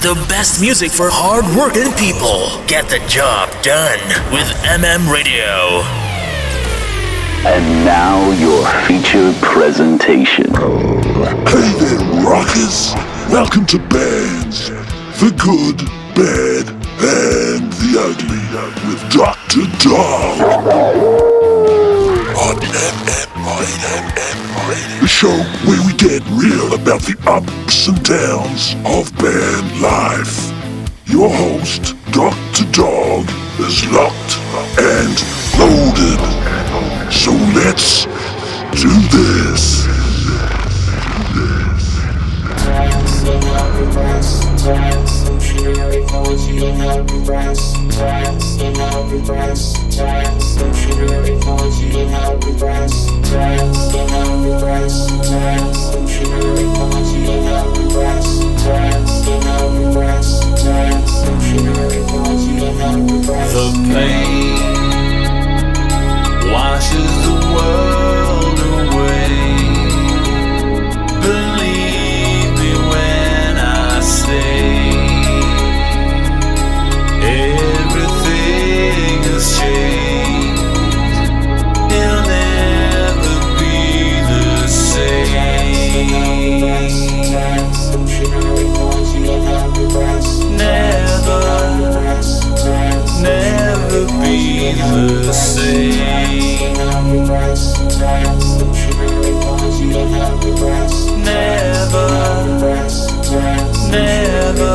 The best music for hard-working people. Get the job done with Radio. And now your feature presentation. Hey there, rockers! Welcome to Bands, the Good, Bad, and the Ugly with Dr. Dog on the show where we get real about the ups and downs of band life. Your host, Dr. Dog, is locked and loaded. So let's do this. The pain washes the world away. Believe me when I say everything has changed. It'll never be the same. Never be the same. Never.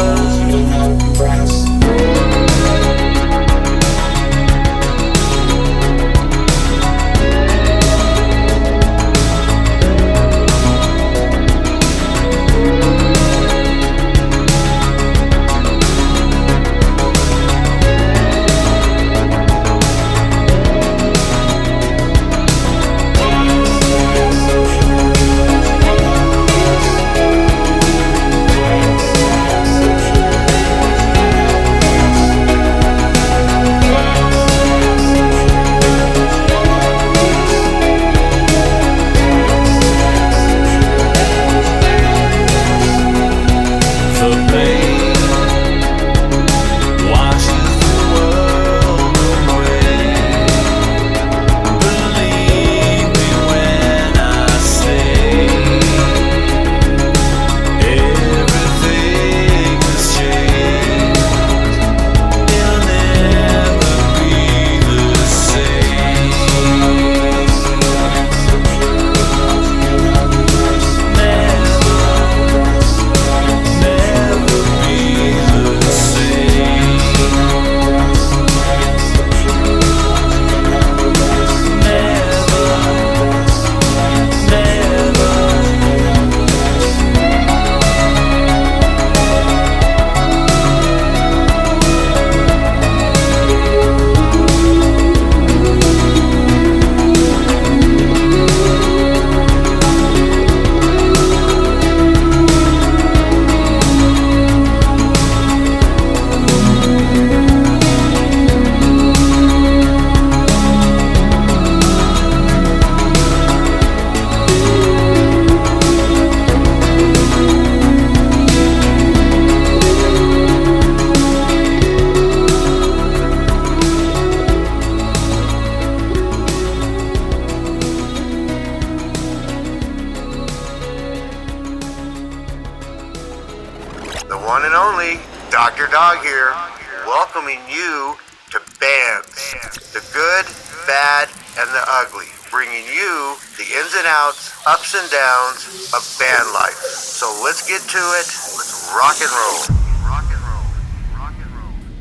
Ups and downs of band life. So let's get to it. Let's rock and roll.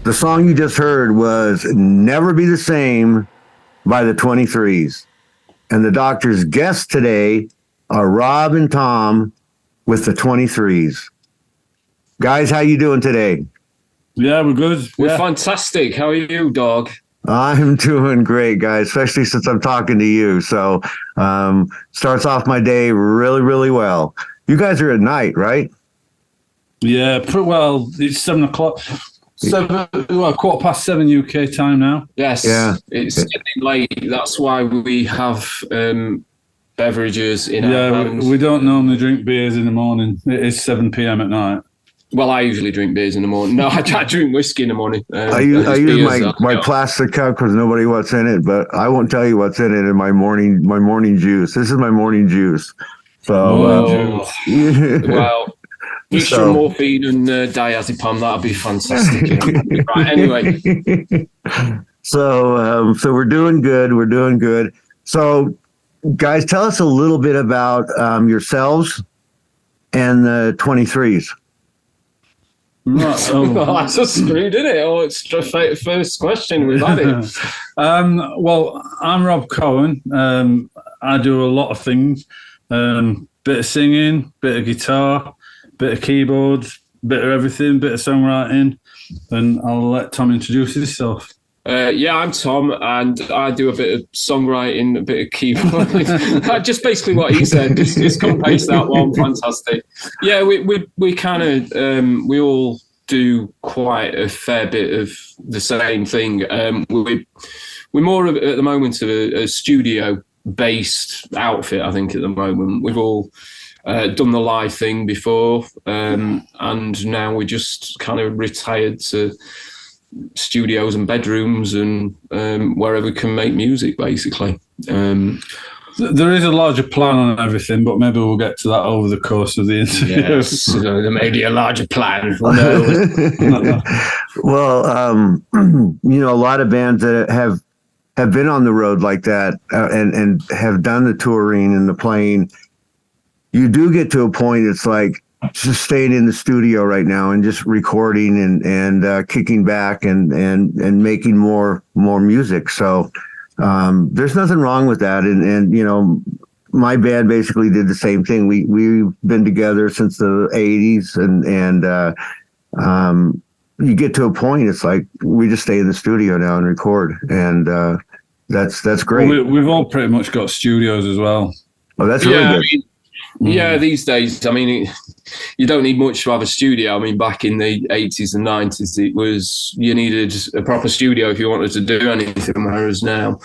The song you just heard was Never Be the Same by the 23's. And the Doctor's guests today are Rob and Tom with the 23's. Guys, how you doing today? Yeah, we're good. We're fantastic. How are you, Dog? I'm doing great, guys, especially since I'm talking to you. So starts off my day really, really well. You guys are at night, right? Yeah, well, it's 7 o'clock. 7:15 UK time now. Yes, yeah. It's getting late. That's why we have beverages in our hands. We don't normally drink beers in the morning. It is 7 p.m. at night. Well, I usually drink beers in the morning. No, I drink whiskey in the morning. I use my plastic cup because nobody what's in it, but I won't tell you what's in it in my morning juice. This is my morning juice. So, well, mixture So- of morphine and diazepam, that'd be fantastic. Right, anyway. So we're doing good. We're doing good. So, guys, tell us a little bit about yourselves and the 23's. Right, Well, that's just screwed, isn't it? Oh, it's the first question we've had it. Well, I'm Rob Cohen. I do a lot of things. Bit of singing, bit of guitar, bit of keyboards, bit of everything, bit of songwriting. And I'll let Tom introduce himself. Yeah, I'm Tom, and I do a bit of songwriting, a bit of keyboard. Just basically what he said. Just come paste that one. Fantastic. Yeah, we kind of we all do quite a fair bit of the same thing. We're more of, at the moment, of a studio-based outfit. I think at the moment we've all done the live thing before, and now we're just kind of retired to studios and bedrooms and wherever we can make music, basically. There is a larger plan on everything, but maybe we'll get to that over the course of the interview. Yes, there may be a larger plan. Well, a lot of bands that have been on the road like that and have done the touring and the playing, you do get to a point, it's like just staying in the studio right now and just recording and kicking back and making more music. So there's nothing wrong with that. And my band basically did the same thing. We've been together since the 80s and you get to a point, it's like we just stay in the studio now and record, and that's great. Well, we've all pretty much got studios as well. Oh, that's really good. Yeah, these days, I mean, you don't need much to have a studio. I mean, back in the 80s and 90s, you needed a proper studio if you wanted to do anything, whereas now,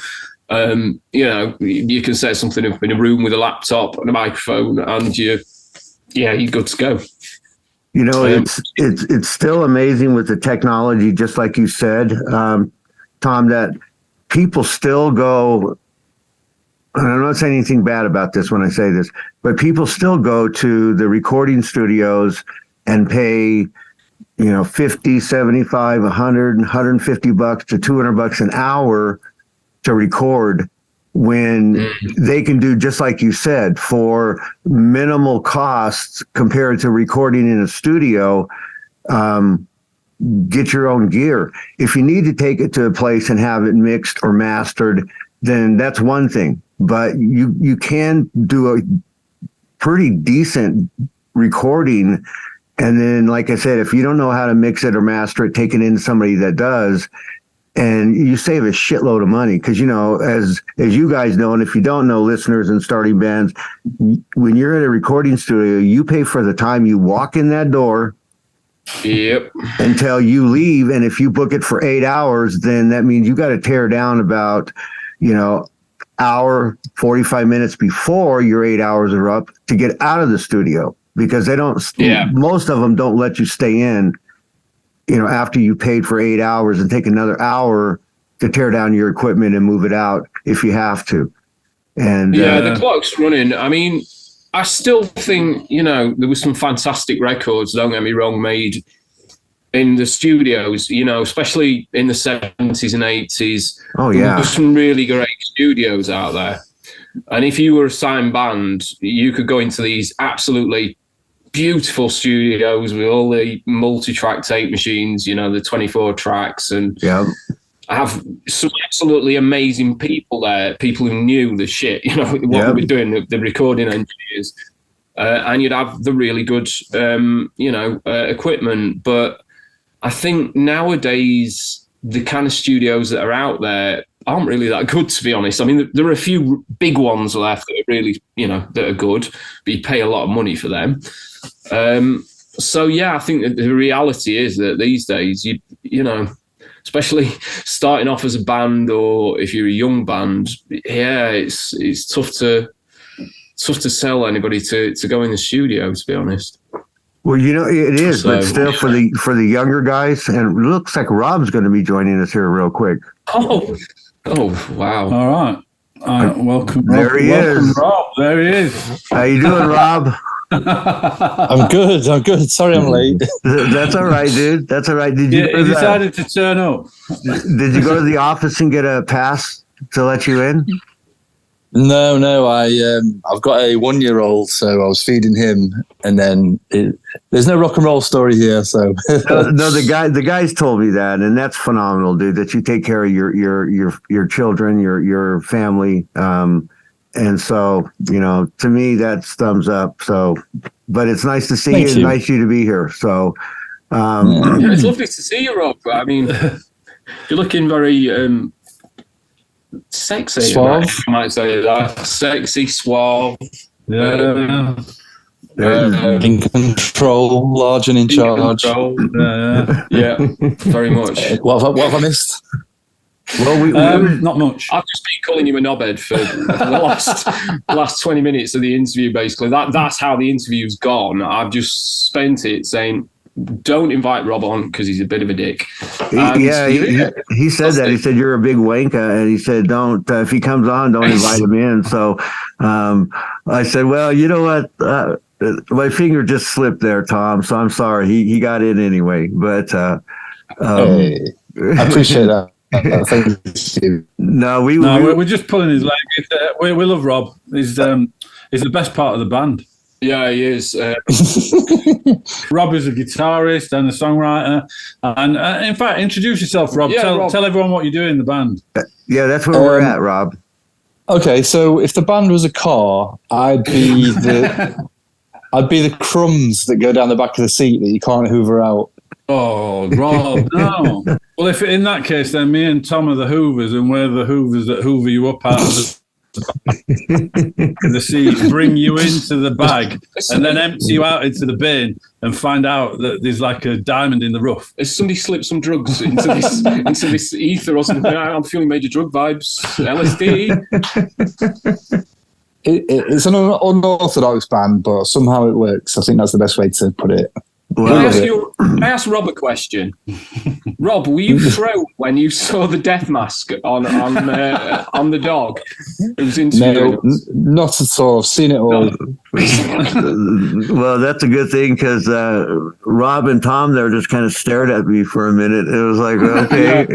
you can set something up in a room with a laptop and a microphone and you're good to go. It's still amazing with the technology, just like you said, Tom, that people still go, and I'm not saying anything bad about this when I say this, but people still go to the recording studios and pay, 50, 75, 100, 150 bucks to $200 an hour to record when they can do, just like you said, for minimal costs compared to recording in a studio. Get your own gear. If you need to take it to a place and have it mixed or mastered, then that's one thing. But you can do a pretty decent recording. And then, like I said, if you don't know how to mix it or master it, take it into somebody that does, and you save a shitload of money. Because, as you guys know, and if you don't know, listeners and starting bands, when you're in a recording studio, you pay for the time you walk in that door. Yep. Until you leave. And if you book it for 8 hours, then that means you got to tear down about, hour, 45 minutes before your 8 hours are up to get out of the studio, because most of them don't let you stay in, after you paid for 8 hours, and take another hour to tear down your equipment and move it out if you have to. And the clock's running. I mean, I still think, there was some fantastic records, don't get me wrong, made in the studios, especially in the 70s and 80s. Oh, yeah. There were some really great studios out there. And if you were a signed band, you could go into these absolutely beautiful studios with all the multi-track tape machines, the 24 tracks. And I have some absolutely amazing people there, people who knew the shit, what we were doing, the recording engineers. And you'd have the really good, equipment. But I think nowadays, the kind of studios that are out there aren't really that good, to be honest. I mean, there are a few big ones left that are really, that are good, but you pay a lot of money for them. I think that the reality is that these days, especially starting off as a band, or if you're a young band, it's tough to sell anybody to go in the studio, to be honest. Well, it is, So, but still for the younger guys, and it looks like Rob's going to be joining us here real quick. Oh, wow. All right. Welcome, Rob. There he is. Rob. There he is. How you doing, Rob? I'm good. Sorry I'm late. That's all right, dude. That's all right. Did you decided to turn up? Did you go to the office and get a pass to let you in? No. I've got a 1-year-old, so I was feeding him, and then there's no rock and roll story here. So no, the guys told me that, and that's phenomenal, dude. That you take care of your children, your family, and so to me that's thumbs up. So, but it's nice to see you. Nice you to be here. So, it's lovely to see you, Rob. I mean, you're looking very sexy. Suave. I might say that. Sexy, suave. Yeah. In control, large and in charge. Yeah, very much. What have I missed? Well, we not much. I've just been calling you a knobhead for the last 20 minutes of the interview. Basically, that's how the interview's gone. I've just spent it saying, don't invite Rob on because he's a bit of a dick. He said that. He said you're a big wanker, and he said don't if he comes on, don't invite him in. So I said, well, you know what, my finger just slipped there, Tom. So I'm sorry. He got in anyway, but I appreciate that. Thank you. No, we're just pulling his leg. We love Rob. He's the best part of the band. Yeah, he is. Rob is a guitarist and a songwriter. And in fact, introduce yourself, Rob. Yeah, Tell everyone what you do in the band. Yeah, that's where we're at, Rob. Okay, so if the band was a car, I'd be the crumbs that go down the back of the seat that you can't hoover out. Oh, Rob, no. Well, if in that case, then me and Tom are the hoovers, and we're the hoovers that hoover you up out of the seat, bring you into the bag, and then empty you out into the bin and find out that there's like a diamond in the rough. Has somebody slipped some drugs into this ether or something? I'm feeling major drug vibes. LSD. It's an unorthodox band, but somehow it works. I think that's the best way to put it. Can I ask Rob a question? Rob, were you thrown when you saw the death mask on the dog? It was No, not at all. I've seen it all. Well, that's a good thing because Rob and Tom there just kind of stared at me for a minute. It was like, okay.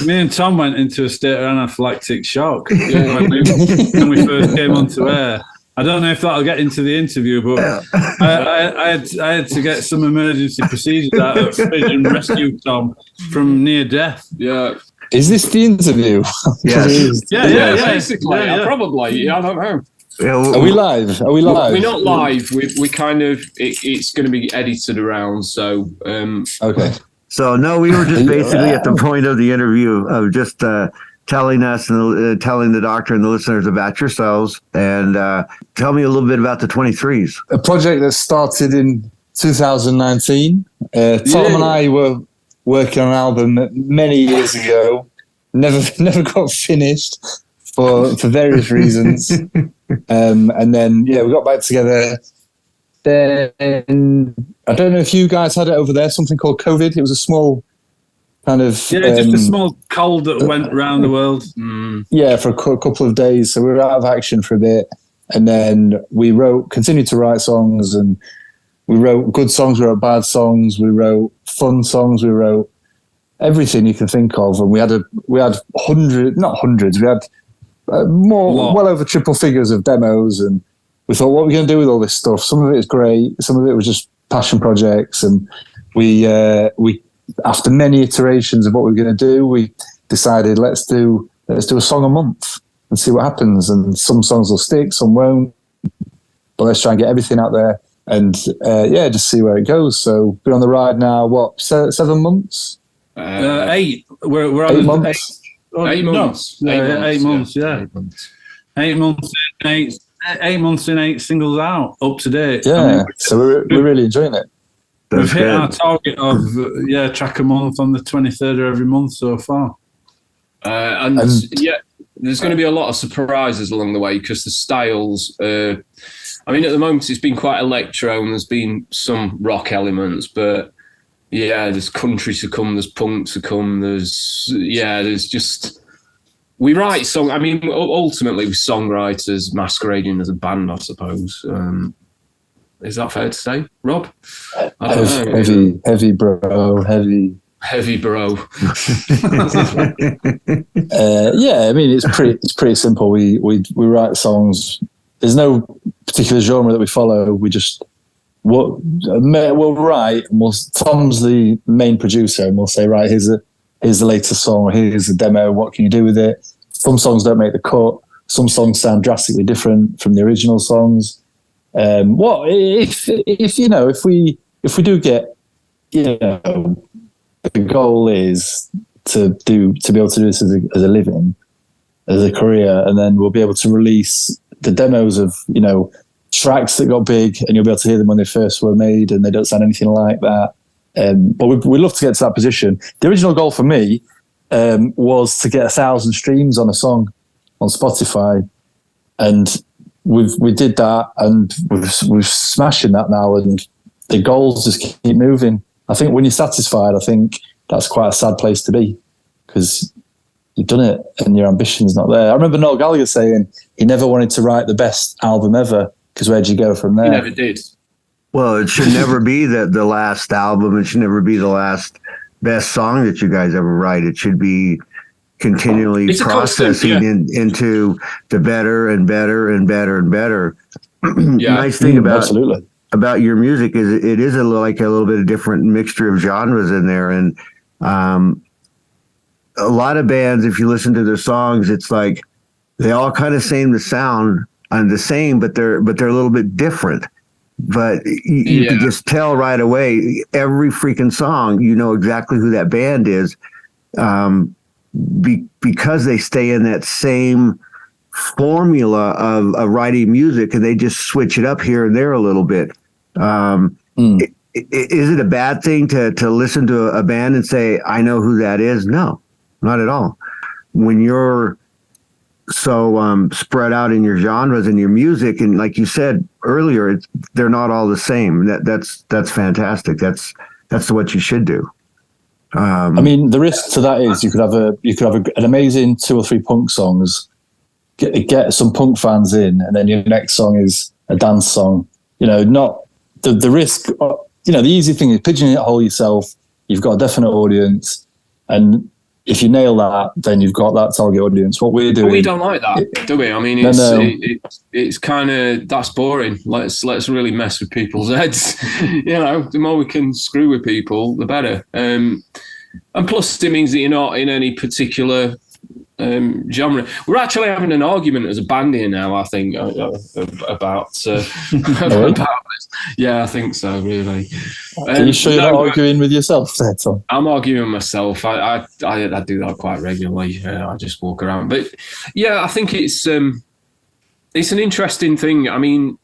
Me and Tom went into a state of anaphylactic shock when we first came onto air. I don't know if that'll get into the interview, but I had to get some emergency procedures out of Fidge and rescue Tom from near death. Yeah. Is this the interview? Yes. Yeah. Basically, probably. I don't know. Are we live? We're not live. We kind of it's going to be edited around. So okay. So no, we were just basically at the point of the interview of just telling us and telling the doctor and the listeners about yourselves, and tell me a little bit about the 23's. A project that started in 2019. Tom and I were working on an album many years ago. Never got finished for various reasons. And then we got back together. Then I don't know if you guys had it over there. Something called COVID. It was a small kind of just a small cold that went around the world. Yeah, for a couple of days. So we were out of action for a bit, and then we continued to write songs, and we wrote good songs, we wrote bad songs, we wrote fun songs, we wrote everything you can think of, and we had not hundreds, we had well over triple figures of demos, and we thought, what are we going to do with all this stuff? Some of it is great, some of it was just passion projects, and we after many iterations of what we were going to do, we decided let's do a song a month and see what happens. And some songs will stick, some won't. But let's try and get everything out there and just see where it goes. So been on the ride now. 7 months? 8. We're on 8 months. 8 months. No, 8 months. Yeah. 8 months. 8 months in 8 singles out, up to date. Yeah. So we're really enjoying it. We've hit our target of track a month on the 23rd of every month so far. There's going to be a lot of surprises along the way because the styles are I mean, at the moment it's been quite electro and there's been some rock elements, but yeah, there's country to come, there's punk to come, there's just, we write song. I mean, ultimately we're songwriters masquerading as a band, I suppose. Is that fair to say, Rob? I don't know. Heavy bro, heavy bro. Yeah, I mean it's pretty simple. We write songs. There's no particular genre that we follow. We just we'll write. And Tom's the main producer, and we'll say, right, here's the latest song, or here's the demo. What can you do with it? Some songs don't make the cut. Some songs sound drastically different from the original songs. What if we do get, the goal is to be able to do this as a living, as a career, and then we'll be able to release the demos of tracks that got big, and you'll be able to hear them when they first were made, and they don't sound anything like that. But we'd love to get to that position. The original goal for me was to get 1,000 streams on a song on Spotify, and we did that, and we're smashing that now, and the goals just keep moving. I think when you're satisfied, I think that's quite a sad place to be, because you've done it and your ambition's not there. I remember Noel Gallagher saying he never wanted to write the best album ever, because where'd you go from there? He never did. Well, it should never be the last album. It should never be the last best song that you guys ever write. It should be continually processing into the better and better and better and better. Nice thing about your music is it is a little bit of different mixture of genres in there, and a lot of bands, if you listen to their songs, it's like they all kind of seem to sound the same, but they're a little bit different. But you can just tell right away, every freaking song, you know exactly who that band is, because they stay in that same formula of writing music, and they just switch it up here and there a little bit. Is it a bad thing to listen to a band and say, I know who that is? No, not at all. When you're so spread out in your genres and your music, and like you said earlier, they're not all the same. That's fantastic. That's what you should do. I mean, the risk to that is you could have an amazing 2 or 3 punk songs, get some punk fans in, and then your next song is a dance song. Not the risk. The easy thing is pigeonhole yourself. You've got a definite audience, and if you nail that, then you've got that target audience. What we're doing, but we don't like that, do we? I mean, it's kind of, that's boring. Let's really mess with people's heads. The more we can screw with people, the better. And plus, it means that you're not in any particular genre. We're actually having an argument as a band here now, I think, about this. Yeah, I think so, really. Are you sure you're not arguing with yourself there, Tom? I'm arguing with myself. I do that quite regularly. I just walk around. But yeah, I think it's an interesting thing. I mean,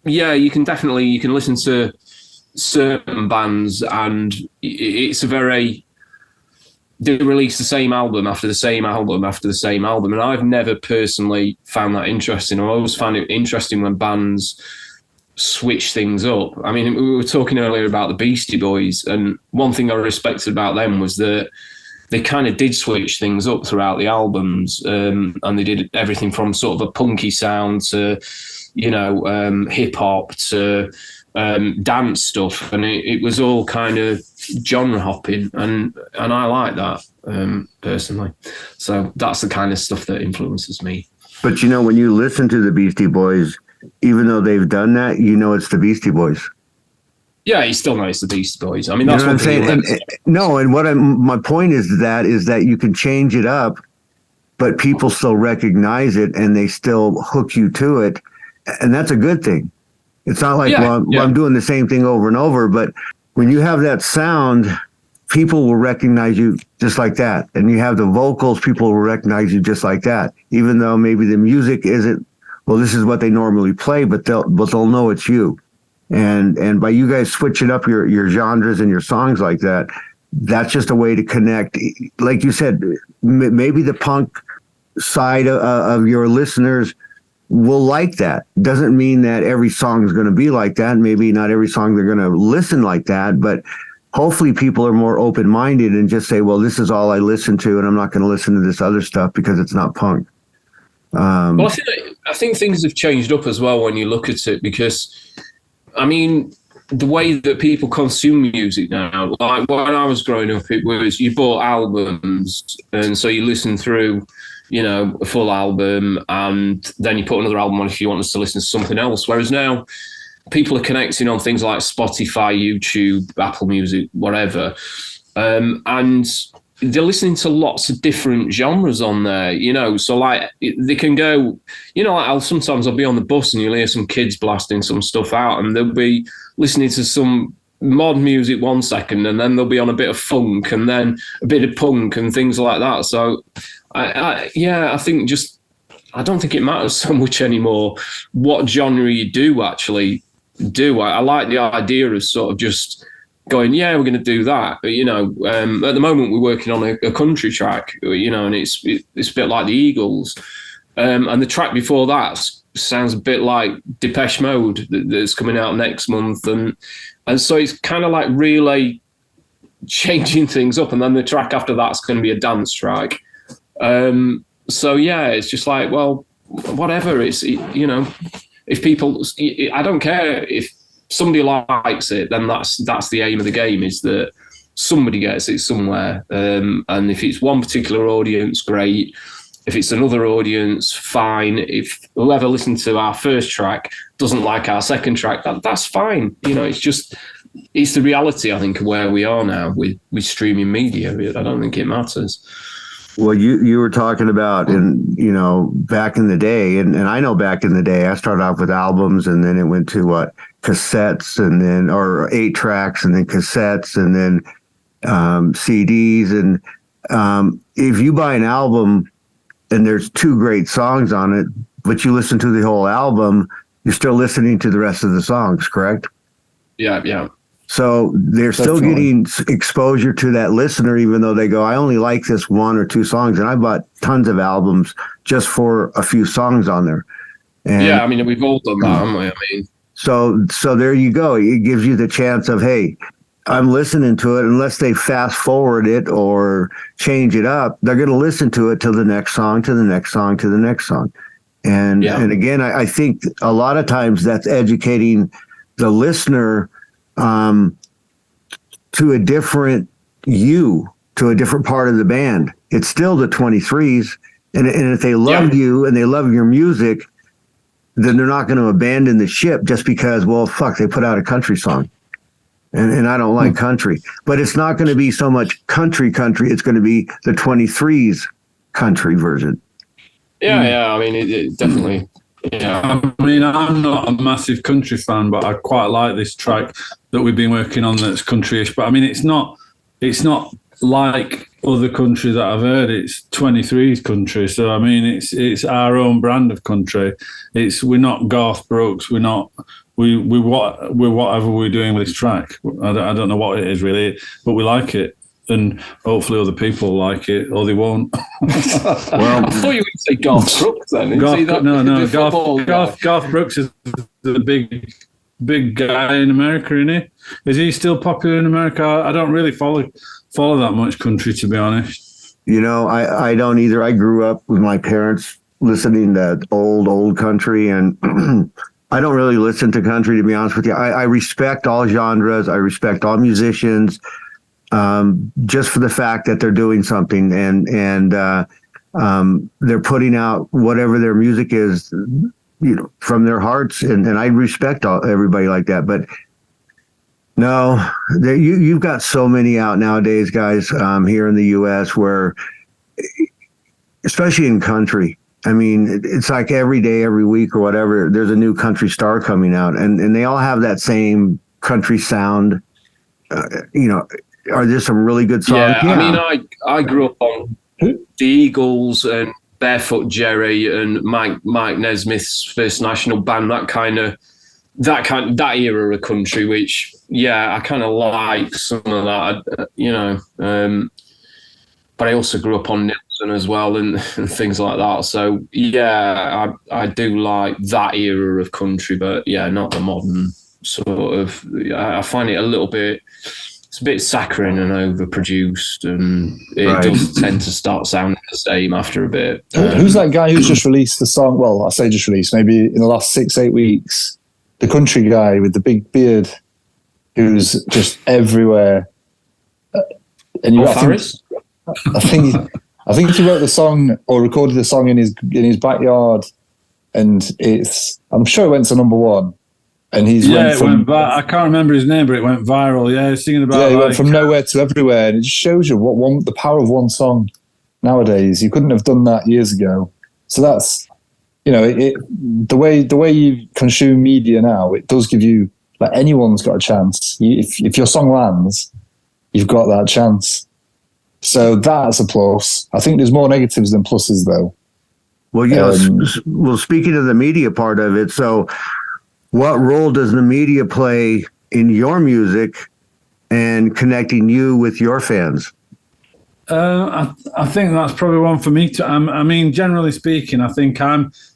yeah, you can listen to certain bands, and it's they release the same album after the same album after the same album, and I've never personally found that interesting. I always found it interesting when bands switch things up. I mean, we were talking earlier about the Beastie Boys, and one thing I respected about them was that they kind of did switch things up throughout the albums, and they did everything from sort of a punky sound to, hip hop to dance stuff, and it was all kind of genre hopping, and I like that personally. So that's the kind of stuff that influences me. But when you listen to the Beastie Boys, even though they've done that, it's the Beastie Boys. Yeah, you still know it's the Beastie Boys. I mean, that's what I'm saying. My point is that you can change it up, but people still recognize it and they still hook you to it, and that's a good thing. It's not like I'm doing the same thing over and over, but when you have that sound, people will recognize you just like that, and you have the vocals, people will recognize you just like that, even though maybe the music isn't. Well, this is what they normally play, but they'll know it's you. And by you guys switching up your genres and your songs like that, that's just a way to connect. Like you said, maybe the punk side of your listeners will like that. Doesn't mean that every song is going to be like that. Maybe not every song they're going to listen like that, but hopefully people are more open-minded and just say, well, this is all I listen to, and I'm not going to listen to this other stuff because it's not punk. Well, I think things have changed up as well when you look at it, because, I mean, the way that people consume music now, like when I was growing up, it was you bought albums, and so you listen through, a full album, and then you put another album on if you wanted to listen to something else. Whereas now, people are connecting on things like Spotify, YouTube, Apple Music, whatever, and they're listening to lots of different genres on there, so like they can go, like sometimes I'll be on the bus and you'll hear some kids blasting some stuff out, and they'll be listening to some mod music 1 second, and then they'll be on a bit of funk and then a bit of punk and things like that. So I think I don't think it matters so much anymore what genre you do actually do. I like the idea of sort of just going, yeah, we're going to do that. But, at the moment we're working on a country track, and it's a bit like the Eagles. And the track before that sounds a bit like Depeche Mode that's coming out next month. And so it's kind of like really changing things up. And then the track after that's going to be a dance track. So, yeah, it's just like, well, whatever. It's, if people, I don't care if somebody likes it, then that's the aim of the game, is that somebody gets it somewhere. And if it's one particular audience, great. If it's another audience, fine. If whoever listened to our first track doesn't like our second track, that's fine. It's the reality, I think, of where we are now with streaming media. I don't think it matters. Well, you were talking about, back in the day, and I know back in the day, I started off with albums, and then it went to cassettes, and then, or 8 tracks, and then cassettes, and then CDs. And if you buy an album and there's 2 great songs on it, but you listen to the whole album, you're still listening to the rest of the songs, correct? Yeah. So they're still getting exposure to that listener, even though they go, I only like this 1 or 2 songs. And I bought tons of albums just for a few songs on there. And yeah, I mean, we've all done that, haven't we? I mean, so there you go. It gives you the chance of, hey, I'm listening to it. Unless they fast forward it or change it up, they're going to listen to it till the next song, to the next song, to the next song. And again, I think a lot of times that's educating the listener to a different to a different part of the band. It's still the 23's. And if they love you and they love your music, then they're not going to abandon the ship just because, well, fuck, they put out a country song. And I don't like country. But it's not going to be so much country. It's going to be the 23's country version. Yeah. I mean, it definitely. Yeah. I mean, I'm not a massive country fan, but I quite like this track that we've been working on that's country-ish. But I mean, it's not like other country that I've heard. It's 23's country. So I mean, it's our own brand of country. We're not Garth Brooks. We're not. We're whatever we're doing with this track. I don't know what it is really, but we like it. And hopefully other people like it, or they won't. Well, I thought you would say Garth Brooks then. Garth Brooks is the big guy in America, isn't he? Is he still popular in America? I don't really follow that much country, to be honest. I don't either. I grew up with my parents listening to old country, and I don't really listen to country, to be honest with you. I respect all genres. I respect all musicians. Just for the fact that they're doing something and they're putting out whatever their music is, from their hearts. And I respect everybody like that. But no, you've got so many out nowadays, guys, here in the U.S. where, especially in country, I mean, it's like every day, every week or whatever, there's a new country star coming out, and they all have that same country sound, Are there some really good songs? Yeah, I mean, I grew up on the Eagles and Barefoot Jerry and Mike Nesmith's First National Band, that era of country, which I kind of like some of that, but I also grew up on Nils as well and things like that. So yeah, I do like that era of country, but yeah, not the modern sort of. I find it a little bit. It's a bit saccharine and overproduced, and it does tend to start sounding the same after a bit. Who's that guy who's just released the song? Well, I say just released, maybe in the last 6-8 weeks. The country guy with the big beard, who's just everywhere. And I think he wrote the song or recorded the song in his backyard, and I'm sure it went to number one. And I can't remember his name, but it went viral. Yeah, singing about. Yeah, he went from nowhere to everywhere, and it just shows you the power of one song nowadays. You couldn't have done that years ago. So that's, the way you consume media now, it does give you, like, anyone's got a chance. If your song lands, you've got that chance. So that's a plus. I think there's more negatives than pluses, though. Well, speaking of the media part of it, so what role does the media play in your music and connecting you with your fans? I think that's probably one for me too. I mean, generally speaking, I think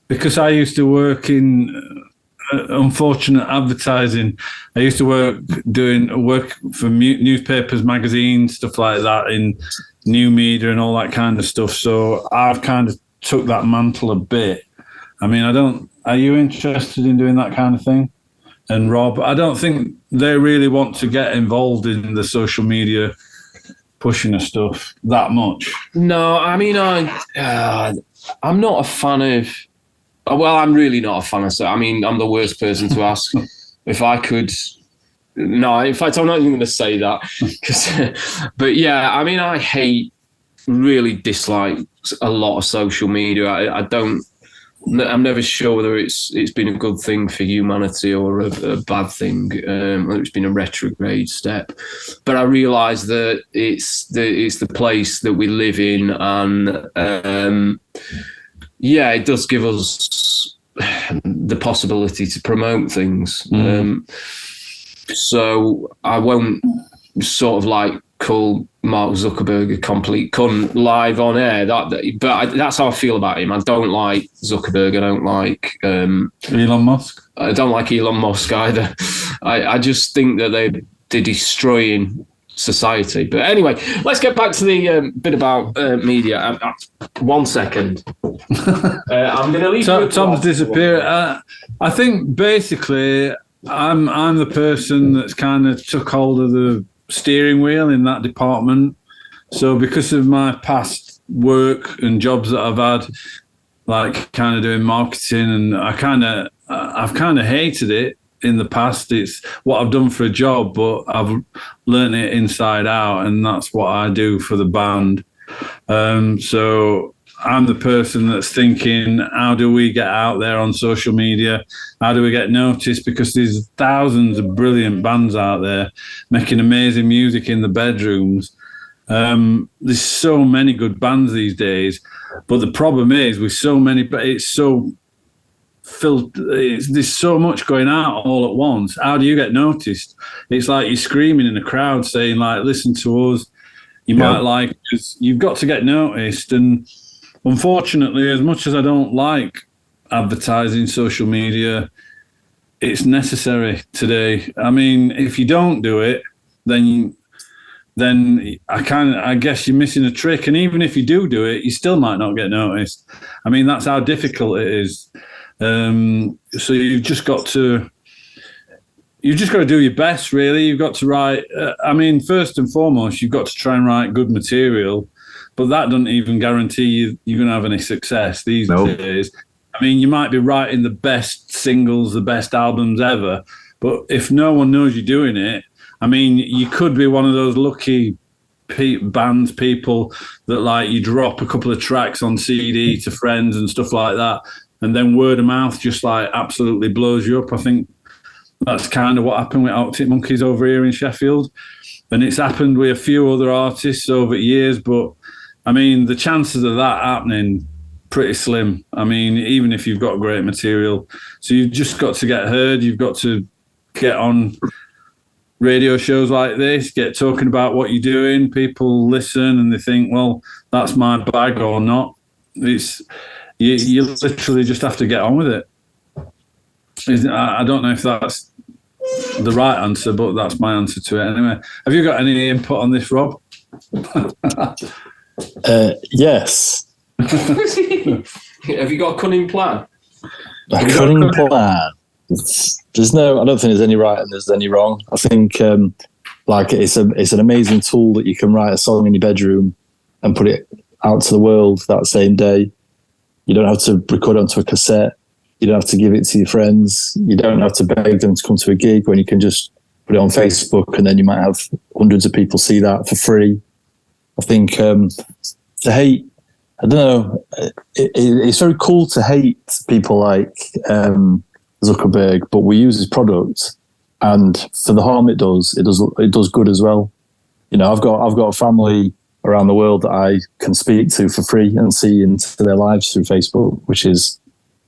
because I used to work in unfortunate advertising. I used to work for newspapers, magazines, stuff like that, in new media and all that kind of stuff. So I've kind of took that mantle a bit. I mean, are you interested in doing that kind of thing? And Rob, I don't think they really want to get involved in the social media pushing of stuff that much. No, I mean, I'm not a fan of. Well, I'm really not a fan of. I mean, I'm the worst person to ask if I could. No, in fact, I'm not even going to say that. But yeah, I mean, I really dislike a lot of social media. I'm never sure whether it's been a good thing for humanity or a bad thing, whether it's been a retrograde step. But I realise that it's the place that we live in, and it does give us the possibility to promote things. So I won't sort of like call Mark Zuckerberg a complete cunt live on air. But that's how I feel about him. I don't like Zuckerberg. I don't like Elon Musk. I don't like Elon Musk either. I just think that they're destroying society. But anyway, let's get back to the bit about media. 1 second. I'm going to leave. Tom's disappeared. I think basically I'm the person that's kind of took hold of the steering wheel in that department. So because of my past work and jobs that I've had, like kind of doing marketing, and I've kind of hated it in the past. It's what I've done for a job, but I've learned it inside out, and that's what I do for the band. So I'm the person that's thinking, how do we get out there on social media? How do we get noticed? Because there's thousands of brilliant bands out there making amazing music in the bedrooms. There's so many good bands these days, but the problem is with so many, it's so there's so much going out all at once. How do you get noticed? It's like you're screaming in a crowd saying, like, listen to us. You might like us. You've got to get noticed. And unfortunately, as much as I don't like advertising, social media, it's necessary today. I mean, if you don't do it, then I guess you're missing a trick. And even if you do it, you still might not get noticed. I mean, that's how difficult it is. So you've just got to do your best, really. You've got to write. I mean, first and foremost, you've got to try and write good material. But that doesn't even guarantee you're going to have any success these days. I mean, you might be writing the best singles, the best albums ever, but if no one knows you're doing it, I mean, you could be one of those lucky bands, people that, like, you drop a couple of tracks on CD to friends and stuff like that, and then word of mouth just, like, absolutely blows you up. I think that's kind of what happened with Arctic Monkeys over here in Sheffield, and it's happened with a few other artists over years, but I mean, the chances of that happening, pretty slim. I mean, even if you've got great material. So you've just got to get heard. You've got to get on radio shows like this, get talking about what you're doing. People listen and they think, well, that's my bag or not. It's you literally just have to get on with it. I don't know if that's the right answer, but that's my answer to it anyway. Have you got any input on this, Rob? Yes. Have you got a cunning plan? A cunning plan. I don't think there's any right and there's any wrong. I think it's an amazing tool that you can write a song in your bedroom and put it out to the world that same day. You don't have to record onto a cassette. You don't have to give it to your friends. You don't have to beg them to come to a gig when you can just put it on Facebook, and then you might have hundreds of people see that for free. I think to hate, I don't know, it's very cool to hate people like Zuckerberg, but we use his product, and for the harm it does good as well. You know, I've got a family around the world that I can speak to for free and see into their lives through Facebook, which is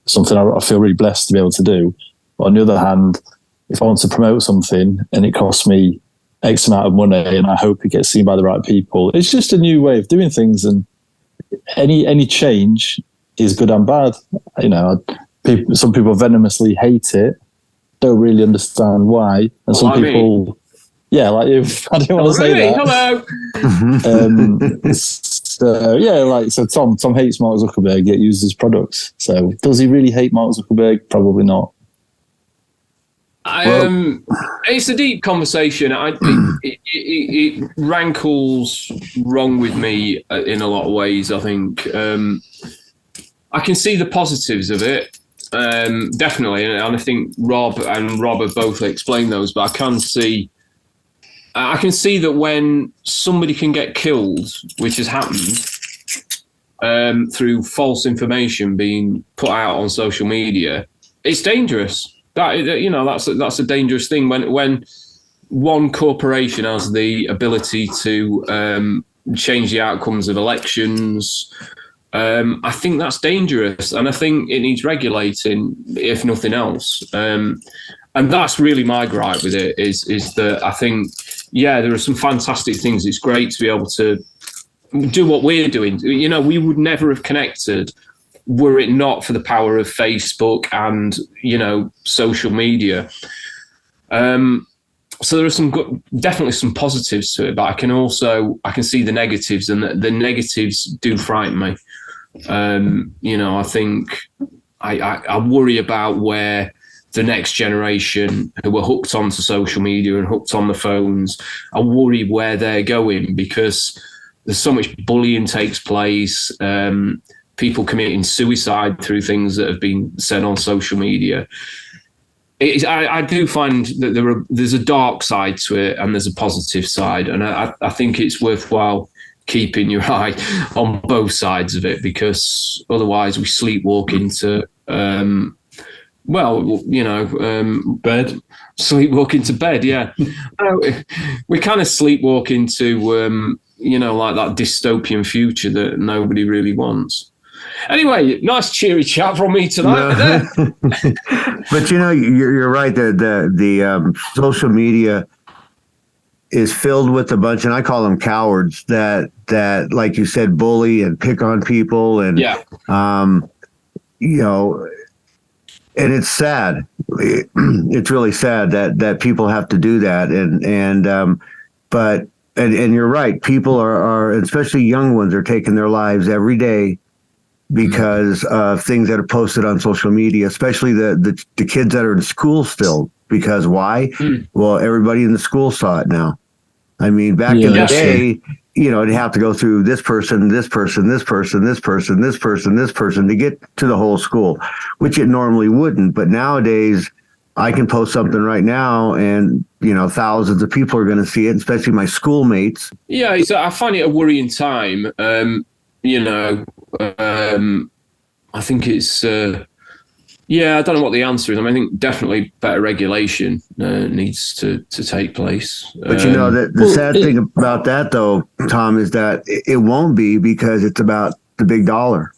something I feel really blessed to be able to do. But on the other hand, if I want to promote something and it costs me X amount of money and I hope it gets seen by the right people, it's just a new way of doing things. And any change is good and bad. You know, some people venomously hate it, don't really understand why. And some people, yeah, like you, I didn't want to say that. Hello. So Tom hates Mark Zuckerberg, yet uses his products. So does he really hate Mark Zuckerberg? Probably not. It's a deep conversation. It rankles wrong with me in a lot of ways. I think I can see the positives of it, definitely, and I think Rob have both explained those. But I can see that when somebody can get killed, which has happened through false information being put out on social media, it's dangerous. That's a dangerous thing when one corporation has the ability to change the outcomes of elections. I think that's dangerous, and I think it needs regulating, if nothing else. And that's really my gripe with it is that I think, there are some fantastic things. It's great to be able to do what we're doing. You know, we would never have connected were it not for the power of Facebook and, social media. So there are definitely some positives to it, but I can see the negatives, and the negatives do frighten me. I think I worry about where the next generation who are hooked onto social media and hooked on the phones, I worry where they're going, because there's so much bullying takes place. People committing suicide through things that have been said on social media. I do find that there's a dark side to it and there's a positive side, and I think it's worthwhile keeping your eye on both sides of it, because otherwise we sleepwalk into bed. Sleepwalk into bed, yeah. We kind of sleepwalk into like that dystopian future that nobody really wants. Anyway, nice cheery chat from me tonight. But you're right. The social media is filled with a bunch, and I call them cowards that like you said, bully and pick on people, and and it's sad. It's really sad that people have to do that, and you're right. People are, especially young ones, are taking their lives every day because of things that are posted on social media, especially the kids that are in school still. Because why? Well, everybody in the school saw it now. I mean, back in the day, it'd have to go through this person, this person, this person, this person, this person, this person to get to the whole school, which it normally wouldn't. But nowadays, I can post something right now and, thousands of people are going to see it, especially my schoolmates. Yeah, I find it a worrying time. I think it's, I don't know what the answer is. I mean, I think definitely better regulation needs to take place. But the sad thing about that, though, Tom, is that it won't be, because it's about the big dollar.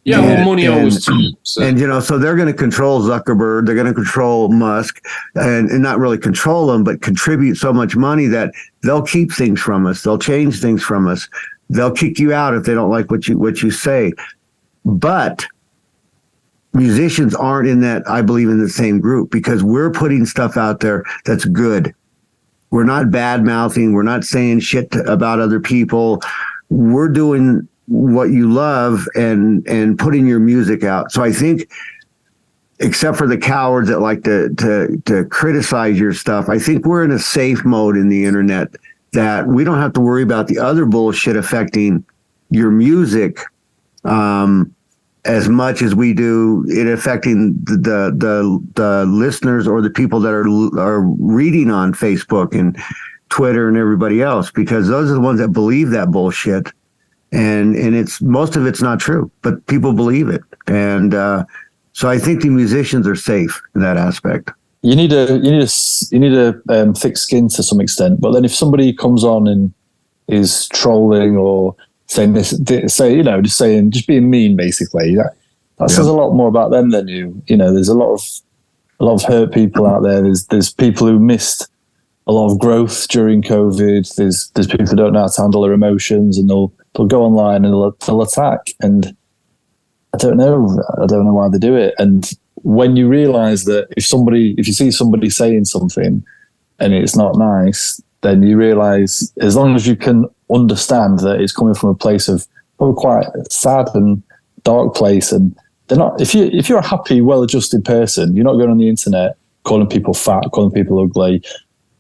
Yeah, well, money always talks. And, you know, so they're going to control Zuckerberg. They're going to control Musk and not really control them, but contribute so much money that they'll keep things from us. They'll change things from us. They'll kick you out if they don't like what you say. But musicians aren't in that, I believe, in the same group, because we're putting stuff out there that's good. We're not bad mouthing. We're not saying shit about other people. We're doing what you love and putting your music out. So I think, except for the cowards that like to criticize your stuff, I think we're in a safe mode in the internet that we don't have to worry about the other bullshit affecting your music as much as we do it affecting the listeners or the people that are reading on Facebook and Twitter and everybody else, because those are the ones that believe that bullshit. And it's most of it's not true, but people believe it. And so I think the musicians are safe in that aspect. You need a thick skin to some extent, but then if somebody comes on and is trolling or saying this, just being mean, basically, that says a lot more about them than you. You know, there's a lot of hurt people out there. There's people who missed a lot of growth during COVID. There's people who don't know how to handle their emotions, and they'll go online and they'll attack. And I don't know why they do it. And when you realize that if you see somebody saying something and it's not nice, then you realize, as long as you can understand that it's coming from a place of probably quite sad and dark place, and they're not, if you're a happy, well-adjusted person, you're not going on the internet calling people fat, calling people ugly.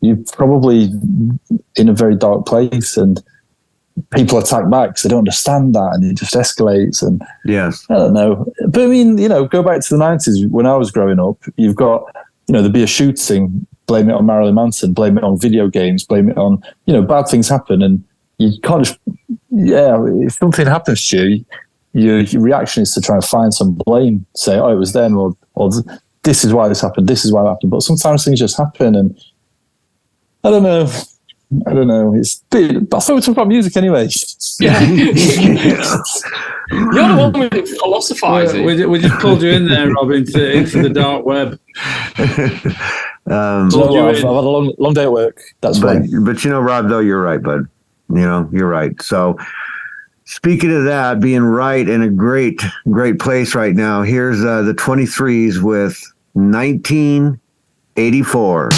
You're probably in a very dark place, and people attack back because they don't understand that, and it just escalates. And yes, I don't know. But I mean, go back to the 90s when I was growing up, you've got, there'd be a shooting, blame it on Marilyn Manson, blame it on video games, blame it on, bad things happen, and you can't just, if something happens to you, your reaction is to try and find some blame, say, oh, it was them, or this is why this happened, this is why it happened. But sometimes things just happen, and I don't know. I thought we were talking about music anyway. Yeah. You're the one with philosophising. We just pulled you in there, Rob, into the dark web. I've had a long day at work. That's right. But Rob, though, you're right, bud. You're right. So speaking of that, being right in a great place right now, here's the 23's with 1984.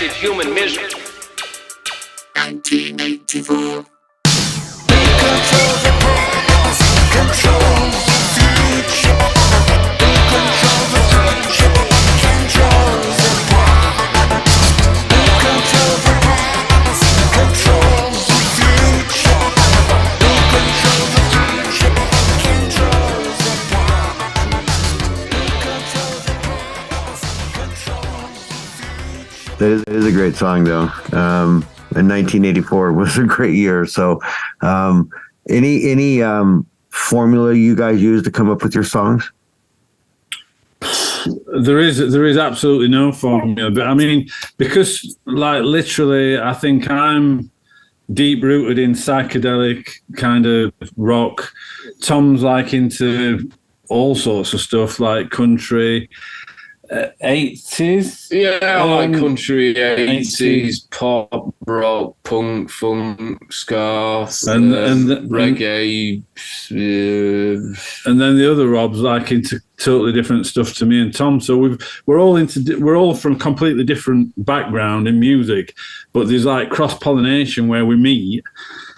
wretched human misery. 1984. Control the past, control the future. Control the future, control the past. Control the past, control the future. Control the future, control the past. Control the past, control the future. That is a great song, though. And 1984 was a great year. So, any formula you guys use to come up with your songs? There is absolutely no formula, but I mean, because like literally, I think I'm deep rooted in psychedelic kind of rock. Tom's like into all sorts of stuff like country. 80s, yeah, I like country, 80s, pop, rock, punk, funk, ska, and reggae, and then the other Rob's like into totally different stuff to me and Tom. So we're all from completely different background in music, but there's like cross pollination where we meet.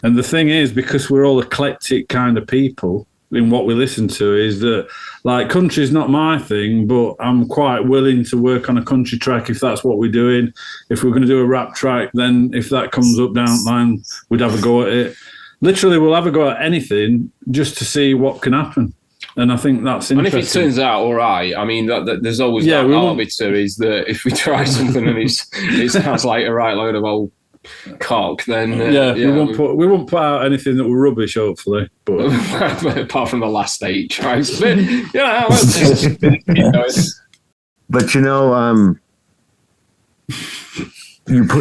And the thing is, because we're all eclectic kind of people in what we listen to, is that like country's not my thing, but I'm quite willing to work on a country track if that's what we're doing. If we're going to do a rap track, then if that comes up down the line, we'd have a go at it. Literally, we'll have a go at anything just to see what can happen. And I think that's interesting. And if it turns out all right, I mean, that there's always that arbiter is that if we try something and it sounds like a right load of old cock, then we won't put out anything that were rubbish, hopefully. But apart from the last 8 tracks, but But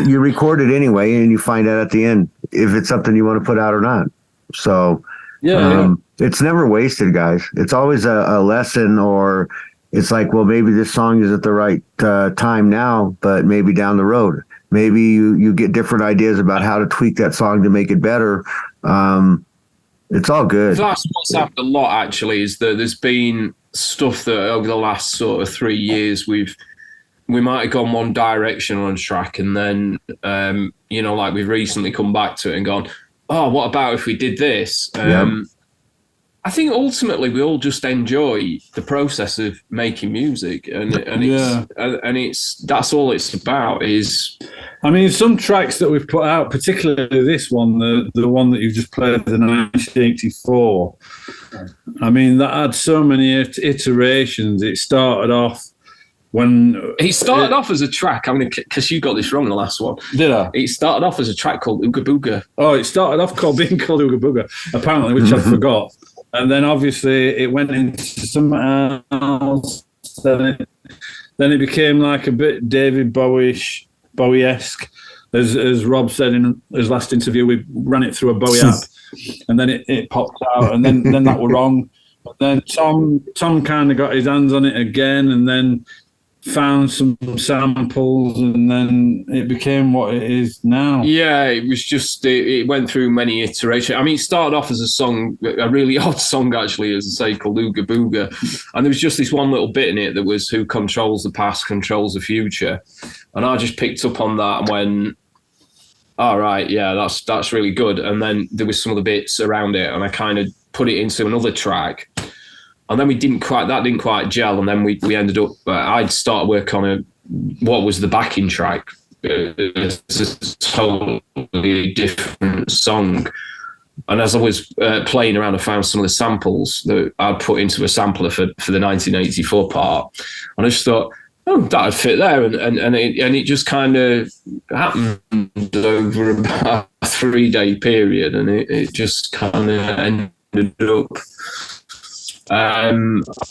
you record it anyway, and you find out at the end if it's something you want to put out or not. So it's never wasted, guys. It's always a lesson, or it's like, well, maybe this song is at the right time now, but maybe down the road. Maybe you get different ideas about how to tweak that song to make it better. It's all good. That's what's happened a lot, actually, is that there's been stuff that over the last sort of 3 years we might have gone one direction on a track, and then like we've recently come back to it and gone, oh, what about if we did this? I think ultimately we all just enjoy the process of making music, and that's all it's about. Is, I mean, some tracks that we've put out, particularly this one, the one that you've just played, the 1984. I mean, that had so many iterations. It started off off as a track. I mean, because you got this wrong, the last one. Did I? It started off as a track called Ooga Booga. Oh, it started off being called Ooga Booga, apparently, which I forgot. And then obviously it went into something else. Then it became like a bit David Bowie-esque. As Rob said in his last interview, we ran it through a Bowie app, and then it popped out, and then that were wrong. But then Tom kind of got his hands on it again, and then found some samples, and then it became what it is now. Yeah, it was just, it went through many iterations. I mean, it started off as a song, a really odd song, actually, as I say, called Ooga Booga. And there was just this one little bit in it that was who controls the past, controls the future. And I just picked up on that and went, all right, yeah, that's really good. And then there was some of the bits around it, and I kind of put it into another track. And then that didn't quite gel. And then we ended up, I'd started work on what was the backing track. It's a totally different song. And as I was playing around, I found some of the samples that I'd put into a sampler for the 1984 part. And I just thought, oh, that'd fit there. And it just kind of happened over about a 3-day period. And it just kind of ended up. I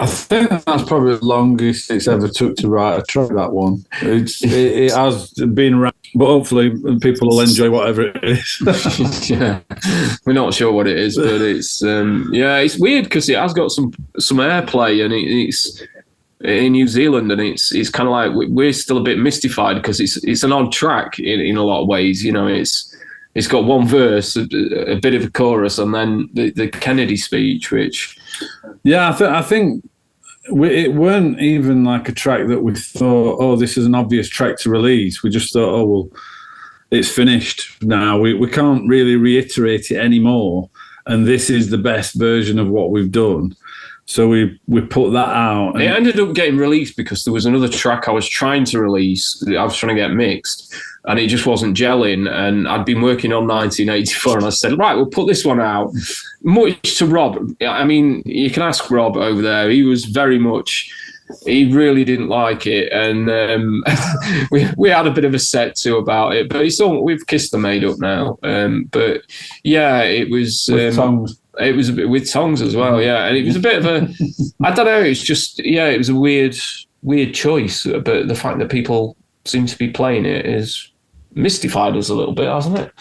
think that's probably the longest it's ever took to write a track, that one. It has been around, but hopefully people will enjoy whatever it is. Yeah, we're not sure what it is, but it's it's weird because it has got some airplay, and it's in New Zealand, and it's kind of like we're still a bit mystified because it's an odd track in a lot of ways. You know, it's got one verse, a bit of a chorus, and then the Kennedy speech, which. Yeah, I think it weren't even like a track that we thought, oh, this is an obvious track to release. We just thought, oh, well, it's finished now. We can't really reiterate it anymore. And this is the best version of what we've done. So we put that out. And it ended up getting released because there was another track I was trying to release. I was trying to get mixed, and it just wasn't gelling. And I'd been working on 1984, and I said, right, we'll put this one out. Much to Rob. I mean, you can ask Rob over there. He was very much... He really didn't like it, and we had a bit of a set to about it. But it's all, we've kissed the maid up now. But yeah, it was... songs. It was a bit with songs as well, yeah. And it was a bit of a, I don't know, it's just, yeah, it was a weird choice. But the fact that people seem to be playing it is mystified us a little bit, hasn't it?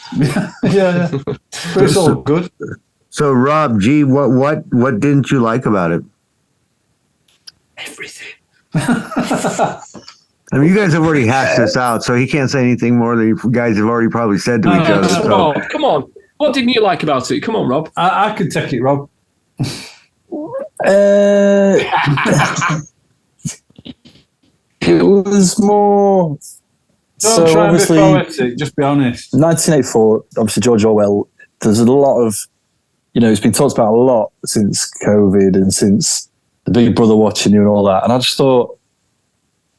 yeah. But it's all good. So, Rob G, what didn't you like about it? Everything. I mean, you guys have already hashed this out, so he can't say anything more than you guys have already probably said to each other. So. Come on. What didn't you like about it? Come on, Rob. I can take it, Rob. It was more... Don't try and be poetic, just be honest. 1984, obviously George Orwell, there's a lot of, it's been talked about a lot since COVID and since the Big Brother watching you and all that. And I just thought,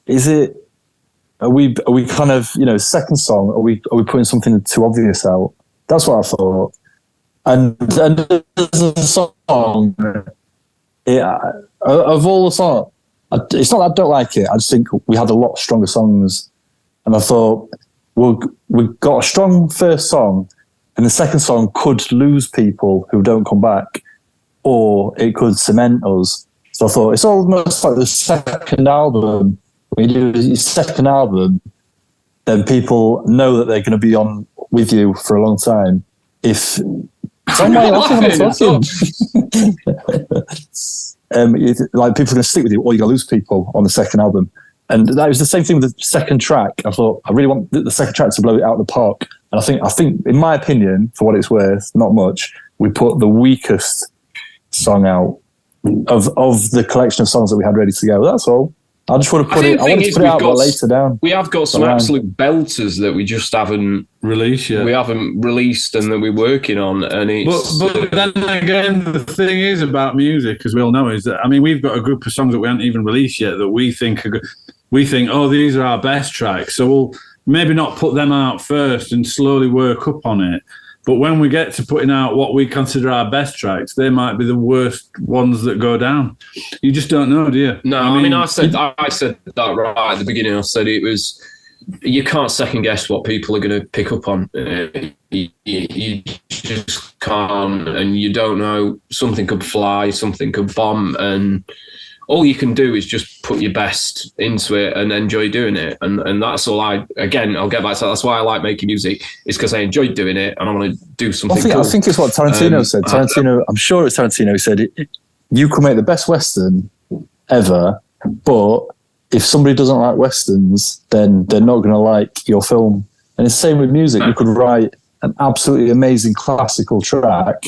are we kind of, second song, are we putting something too obvious out? That's what I thought. And there's a song, of all the songs, it's not that I don't like it, I just think we had a lot stronger songs. And I thought, we've got a strong first song, and the second song could lose people who don't come back, or it could cement us. So I thought, it's almost like the second album. When you do your second album, then people know that they're going to be on with you for a long time. If like people are going to stick with you, or you're going to lose people on the second album. And that was the same thing with the second track. I thought, I really want the second track to blow it out of the park. And I think, in my opinion, for what it's worth, not much, we put the weakest song out of the collection of songs that we had ready to go. That's all. I just want to put it out later down. We have got some absolute belters that we just haven't released yet. We haven't released and that we're working on. And it's... But then again, the thing is about music, as we all know, is that, I mean, we've got a group of songs that we haven't even released yet that we think are good. We think, oh, these are our best tracks. So we'll maybe not put them out first and slowly work up on it. But when we get to putting out what we consider our best tracks, they might be the worst ones that go down. You just don't know, do you? No, I mean I said that right at the beginning. I said it was, you can't second guess what people are going to pick up on. You just can't, and you don't know. Something could fly, something could bomb, and all you can do is just put your best into it and enjoy doing it. And that's all I'll get back to that. That's why I like making music. It's because I enjoy doing it and I want to do something cool. I think it's what Tarantino said. I'm sure it's Tarantino said, you could make the best Western ever, but if somebody doesn't like Westerns, then they're not going to like your film. And it's the same with music. You could write an absolutely amazing classical track,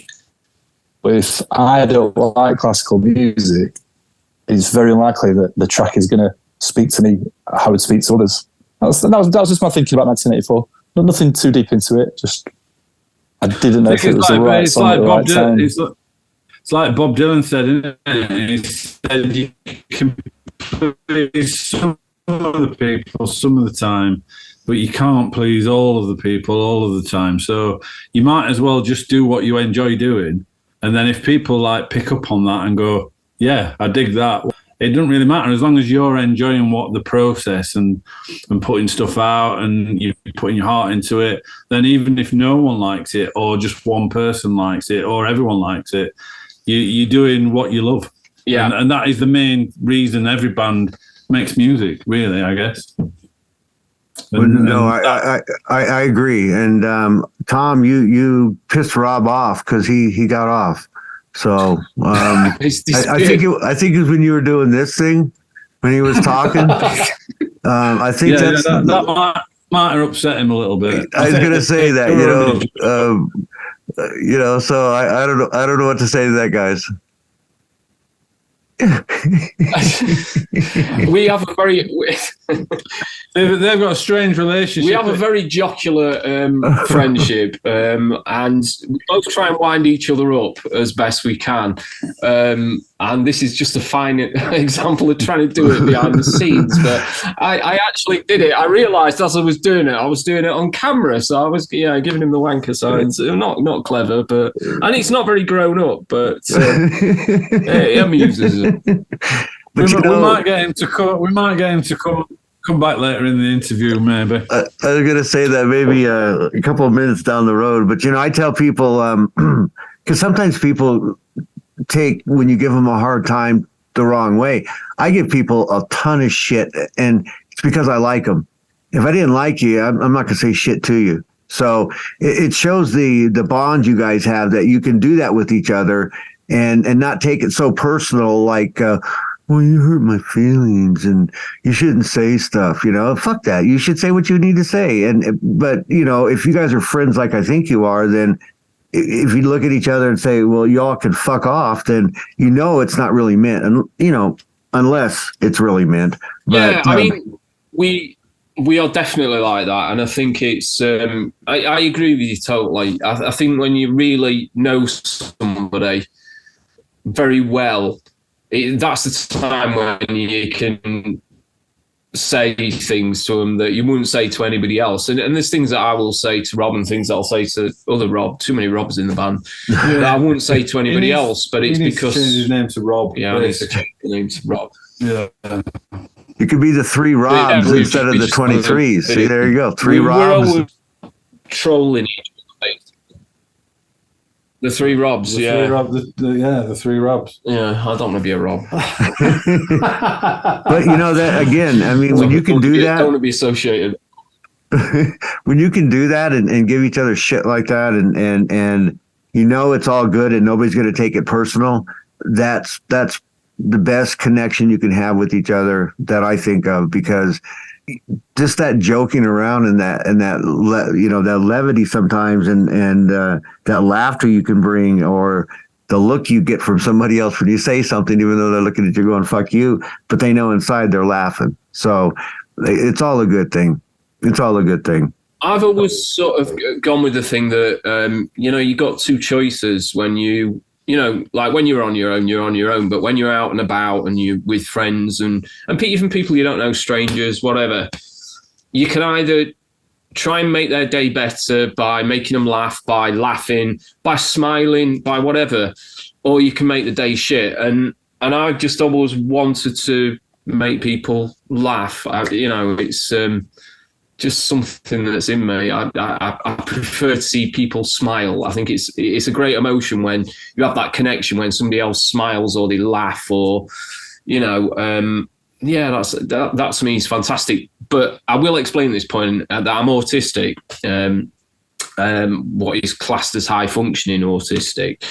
but if I don't like classical music, it's very unlikely that the track is going to speak to me how it speaks to others. That was just my thinking about 1984. Nothing too deep into it. Just I didn't know if it was the right song at the right time. It's like Bob Dylan said, isn't it? He said you can please some of the people some of the time, but you can't please all of the people all of the time. So you might as well just do what you enjoy doing, and then if people like pick up on that and go, yeah, I dig that. It doesn't really matter as long as you're enjoying the process and putting stuff out and you're putting your heart into it. Then even if no one likes it, or just one person likes it, or everyone likes it, you're doing what you love. Yeah, and that is the main reason every band makes music. Really, I guess. I agree. And Tom, you pissed Rob off because he got off. So I think it was when you were doing this thing, when he was talking. I think that might have upset him a little bit. I was going to say that, So I don't know what to say to that, guys. We have a very they've got a strange relationship. we have a very jocular friendship, and we both try and wind each other up as best we can. And this is just a fine example of trying to do it behind the scenes. But I actually did it. I realised as I was doing it on camera, so I was giving him the wanker signs. Not clever, but and it's not very grown up, but it amuses him. We might get him to come. We might get him to come back later in the interview, maybe. I was going to say that maybe a couple of minutes down the road, but I tell people because sometimes people take when you give them a hard time the wrong way. I give people a ton of shit, and it's because I like them. If I didn't like you, I'm not going to say shit to you. So it shows the bond you guys have, that you can do that with each other and not take it so personal, like, well, you hurt my feelings and you shouldn't say stuff, fuck that. You should say what you need to say. But if you guys are friends, like I think you are, then if you look at each other and say, well, y'all can fuck off, then it's not really meant. And, unless it's really meant. But, I mean, we are definitely like that. And I think it's, I agree with you totally. I think when you really know somebody very well, that's the time when you can say things to them that you wouldn't say to anybody else. And there's things that I will say to Rob and things that I'll say to other Rob. Too many Robs in the band. That I wouldn't say to anybody else. But it's because he needs to change his name to Rob. Yeah, I need to change the name to Rob. Yeah. You could be the 3 Robs instead of the 23s. See, there you go. 3 Robs. We're all trolling each other. The 3 Robs, the 3 Robs. Yeah, I don't want to be a Rob. But that again, I mean, when you can do that, I don't want to be associated. When you can do that and give each other shit like that, and it's all good and nobody's going to take it personal, that's the best connection you can have with each other that I think of, because just that joking around and that levity sometimes and that laughter you can bring, or the look you get from somebody else when you say something, even though they're looking at you going, fuck you, but they know inside they're laughing. So it's all a good thing. It's all a good thing. I've always sort of gone with the thing that, you got 2 choices when like when you're on your own, you're on your own. But when you're out and about and you're with friends and even people you don't know, strangers, whatever, you can either try and make their day better by making them laugh, by laughing, by smiling, by whatever, or you can make the day shit. And I've just always wanted to make people laugh. It's just something that's in me. I prefer to see people smile. I think it's a great emotion when you have that connection, when somebody else smiles or they laugh, or that to me is fantastic. But I will explain at this point that I'm autistic, what is classed as high functioning autistic.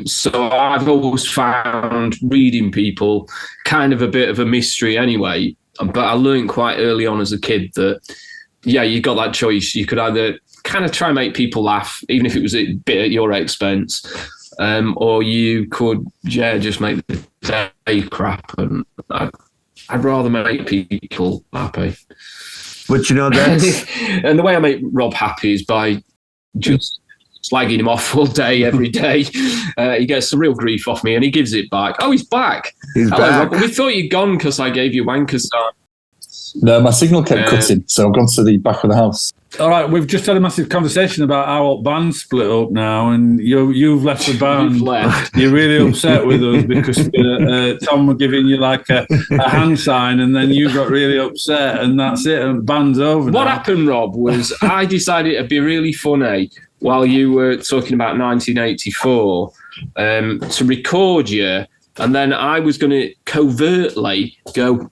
So I've always found reading people kind of a bit of a mystery anyway. But I learned quite early on as a kid that, you got that choice. You could either kind of try and make people laugh, even if it was a bit at your expense, or you could, just make the day crap. And I'd rather make people happy. But that's... and the way I make Rob happy is by just slagging him off all day, every day. He gets some real grief off me and he gives it back. Oh, he's back. He's back. Rob. We thought you'd gone because I gave you wankers. No, my signal kept cutting, so I've gone to the back of the house. All right, we've just had a massive conversation about how band split up now, and you've left the band. You're really upset with us because Tom was giving you like a hand sign, and then you got really upset, and that's it, and band's over. What happened, Rob, was I decided it'd be really funny while you were talking about 1984 to record you, and then I was going to covertly go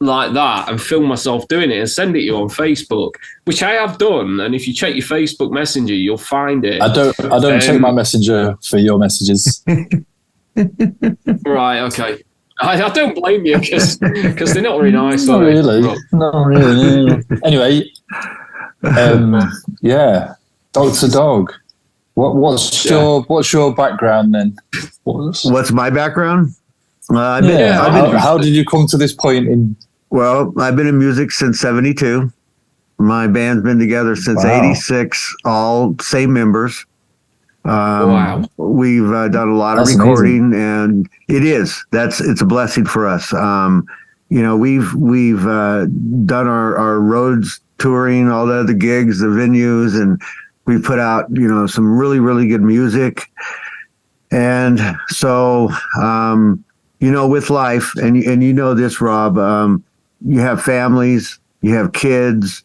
like that and film myself doing it and send it to you on Facebook, which I have done. And if you check your Facebook Messenger, you'll find it. I don't check my Messenger for your messages. Right, okay. I don't blame you because they're not very nice. Not really. Not really. Anyway, Dog to Dog. What's your background then? What's my background? How did you come to this point in? Well, I've been in music since '72. My band's been together since '86. All same members. Wow. We've done a lot of recording, and it's a blessing for us. We've done our roads touring, all the other gigs, the venues, and we put out some really, really good music. And so with life, and this, Rob, you have families, you have kids,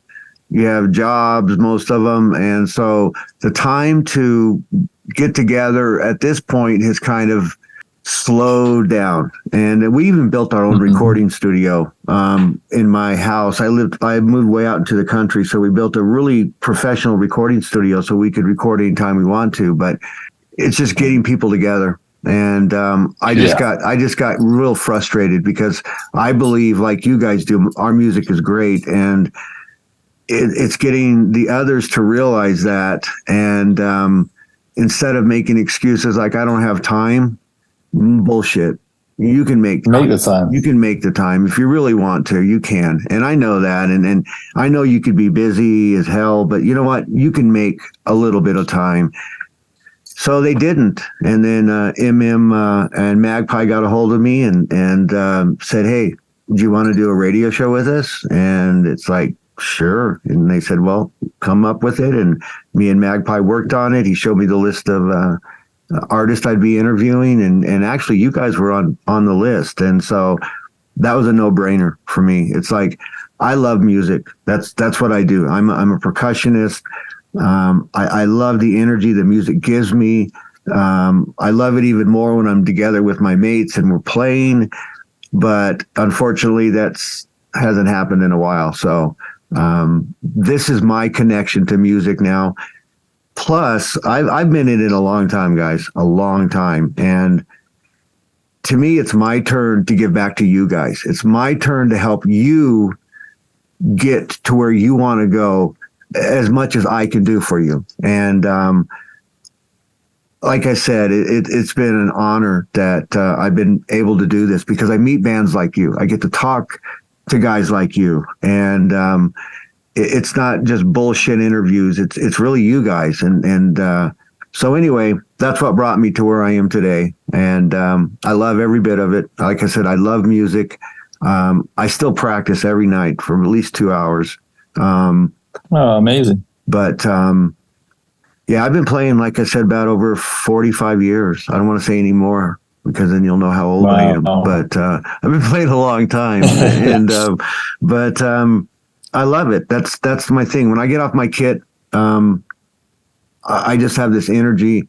you have jobs, most of them. And so the time to get together at this point has kind of slowed down. And we even built our own recording studio in my house. I moved way out into the country, so we built a really professional recording studio so we could record anytime we want to. But it's just getting people together. And I just got real frustrated because I believe, like you guys do, our music is great, and it's getting the others to realize that. And instead of making excuses like I don't have time, bullshit. You can make the time. You can make the time if you really want to. You can, and I know that, and I know you could be busy as hell, but you know what? You can make a little bit of time. So they didn't. And then MM and Magpie got a hold of me and said, hey, do you want to do a radio show with us? And it's like, sure. And they said, well, come up with it. And me and Magpie worked on it. He showed me the list of artists I'd be interviewing. And actually, you guys were on the list. And so that was a no-brainer for me. It's like, I love music. That's what I do. I'm a percussionist. I love the energy the music gives me. I love it even more when I'm together with my mates and we're playing, but unfortunately hasn't happened in a while. So, this is my connection to music now. Plus I've been in it a long time, guys, a long time. And to me, it's my turn to give back to you guys. It's my turn to help you get to where you want to go as much as I can do for you. And like I said, it's been an honor that I've been able to do this because I meet bands like you. I get to talk to guys like you. And it's not just bullshit interviews. It's really you guys. And so anyway, that's what brought me to where I am today. And I love every bit of it. Like I said, I love music. I still practice every night for at least 2 hours. Oh, amazing. But I've been playing, like I said, about over 45 years. I don't want to say any more because then you'll know how old I am. But I've been playing a long time. And but I love it. That's my thing. When I get off my kit, I just have this energy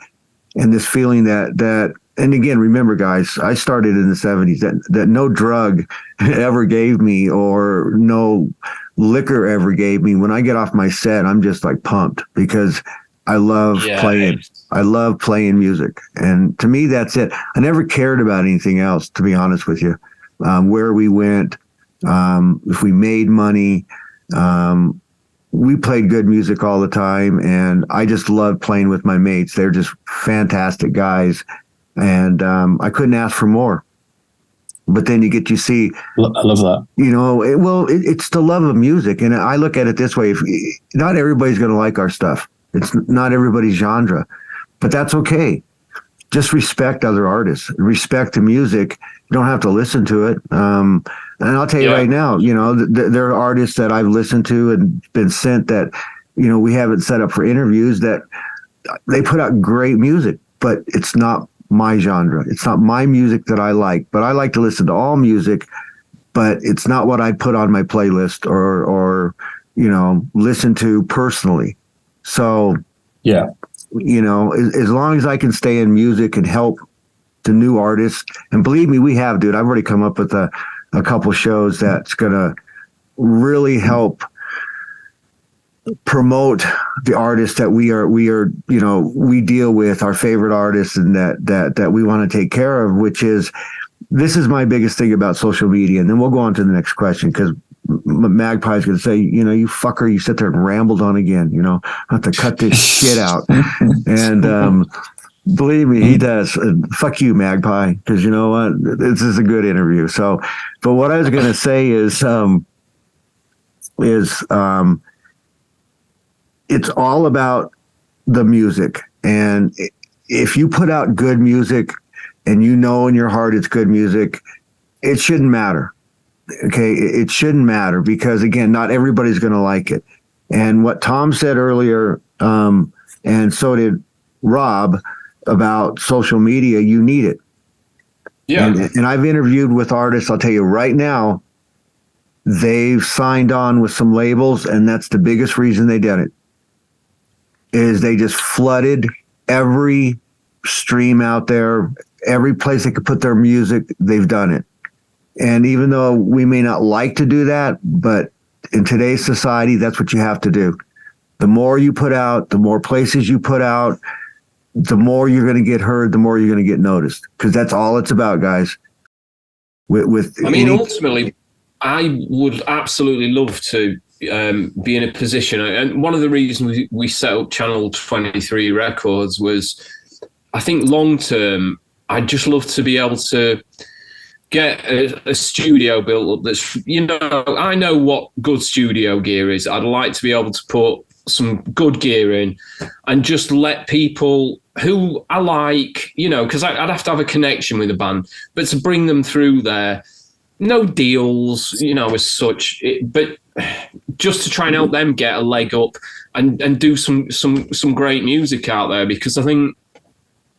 and this feeling that and again, remember, guys, I started in the 70s that no drug ever gave me or no liquor ever gave me. When I get off my set, I'm just like pumped because I love playing. I love playing music. And to me, that's it. I never cared about anything else, to be honest with you. Where we went, if we made money, we played good music all the time. And I just loved playing with my mates. They're just fantastic guys. And I couldn't ask for more. But then you see, I love that. It's the love of music. And I look at it this way. Not everybody's going to like our stuff. It's not everybody's genre, but that's okay. Just respect other artists, respect the music. You don't have to listen to it. And I'll tell you right now, there are artists that I've listened to and been sent that, we haven't set up for interviews that they put out great music, but it's not my genre. It's not my music that I like, but I like to listen to all music, but it's not what I put on my playlist or listen to personally. So, as long as I can stay in music and help the new artists, and believe me, we have, dude, I've already come up with a couple shows that's going to really help promote the artists that we deal with, our favorite artists, and that we want to take care of, this is my biggest thing about social media. And then we'll go on to the next question, because Magpie's going to say, you fucker, you sit there and rambled on again, I have to cut this shit out. And believe me, he does. Fuck you, Magpie, because you know what? This is a good interview. So, but what I was going to say is it's all about the music. And if you put out good music and you know in your heart it's good music, it shouldn't matter. Okay, it shouldn't matter because, again, not everybody's going to like it. And what Tom said earlier, and so did Rob, about social media, you need it. Yeah. And I've interviewed with artists, I'll tell you right now, they've signed on with some labels, and that's the biggest reason they did it, is they just flooded every stream out there, every place they could put their music, they've done it. And even though we may not like to do that, but in today's society, that's what you have to do. The more you put out, the more places you put out, the more you're going to get heard, the more you're going to get noticed, because that's all it's about, guys. Ultimately, I would absolutely love to be in a position, and one of the reasons we set up Channel 23 Records was, I think long term, I'd just love to be able to get a studio built up that's, I know what good studio gear is. I'd like to be able to put some good gear in and just let people who I like, because I'd have to have a connection with the band, but to bring them through there, no deals, as such, but just to try and help them get a leg up and do some great music out there, because I think,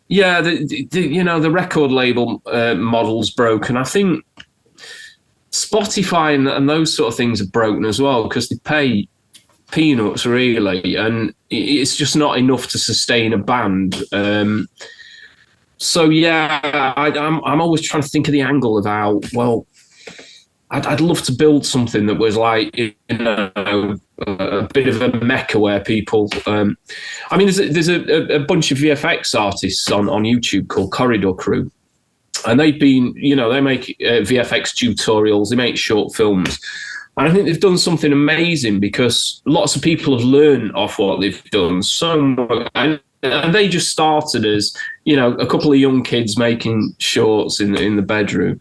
the record label model's broken. I think Spotify and those sort of things are broken as well, because they pay peanuts really, and it's just not enough to sustain a band. I'm always trying to think of the angle of how, well, I'd love to build something that was like, a bit of a mecca where people, there's a bunch of VFX artists on YouTube called Corridor Crew, and they've been, they make VFX tutorials, they make short films. And I think they've done something amazing, because lots of people have learned off what they've done. And they just started as, a couple of young kids making shorts in the bedroom.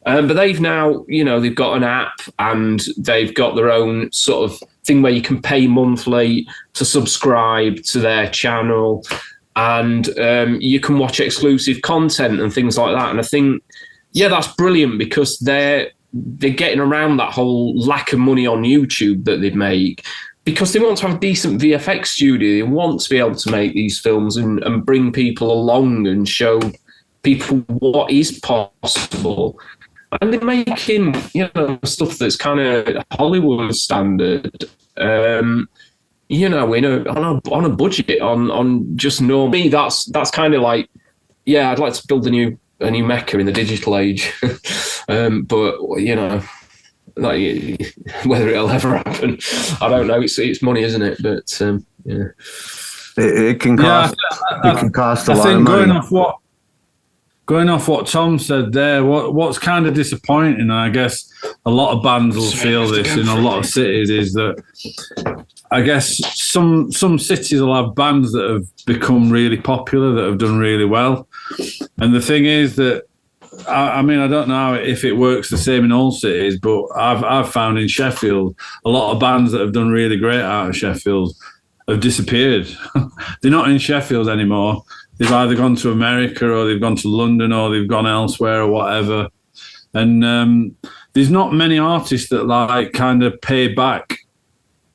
But they've now, they've got an app, and they've got their own sort of thing where you can pay monthly to subscribe to their channel, and you can watch exclusive content and things like that. And I think, that's brilliant, because they're getting around that whole lack of money on YouTube that they make, because they want to have a decent VFX studio. They want to be able to make these films and bring people along and show people what is possible. And they're making, stuff that's kind of Hollywood standard, on a budget, on just normal. Me, that's kind of like, I'd like to build a new mecca in the digital age, but like, whether it'll ever happen, I don't know. It's money, isn't it? But it can cost. It can cost a lot of money. Going off what Tom said there, what's kind of disappointing, and I guess a lot of bands will feel this in a lot of cities, is that I guess some cities will have bands that have become really popular, that have done really well. And the thing is that, I don't know if it works the same in all cities, but I've found in Sheffield, a lot of bands that have done really great out of Sheffield have disappeared. They're not in Sheffield anymore. They've either gone to America, or they've gone to London, or they've gone elsewhere, or whatever. And there's not many artists that like kind of pay back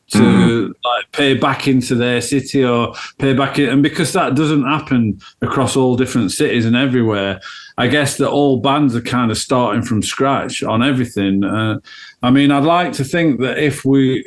to pay back into their city, or pay back in, and because that doesn't happen across all different cities and everywhere, I guess that all bands are kind of starting from scratch on everything. I'd like to think that if we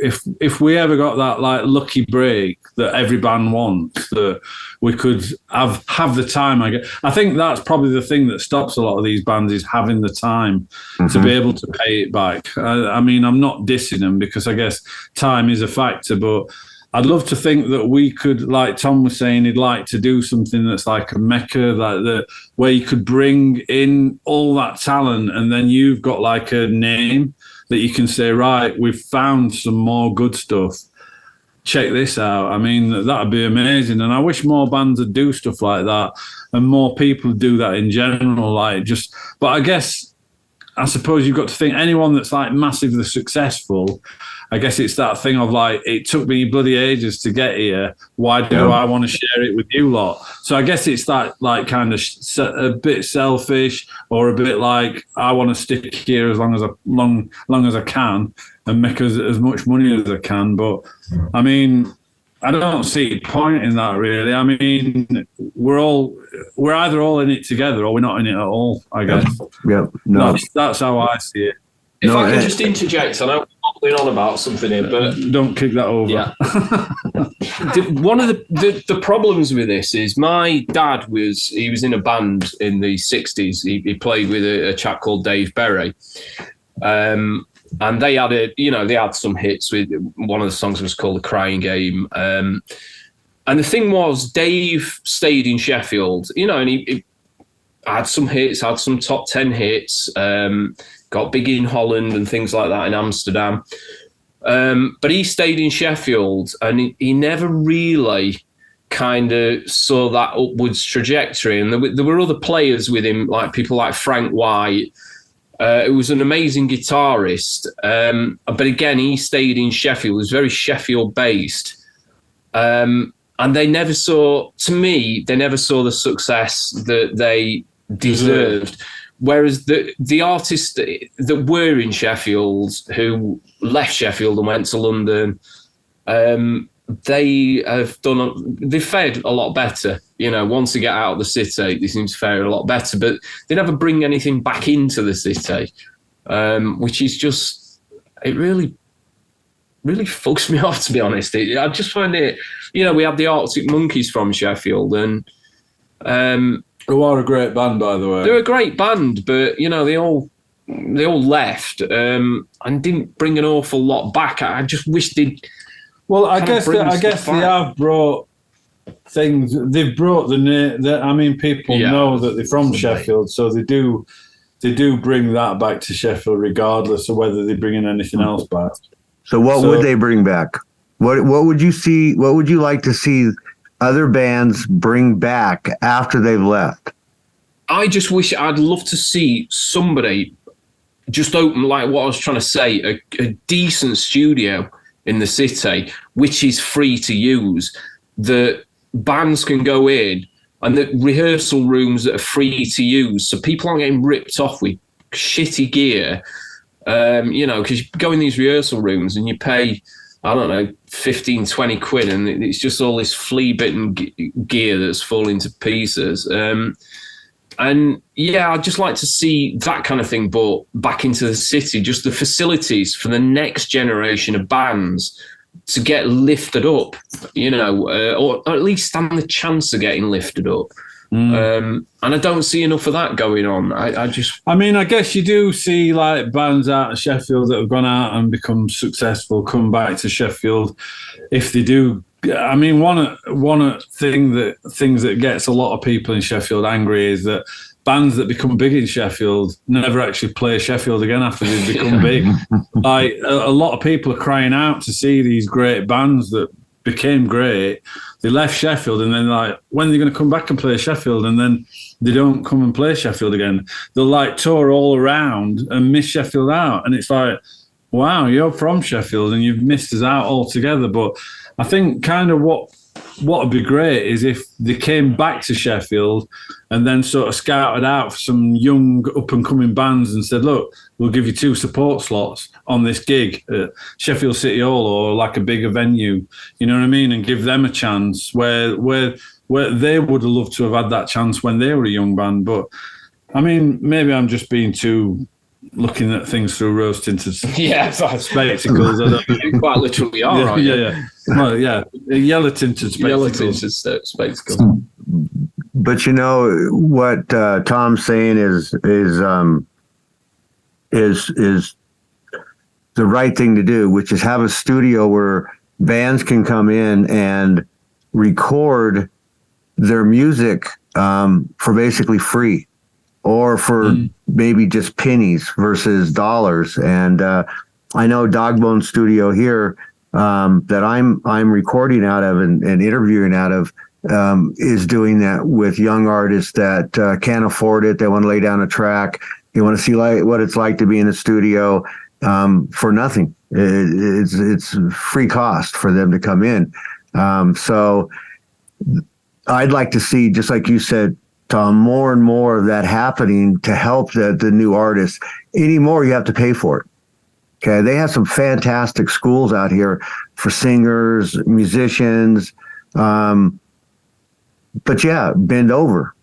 ever got that like lucky break that every band wants, that we could have the time. I think that's probably the thing that stops a lot of these bands, is having the time to be able to pay it back. I'm not dissing them, because I guess time is a factor, but I'd love to think that we could, like Tom was saying, he'd like to do something that's like a mecca, where you could bring in all that talent, and then you've got like a name that you can say, right, we've found some more good stuff. Check this out. I mean, that'd be amazing. And I wish more bands would do stuff like that, and more people do that in general. But I suppose you've got to think anyone that's like massively successful, I guess it's that thing of like, it took me bloody ages to get here. Why do I want to share it with you lot? So I guess it's that like kind of a bit selfish, or a bit like, I want to stick here as long as I can and make as much money as I can. But I mean, I don't see a point in that really. I mean, we're either all in it together or we're not in it at all, I guess. Yep. No. That's how I see it. If I can just interject, I know we're on about something here, but don't kick that over. Yeah. One of the problems with this is my dad was in a band in the 60s. He played with a chap called Dave Berry. And they had some hits. With one of the songs was called The Crying Game. And the thing was, Dave stayed in Sheffield, and he had some hits, had some top 10 hits, got big in Holland and things like that, in Amsterdam. But he stayed in Sheffield, and he never really kind of saw that upwards trajectory. And there were other players with him, like people like Frank White, who was an amazing guitarist. But again, he stayed in Sheffield. He was very Sheffield based. And they never saw the success that they deserved. Whereas the artists that were in Sheffield, who left Sheffield and went to London, they've fared a lot better. Once they get out of the city, they seem to fare a lot better, but they never bring anything back into the city, which is just, it really, really fucks me off, to be honest. I just find it, we had the Arctic Monkeys from Sheffield, and who are a great band, by the way. They're a great band, but they all left and didn't bring an awful lot back. I just wish they'd. Well, I guess they have brought things. They've brought people know that they're from Sheffield, so they do bring that back to Sheffield, regardless of whether they're bringing anything else back. So what would they bring back? What would you see? What would you like to see other bands bring back after they've left? I just wish, I'd love to see somebody just open, like what I was trying to say, a decent studio in the city, which is free to use, that bands can go in, and the rehearsal rooms that are free to use, so people aren't getting ripped off with shitty gear. Because you go in these rehearsal rooms and you pay, I don't know, 15, 20 quid, and it's just all this flea-bitten gear that's falling to pieces. And yeah, I'd just like to see that kind of thing brought back into the city, just the facilities for the next generation of bands to get lifted up, or at least stand the chance of getting lifted up. And I don't see enough of that going on. I guess you do see like bands out of Sheffield that have gone out and become successful come back to Sheffield if they do. I mean, one things that gets a lot of people in Sheffield angry is that bands that become big in Sheffield never actually play Sheffield again after they've become big. Like a lot of people are crying out to see these great bands that became great. They left Sheffield, and then like, when are they going to come back and play Sheffield? And then they don't come and play Sheffield again. They'll like tour all around and miss Sheffield out. And it's like, wow, you're from Sheffield and you've missed us out altogether. But I think kind of what would be great is if they came back to Sheffield and then sort of scouted out for some young up-and-coming bands and said, look, we'll give you 2 support slots on this gig at Sheffield City Hall or like a bigger venue, you know what I mean, and give them a chance where they would have loved to have had that chance when they were a young band. But, I mean, maybe I'm just being too looking at things through rose-tinted spectacles. You quite literally are, aren't you? Yeah. Well, yeah, yellow-tinted spectacles. Spectacles. But you know what Tom's saying is the right thing to do, which is have a studio where bands can come in and record their music for basically free, or for maybe just pennies versus dollars. And I know Dogbone Studio here that I'm recording out of and interviewing out of is doing that with young artists that can't afford it. They want to lay down a track. They want to see what it's like to be in a studio for nothing. It's free cost for them to come in. So I'd like to see, just like you said, Tom, more and more of that happening to help the new artists. Anymore, you have to pay for it. Okay, they have some fantastic schools out here for singers, musicians. But yeah, bend over.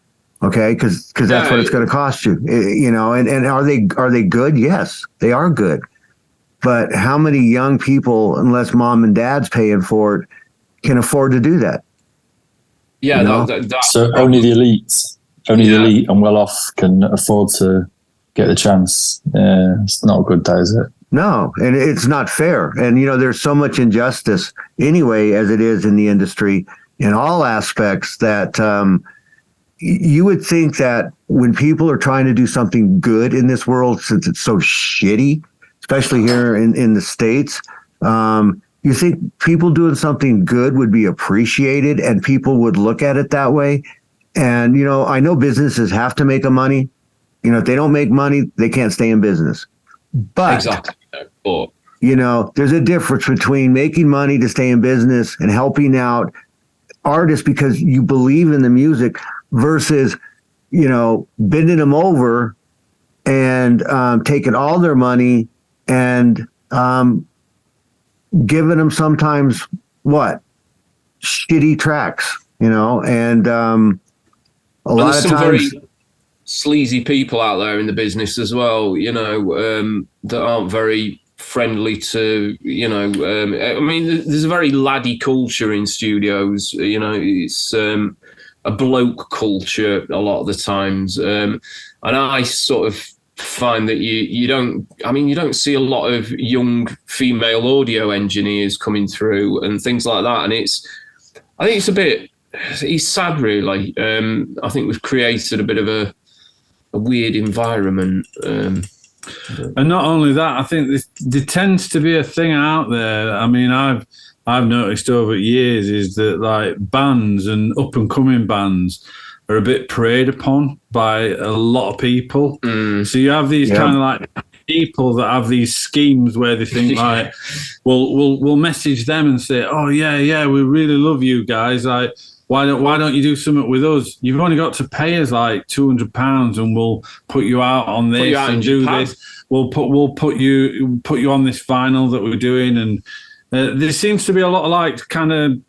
Okay, because that's what it's going to cost you. You know, and are they good? Yes, they are good. But how many young people, unless mom and dad's paying for it, can afford to do that? Yeah, you know? So only the elites, the elite and well off can afford to get the chance. It's not good, that is it? No, and it's not fair. And, you know, there's so much injustice anyway, as it is in the industry in all aspects, that you would think that when people are trying to do something good in this world, since it's so shitty, especially here in the States, you think people doing something good would be appreciated and people would look at it that way. And, you know, I know businesses have to make a money. You know, if they don't make money, they can't stay in business. But, exactly. You know, there's a difference between making money to stay in business and helping out artists because you believe in the music versus, you know, bending them over and taking all their money and giving them sometimes shitty tracks, you know, and a lot of times. Very sleazy people out there in the business as well, you know, that aren't very friendly to, you know, I mean, there's a very laddie culture in studios, you know, it's a bloke culture a lot of the times. And I sort of find that you don't see a lot of young female audio engineers coming through and things like that. And I think it's sad really. I think we've created a bit of a weird environment. And not only that, I think there tends to be a thing out there. I mean, I've noticed over years is that like bands and up and coming bands are a bit preyed upon by a lot of people. So you have these kind of like people that have these schemes where they think like, we'll message them and say, oh yeah, we really love you guys. Like, why don't you do something with us? You've only got to pay us like £200 and we'll put you out on this and do this. We'll put you on this vinyl that we're doing. And there seems to be a lot of like kind of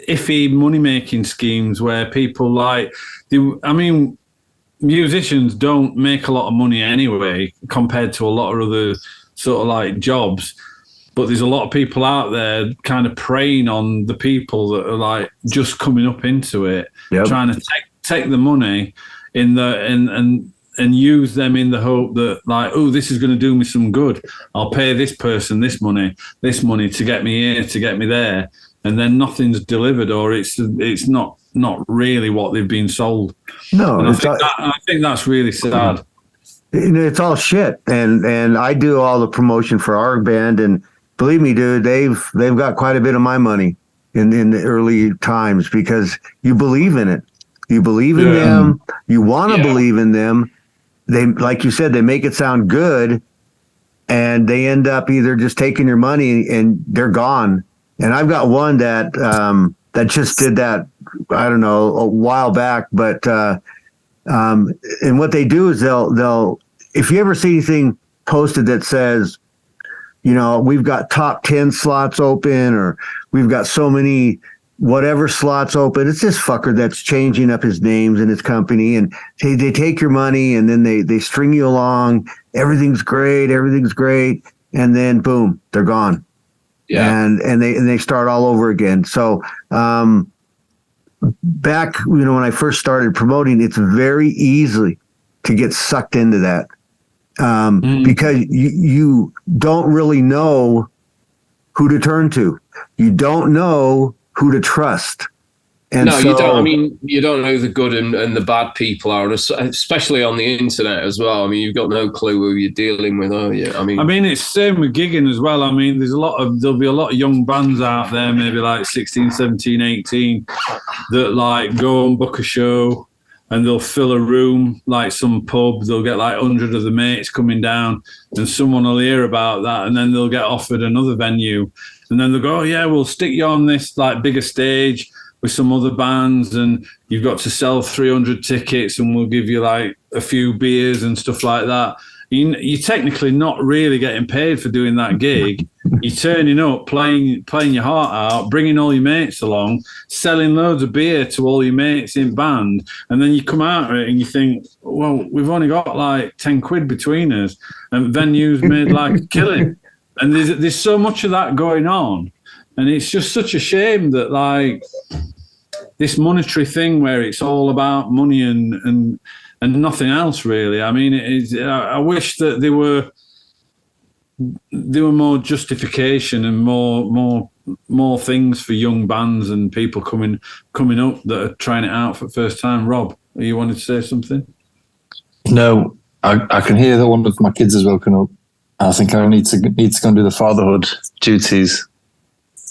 iffy money making schemes where people like, musicians don't make a lot of money anyway compared to a lot of other sort of like jobs. But there's a lot of people out there kind of preying on the people that are like just coming up into it, trying to take the money and use them in the hope that like, oh, this is going to do me some good. I'll pay this person this money to get me here, to get me there, and then nothing's delivered, or it's not really what they've been sold. No, I think that's really sad. It's all shit, and I do all the promotion for our band, and believe me, dude, they've got quite a bit of my money in the early times because you believe in it. You believe in them. You want to believe in them. They, like you said, they make it sound good, and they end up either just taking your money and they're gone. And I've got one that just did that, I don't know, a while back. But and what they do is they'll if you ever see anything posted that says, you know, we've got top 10 slots open, or we've got so many whatever slots open, it's this fucker that's changing up his names and his company, and they take your money and then they string you along. Everything's great, and then boom, they're gone. And they start all over again. So back, you know, when I first started promoting, it's very easy to get sucked into that. Because you don't really know who to turn to. You don't know who to trust. And no, so, you don't. I mean, you don't know who the good and the bad people are, especially on the internet as well. I mean, you've got no clue who you're dealing with, are you? I mean, it's same with gigging as well. I mean, there'll be a lot of young bands out there, maybe like 16, 17, 18, that like go and book a show and they'll fill a room, like some pub. They'll get like 100 of the mates coming down and someone will hear about that and then they'll get offered another venue. And then they'll go, oh, yeah, we'll stick you on this like bigger stage with some other bands and you've got to sell 300 tickets and we'll give you like a few beers and stuff like that. You're technically not really getting paid for doing that gig. You're turning up, playing your heart out, bringing all your mates along, selling loads of beer to all your mates in band, and then you come out of it and you think, well, we've only got like 10 quid between us, and venues made like a killing. And there's so much of that going on, and it's just such a shame that like this monetary thing where it's all about money and nothing else really. I mean, I wish that there were more justification and more things for young bands and people coming up that are trying it out for the first time. Rob, you wanted to say something? No, I can hear that one of my kids has woken up. I think I need to go and do the fatherhood duties.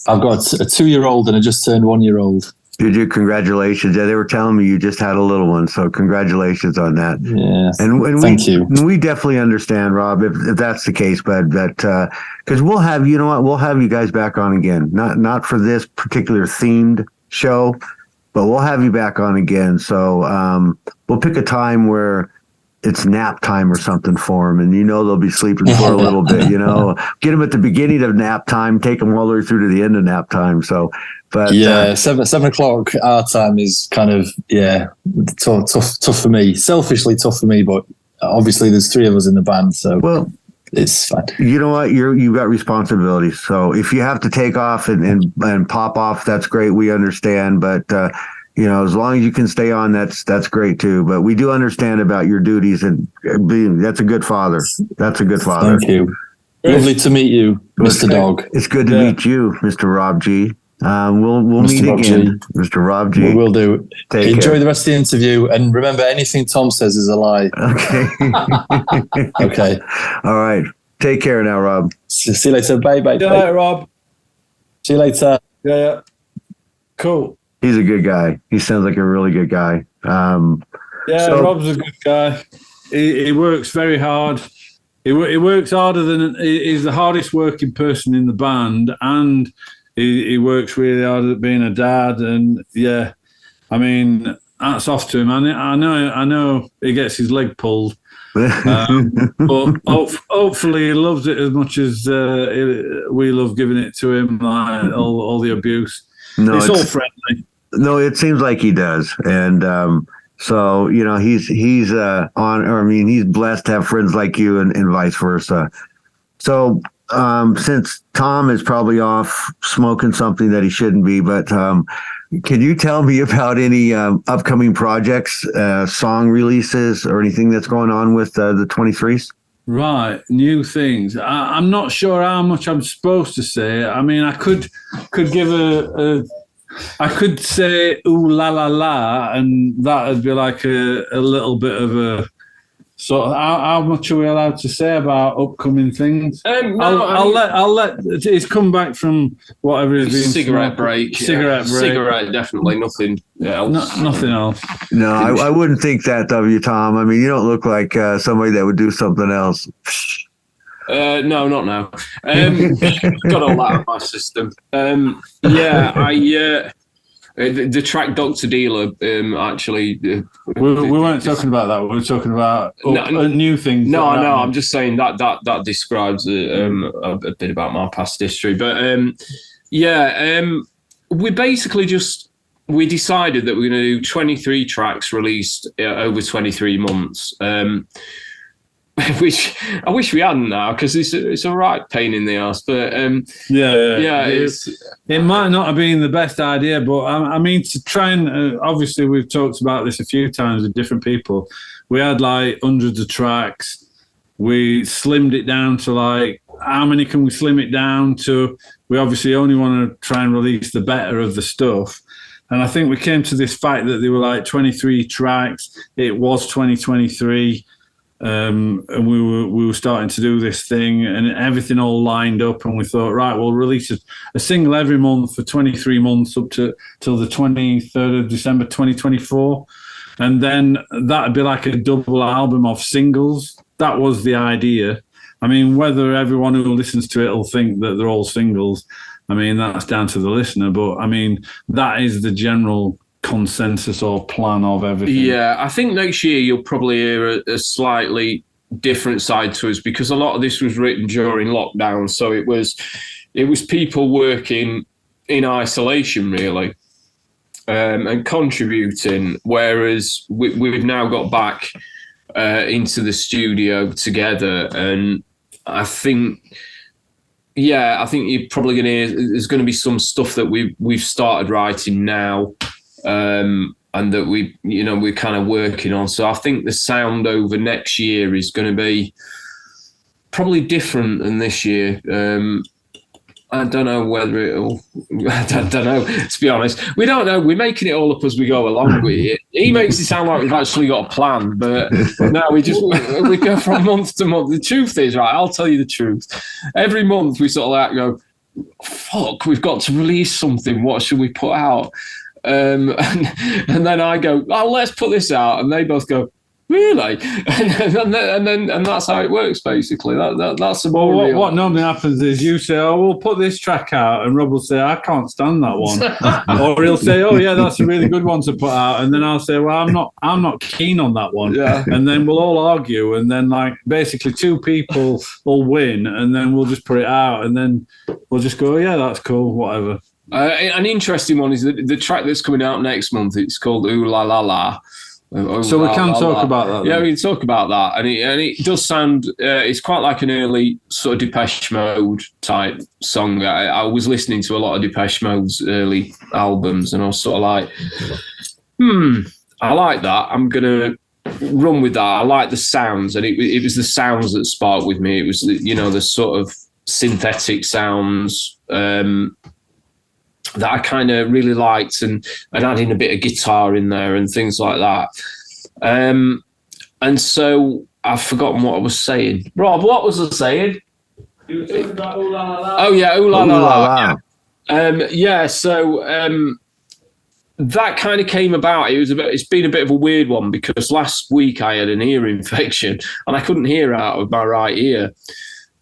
I've got a 2-year-old and I just turned 1-year-old. did you? Congratulations. Yeah, they were telling me you just had a little one, so congratulations on that. Yeah, and thank you. We definitely understand, Rob, if that's the case, bud. That because we'll have, you know what, we'll have you guys back on again. Not for this particular themed show, but we'll have you back on again. So we'll pick a time where it's nap time or something for them, and they'll be sleeping for a little bit. Get them at the beginning of nap time, take them all the way through to the end of nap time. So, but yeah, 7 o'clock our time is kind of tough for me. Selfishly tough for me, but obviously there's 3 of us in the band, so well, it's fine. You know what? You've got responsibilities. So if you have to take off and pop off, that's great. We understand, but. As long as you can stay on, that's great too. But we do understand about your duties and that's a good father. That's a good father. Thank you. Lovely to meet you, Mr. Dog. It's good to meet you, Mr. Rob G. We'll meet Rob again, G. Mr. Rob G. We will do. Enjoy care. the rest of the interview, and remember, anything Tom says is a lie. Okay. Okay. All right. Take care now, Rob. See you later. Bye. See you later, Rob. See you later. Yeah. Cool. He's a good guy. He sounds like a really good guy. Rob's a good guy. He works very hard. He works harder than he's the hardest working person in the band, and he works really hard at being a dad. And yeah, I mean, hats off to him. I know he gets his leg pulled, but hopefully he loves it as much as we love giving it to him. Like all the abuse. No, it's all friendly. No, it seems like he does, and so he's on. Or I mean, he's blessed to have friends like you, and vice versa. So since Tom is probably off smoking something that he shouldn't be, but can you tell me about any upcoming projects, song releases, or anything that's going on with the 23's? Right, new things. I'm not sure how much I'm supposed to say. I mean, I could give I could say ooh la la la, and that would be like a little bit of a sort of how much are we allowed to say about upcoming things? No, I'll let it's come back from whatever it is. Cigarette break. Cigarette, definitely. Nothing else. Nothing else. No, I wouldn't think that of you, Tom. I mean, you don't look like somebody that would do something else. No, not now. Got all that on my system. The track Dr. Dealer, actually. We weren't talking about that. We were talking about new things. No, I'm just saying that describes a bit about my past history. But we basically we decided that we're going to do 23 tracks released over 23 months. Which I wish we hadn't now, because it's a right pain in the ass. But it might not have been the best idea, but I mean, to try and obviously we've talked about this a few times with different people. We had like hundreds of tracks. We slimmed it down to like, how many can we slim it down to? We obviously only want to try and release the better of the stuff. And I think we came to this fact that there were like 23 tracks. It was 2023. And we were starting to do this thing, and everything all lined up, and we thought, right, we'll release a single every month for 23 months up to till the 23rd of December 2024, and then that'd be like a double album of singles. That was the idea. I mean, whether everyone who listens to it will think that they're all singles, I mean, that's down to the listener, but I mean, that is the general consensus or plan of everything. Yeah, I think next year you'll probably hear a slightly different side to us, because a lot of this was written during lockdown, so it was people working in isolation really, and contributing, whereas we've now got back into the studio together, and I think you're probably going to hear there's going to be some stuff that we've started writing now. And that we're kind of working on. So I think the sound over next year is going to be probably different than this year. I don't know whether it'll. I don't know. To be honest, we don't know. We're making it all up as we go along. He makes it sound like we've actually got a plan, but no, we go from month to month. The truth is, right, I'll tell you the truth. Every month we sort of like go, fuck, we've got to release something. What should we put out? And then I go, oh, let's put this out, and they both go, really? And that's how it works, basically. That's the more real. What normally happens is you say, oh, we'll put this track out, and Rob will say, I can't stand that one. Or he'll say, oh yeah, that's a really good one to put out, and then I'll say, well, I'm not keen on that one. Yeah. And then we'll all argue, and then like basically two people will win, and then we'll just put it out, and then we'll just go, yeah, that's cool, whatever. An interesting one is the track that's coming out next month. It's called Ooh La La La. So we can talk about that. Yeah, we can talk about that, and it does sound. It's quite like an early sort of Depeche Mode type song. I was listening to a lot of Depeche Mode's early albums, and I was sort of like, I like that. I'm gonna run with that. I like the sounds, and it was the sounds that sparked with me. It was the sort of synthetic sounds. That I kind of really liked, and adding a bit of guitar in there and things like that. And so I've forgotten what I was saying. Rob, what was I saying? You were talking about Ooh La La La. Oh yeah, Ooh La La La. So that kind of came about. It's been a bit of a weird one, because last week I had an ear infection and I couldn't hear out of my right ear.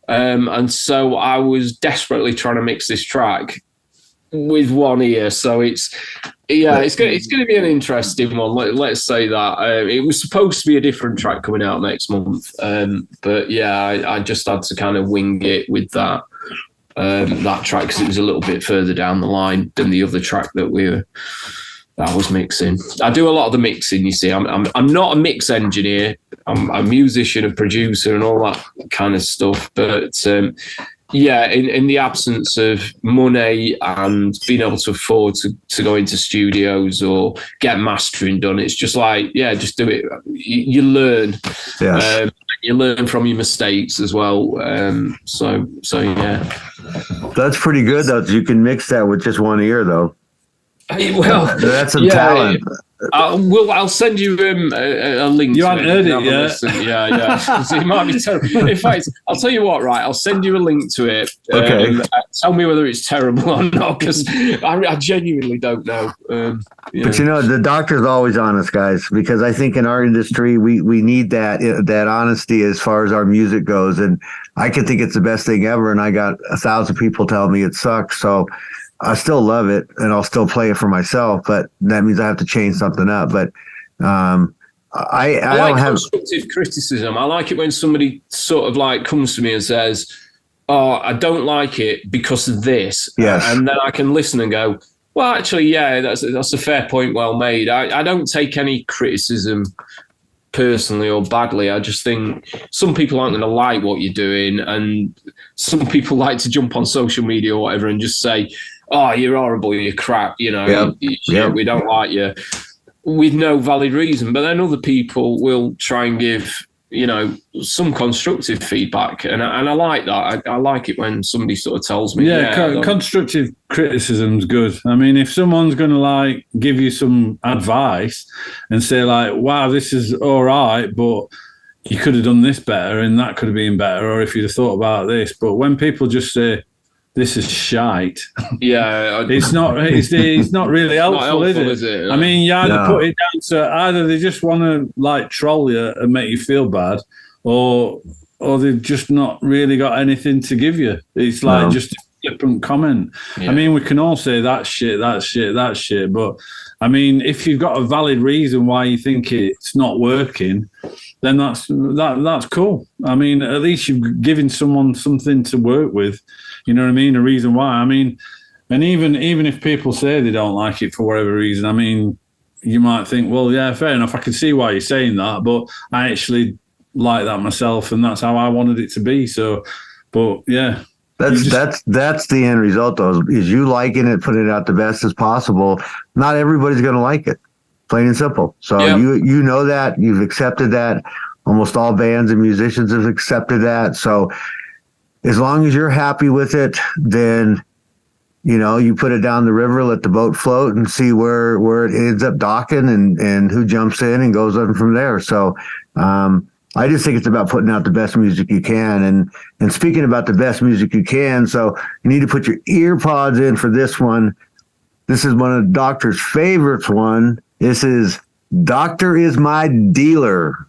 And so I was desperately trying to mix this track with one ear, so it's going to be an interesting one. Let's say that it was supposed to be a different track coming out next month, but yeah, I just had to kind of wing it with that track, because it was a little bit further down the line than the other track that I was mixing. I do a lot of the mixing. You see, I'm not a mix engineer. I'm a musician, a producer, and all that kind of stuff, but. Yeah, in the absence of money and being able to afford to go into studios or get mastering done, it's just like, yeah, just do it. You learn. Yes. You learn from your mistakes as well. So yeah. That's pretty good, though. You can mix that with just one ear, though. Well, that's some talent. I'll send you a link. You haven't heard it yet. Yeah. So it might be terrible. In fact, I'll tell you what. Right, I'll send you a link to it. Okay. Tell me whether it's terrible or not, because I genuinely don't know. But the doctor's always honest, guys, because I think in our industry we need that honesty as far as our music goes. And I can think it's the best thing ever, and I got 1,000 people telling me it sucks. So. I still love it, and I'll still play it for myself, but that means I have to change something up. But I like don't have constructive criticism. I like it when somebody sort of like comes to me and says, "Oh, I don't like it because of this," yes. And then I can listen and go, "Well, actually, yeah, that's a fair point, well made." I don't take any criticism personally or badly. I just think some people aren't going to like what you're doing, and some people like to jump on social media or whatever and just say, "Oh, you're horrible, you're crap, we don't like you," with no valid reason. But then other people will try and give, some constructive feedback, and I like that. I like it when somebody sort of tells me, constructive criticism's good. I mean, if someone's going to like give you some advice and say like, wow, this is all right, but you could have done this better and that could have been better, or if you'd have thought about this. But when people just say, this is shite. Yeah, it's not really helpful, is it? I mean, you either put it down to either they just want to like troll you and make you feel bad, or they've just not really got anything to give you. It's like just a flippant comment. Yeah. I mean, we can all say that's shit, but I mean, if you've got a valid reason why you think it's not working, then that's cool. I mean, at least you've given someone something to work with. You know what I mean? A reason why. I mean, and even if people say they don't like it for whatever reason, I mean, you might think, well, yeah, fair enough. I can see why you're saying that, but I actually like that myself, and that's how I wanted it to be. So, but yeah. That's the end result, though, is you liking it, putting it out the best as possible. Not everybody's going to like it, plain and simple. So you know that, you've accepted that. Almost all bands and musicians have accepted that. So as long as you're happy with it, then, you put it down the river, let the boat float, and see where it ends up docking and who jumps in and goes on from there. So I just think it's about putting out the best music you can. And speaking about the best music you can, so you need to put your ear pods in for this one. This is one of the Doctor's favorites one. This is Doctor Is My Dealer.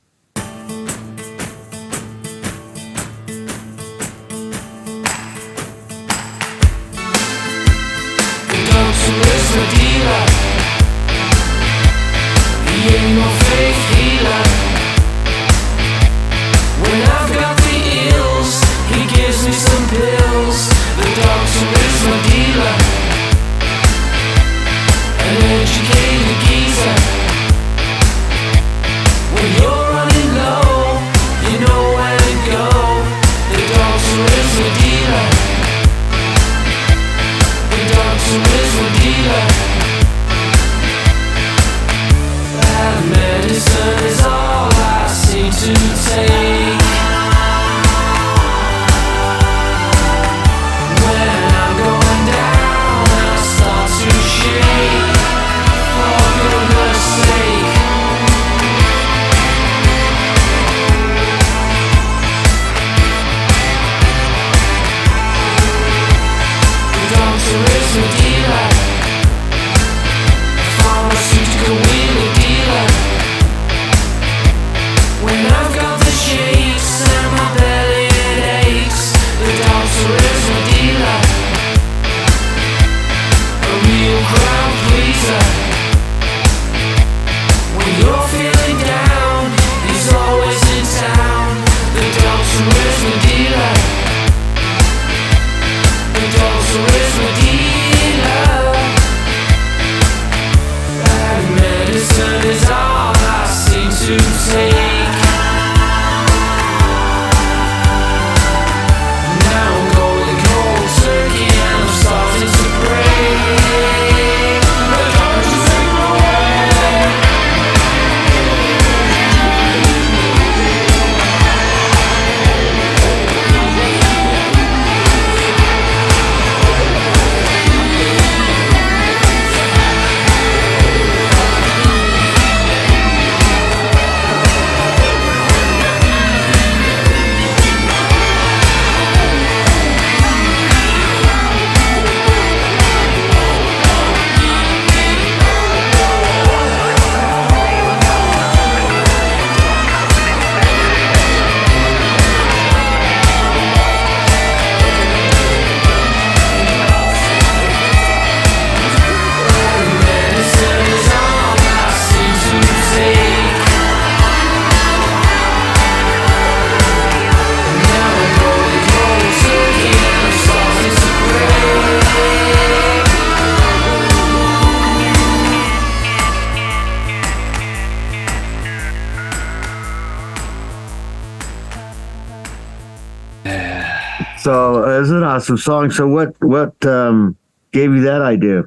So it's an awesome song. So what gave you that idea?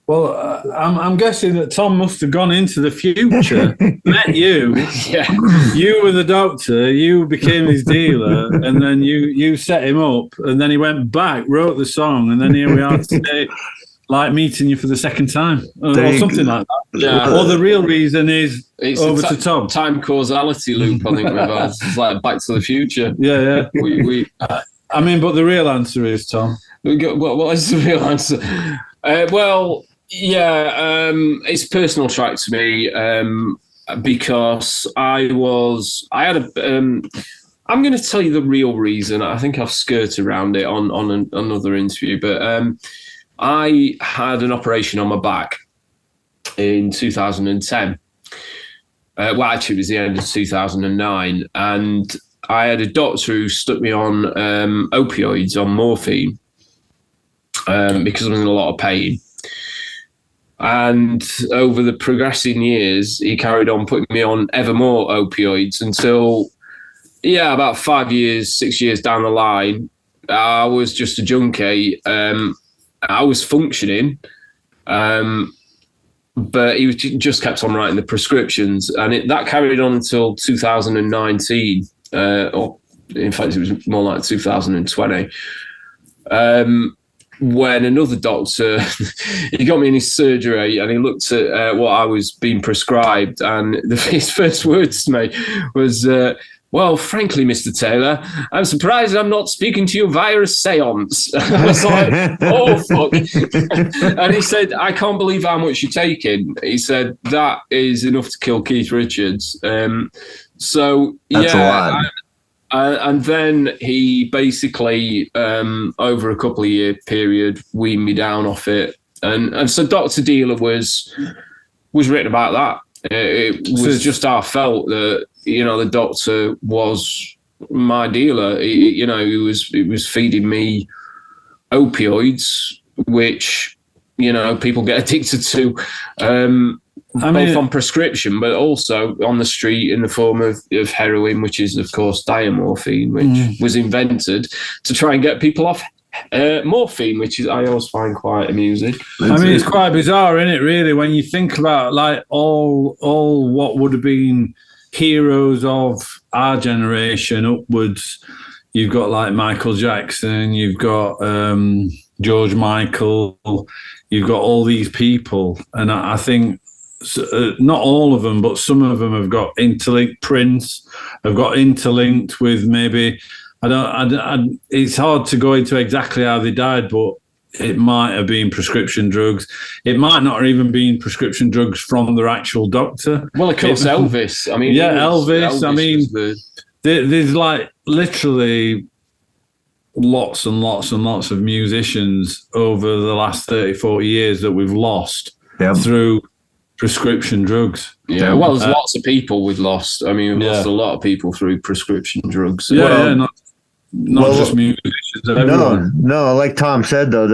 Well, I'm guessing that Tom must have gone into the future, met you. Yeah. You were the doctor, you became his dealer, and then you set him up, and then he went back, wrote the song, and then here we are today, like meeting you for the second time, or something like that. Yeah. Or the real reason is It's over to Tom. Time causality loop, I think, with us. It's like Back to the Future. Yeah. I mean, but the real answer is, Tom. What is the real answer? It's a personal track to me because I'm going to tell you the real reason. I think I've skirted around it on another interview, but I had an operation on my back in 2010. Actually, it was the end of 2009, and I had a doctor who stuck me on opioids, on morphine, because I was in a lot of pain. And over the progressing years, he carried on putting me on ever more opioids until, about 5 years, 6 years down the line, I was just a junkie. I was functioning, but he just kept on writing the prescriptions. And that carried on until 2019, or in fact, it was more like 2020. When another doctor, he got me in his surgery and he looked at what I was being prescribed, and his first words to me was, well, frankly, Mr. Taylor, I'm surprised I'm not speaking to you via a seance. I was like, oh, fuck. And he said, I can't believe how much you're taking. He said, that is enough to kill Keith Richards. That's a lot. And then he basically, over a couple of year period, weaned me down off it. And so Dr. Dealer was written about that. It was just how I felt that, the doctor was my dealer. He was feeding me opioids, which, people get addicted to. Both on prescription, but also on the street in the form of heroin, which is, of course, diamorphine, which was invented to try and get people off morphine, which is I always find quite amusing. It's quite bizarre, isn't it, really, when you think about like all what would have been heroes of our generation upwards. You've got like Michael Jackson, you've got George Michael, you've got all these people, and I think not all of them, but some of them have got interlinked. Prince have got interlinked with maybe. It's hard to go into exactly how they died, but it might have been prescription drugs. It might not have even been prescription drugs from their actual doctor. Well, of course, Elvis. Elvis. There's like literally lots and lots and lots of musicians over the last 30, 40 years that we've lost through prescription drugs. Yeah, well, there's lots of people we've lost. We've lost a lot of people through prescription drugs. Not just musicians. No, like Tom said, though,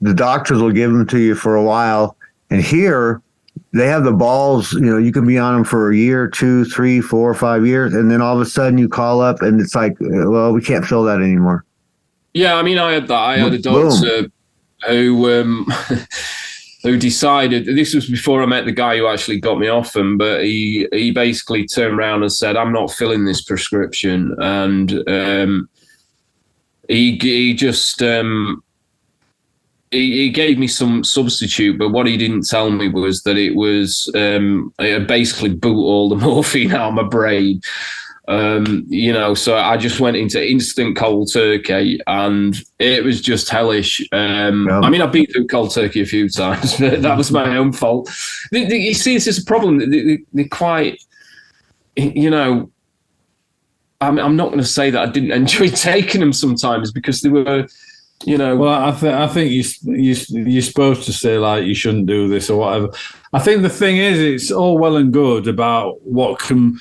the doctors will give them to you for a while, and here they have the balls. You can be on them for a year, 2, 3, 4, 5 years, and then all of a sudden you call up and it's like, well, we can't fill that anymore. Yeah, I had that. I had a doctor who decided, this was before I met the guy who actually got me off them, but he basically turned around and said, I'm not filling this prescription. And he just he gave me some substitute, but what he didn't tell me was that it was it basically boot all the morphine out of my brain. So I just went into instant cold turkey, and it was just hellish. I've been through cold turkey a few times, but that was my own fault. You see, this is a problem. They're quite, I'm not going to say that I didn't enjoy taking them sometimes, because they were, Well, I think you're supposed to say like you shouldn't do this or whatever. I think the thing is, it's all well and good about what can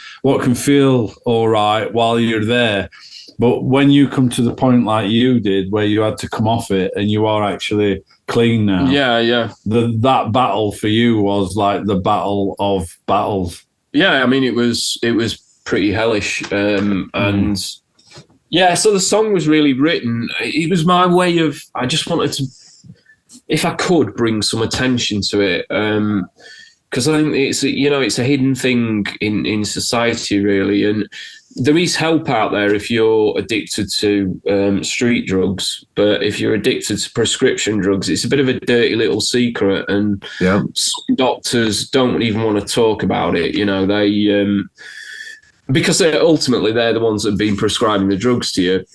feel all right while you're there, but when you come to the point like you did, where you had to come off it and you are actually clean now. Yeah. That battle for you was like the battle of battles. Yeah, it was pretty hellish, and. Yeah, so the song was really written. It was my way of, I just wanted to if I could bring some attention to it, because I think it's a hidden thing in society, really, and there is help out there if you're addicted to street drugs. But if you're addicted to prescription drugs, it's a bit of a dirty little secret, and some doctors don't even want to talk about it. They because ultimately they're the ones that have been prescribing the drugs to you.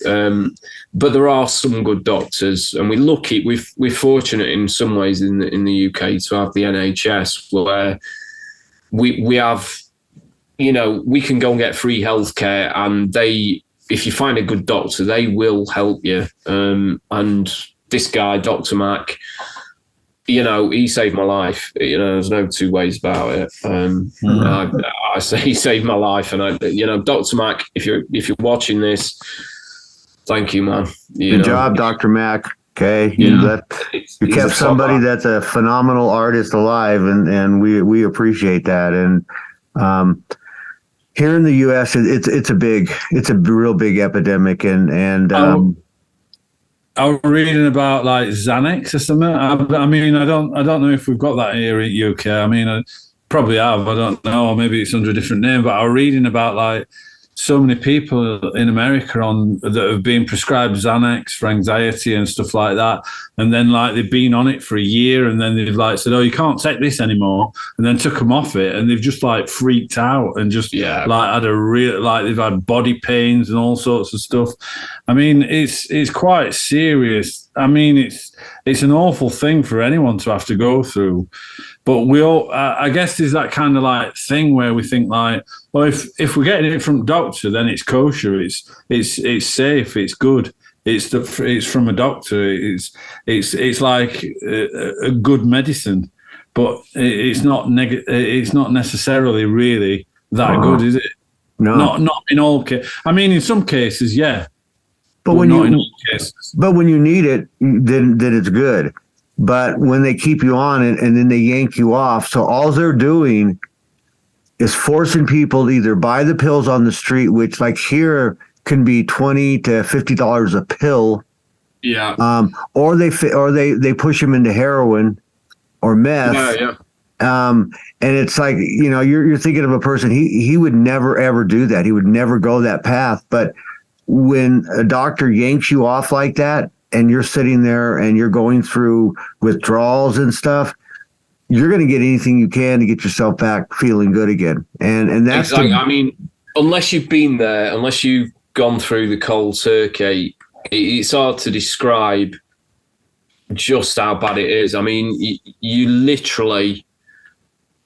But there are some good doctors, and we're fortunate in some ways in the UK to have the NHS, where we have, we can go and get free healthcare, and if you find a good doctor, they will help you. And this guy, Dr. Mac, he saved my life. There's no two ways about it. I say he saved my life, and Dr. Mac, if you're watching this, thank you, man. Good job, Dr. Mac. Okay, you kept somebody that's a phenomenal artist alive, and we appreciate that. And here in the U.S., it's a real big epidemic, and I was reading about like Xanax or something. I mean, I don't know if we've got that here in UK. I mean, I probably have. I don't know. Or maybe it's under a different name. But I was reading about like so many people in America that have been prescribed Xanax for anxiety and stuff like that. And then like they've been on it for a year, and then they've like said, "Oh, you can't take this anymore," and then took them off it, and they've just like freaked out and just like had they've had body pains and all sorts of stuff. I mean, it's quite serious. I mean, it's an awful thing for anyone to have to go through. But we all, I guess, there's that kind of like thing where we think like, well, if we're getting it from a doctor, then it's kosher, it's safe, it's good, it's from a doctor, it's like a good medicine, but it's not necessarily really that good, is it? No, not in all cases. I mean, in some cases, yeah, but when you need it, then it's good. But when they keep you on it and then they yank you off, so all they're doing is forcing people to either buy the pills on the street, which like here can be $20 to $50 a pill, or they push them into heroin or meth. And it's like, you're thinking of a person, he would never ever do that. He would never go that path. But when a doctor yanks you off like that, and you're sitting there and you're going through withdrawals and stuff, you're going to get anything you can to get yourself back feeling good again. And that's exactly. I mean, unless you've been there, unless you've gone through the cold turkey, it's hard to describe just how bad it is. I mean, you literally,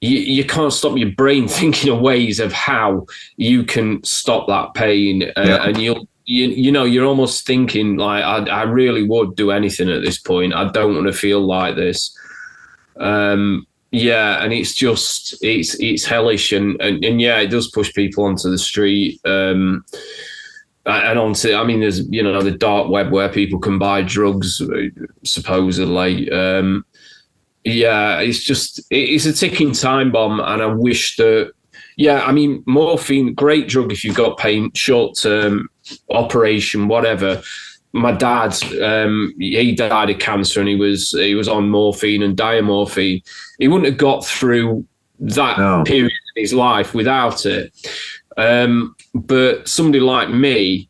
you can't stop your brain thinking of ways of how you can stop that pain, and you're almost thinking like, I really would do anything at this point. I don't want to feel like this. And it's just, it's hellish, and it does push people onto the street, and onto, I mean, there's, the dark web where people can buy drugs, supposedly. It's a ticking time bomb, and I wish that, I mean, morphine, great drug if you've got pain, short term, operation, whatever. My dad, he died of cancer, and he was on morphine and diamorphine. He wouldn't have got through that period in his life without it. But somebody like me,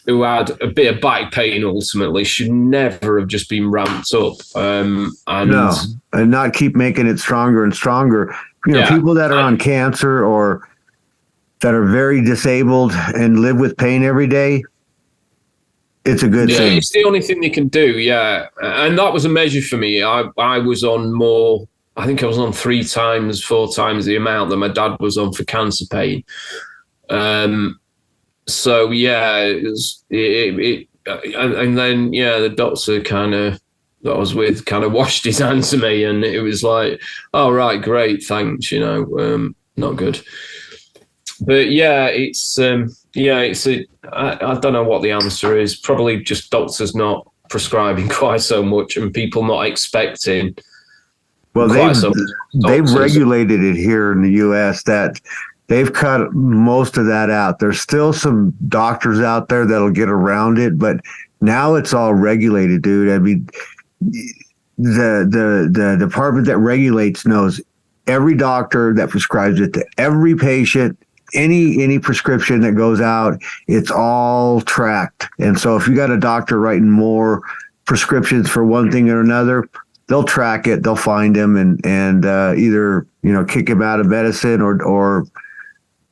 who had a bit of back pain ultimately, should never have just been ramped up. And not keep making it stronger and stronger. People that are on cancer or that are very disabled and live with pain every day, it's a good thing. It's the only thing they can do, and that was a measure for me. I was on more, I think I was on 3 times, 4 times the amount that my dad was on for cancer pain. So it was, and then the doctor that I was with kind of washed his hands to me, and it was like, oh right, great, thanks, not good. But it's I don't know what the answer is. Probably just doctors not prescribing quite so much, and people not expecting. Well, they've regulated it here in the U.S. that they've cut most of that out. There's still some doctors out there that'll get around it, but now it's all regulated, dude. I mean, the department that regulates knows every doctor that prescribes it to every patient. Any prescription that goes out, it's all tracked. And so if you got a doctor writing more prescriptions for one thing or another, they'll track it, they'll find him and either, kick him out of medicine or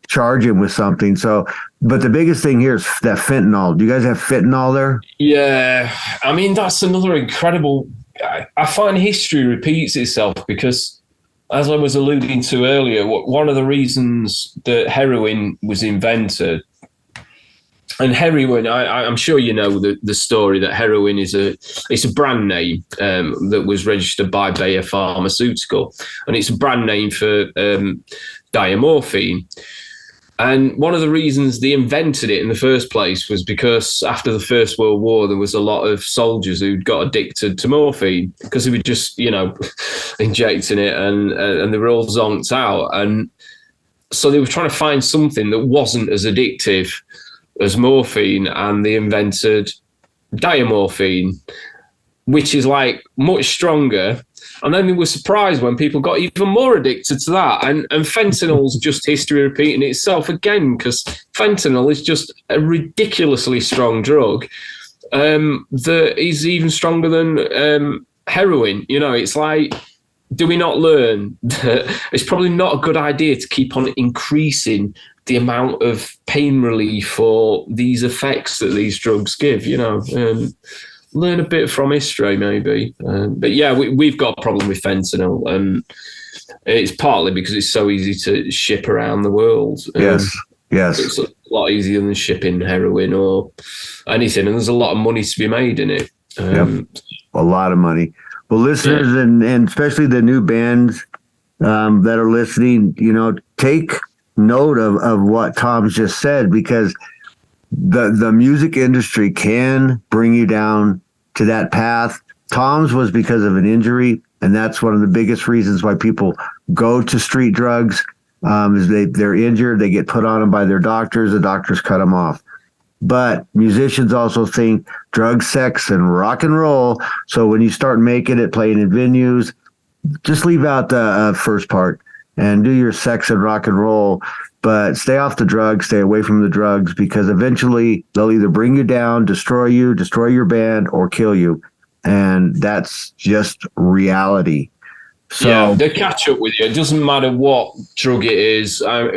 charge him with something. So, but the biggest thing here is that fentanyl. Do you guys have fentanyl there? Yeah. I mean, that's another incredible, I find history repeats itself because, as I was alluding to earlier, one of the reasons that heroin was invented, and heroin, I'm sure you know the story that heroin it's a brand name that was registered by Bayer Pharmaceutical, and it's a brand name for diamorphine. And one of the reasons they invented it in the first place was because after the First World War, there was a lot of soldiers who'd got addicted to morphine because they were just, injecting it and they were all zonked out. And so they were trying to find something that wasn't as addictive as morphine, and they invented diamorphine, which is like much stronger. And then they were surprised when people got even more addicted to that. And fentanyl's just history repeating itself again, because fentanyl is just a ridiculously strong drug that is even stronger than heroin. It's like, do we not learn that it's probably not a good idea to keep on increasing the amount of pain relief for these effects that these drugs give, learn a bit from history, maybe. But yeah, we've got a problem with fentanyl, and it's partly because it's so easy to ship around the world. Yes. It's a lot easier than shipping heroin or anything, and there's a lot of money to be made in it. A lot of money. Well, listeners, and especially the new bands that are listening, take note of what Tom's just said, because the music industry can bring you down to that path. Tom's was because of an injury, and that's one of the biggest reasons why people go to street drugs. Is they're injured, they get put on them by their doctors, the doctors cut them off. But musicians also think drugs, sex, and rock and roll. So when you start making it, playing in venues, just leave out the first part and do your sex and rock and roll. But stay off the drugs, stay away from the drugs, because eventually they'll either bring you down, destroy your band, or kill you. And that's just reality. So yeah, they catch up with you. It doesn't matter what drug it is. I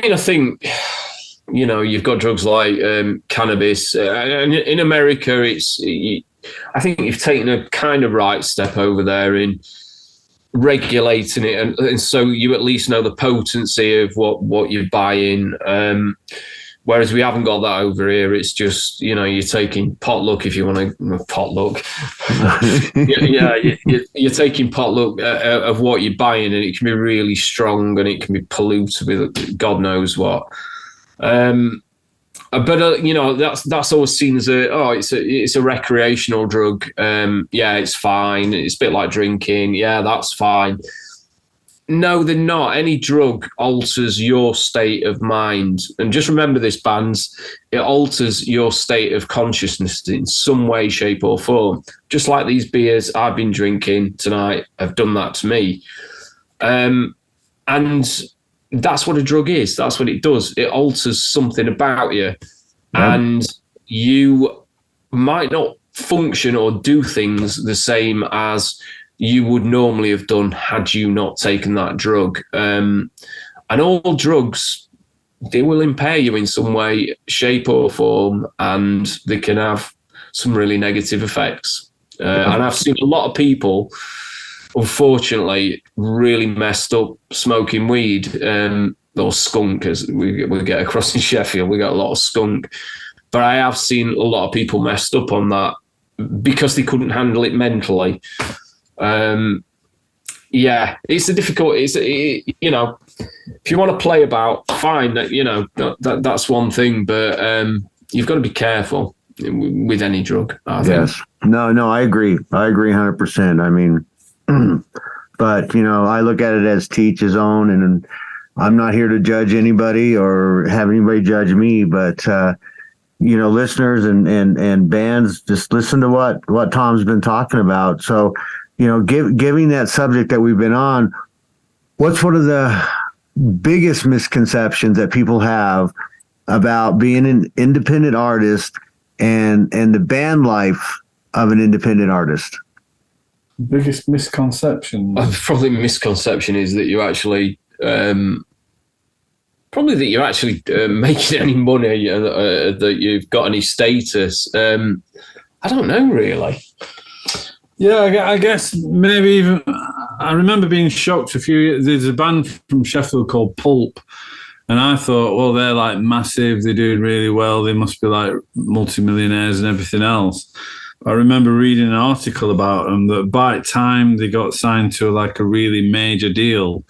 think, you've got drugs like cannabis. And in America, I think you've taken a kind of right step over there in regulating it, and so you at least know the potency of what you're buying, whereas we haven't got that over here. It's just, you're taking potluck, if you want to potluck. You're taking potluck of what you're buying, and it can be really strong and it can be polluted with God knows what. But that's always seen as it's a recreational drug. It's fine. It's a bit like drinking. Yeah, that's fine. No, they're not. Any drug alters your state of mind. And just remember this, bands, it alters your state of consciousness in some way, shape or form. Just like these beers I've been drinking tonight have done that to me. And that's what a drug is. That's what it does. It alters something about you. And you might not function or do things the same as you would normally have done had you not taken that drug. And all drugs, they will impair you in some way, shape or form, and they can have some really negative effects. And I've seen a lot of people, unfortunately, really messed up smoking weed, or skunk, as we get across in Sheffield. We got a lot of skunk. But I have seen a lot of people messed up on that because they couldn't handle it mentally. It's a difficult. If you want to play about, fine. That's one thing, but you've got to be careful with any drug. I think. Yes. No, I agree. I agree 100%. I mean, but I look at it as teach his own, and I'm not here to judge anybody or have anybody judge me, but listeners and bands just listen to what Tom's been talking about. So, giving that subject that we've been on, what's one of the biggest misconceptions that people have about being an independent artist and the band life of an independent artist? Biggest misconception? Probably misconception is that you're actually making any money, that you've got any status. I don't know, really. Yeah, I guess maybe even. I remember being shocked a few years. There's a band from Sheffield called Pulp, and I thought, well, they're like massive. They're doing really well. They must be like multimillionaires and everything else. I remember reading an article about them that by the time they got signed to like a really major deal,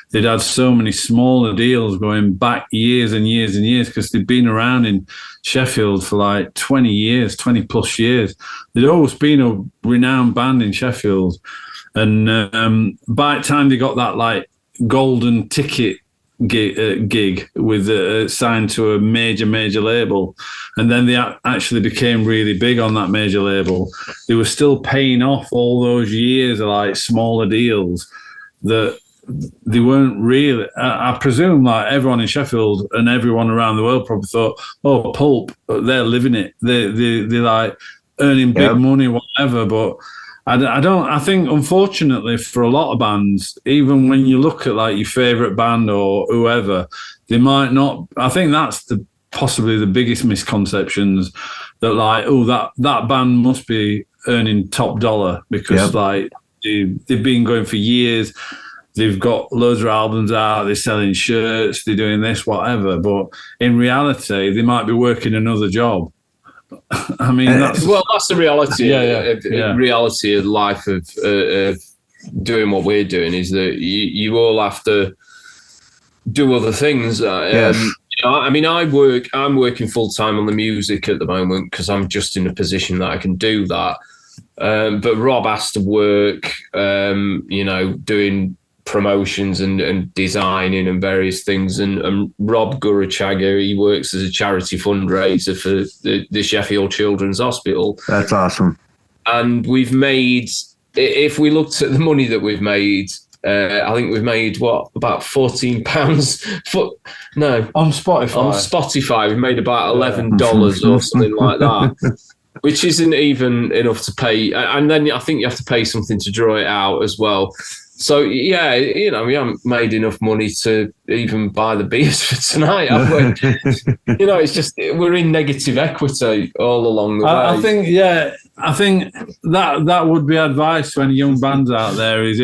they'd had so many smaller deals going back years and years and years because they'd been around in Sheffield for like 20 plus years. They'd always been a renowned band in Sheffield. And by the time they got that like golden ticket gig with signed to a major label, and then they actually became really big on that major label, they were still paying off all those years of like smaller deals that they weren't really. I presume like everyone in Sheffield and everyone around the world probably thought, oh, Pulp, they're living it, they're like earning big money, whatever. But I think, unfortunately, for a lot of bands, even when you look at like your favorite band or whoever, they might not. I think that's possibly the biggest misconceptions, that like, oh, that band must be earning top dollar because like they've been going for years. They've got loads of albums out. They're selling shirts. They're doing this, whatever. But in reality, they might be working another job. I mean, that's the reality. Reality of life of doing what we're doing is that you all have to do other things. I mean, I'm working full time on the music at the moment because I'm just in a position that I can do that. But Rob has to work, doing promotions and designing and various things, and Rob Gurachagger, he works as a charity fundraiser for the Sheffield Children's Hospital. That's awesome. And we've made, if we looked at the money that we've made, I think we've made about £14 on Spotify we've made about $11 or something like that, which isn't even enough to pay, and then I think you have to pay something to draw it out as well. So, we haven't made enough money to even buy the beers for tonight, have we? It's just, we're in negative equity all along the way. I think that would be advice to any young bands out there, is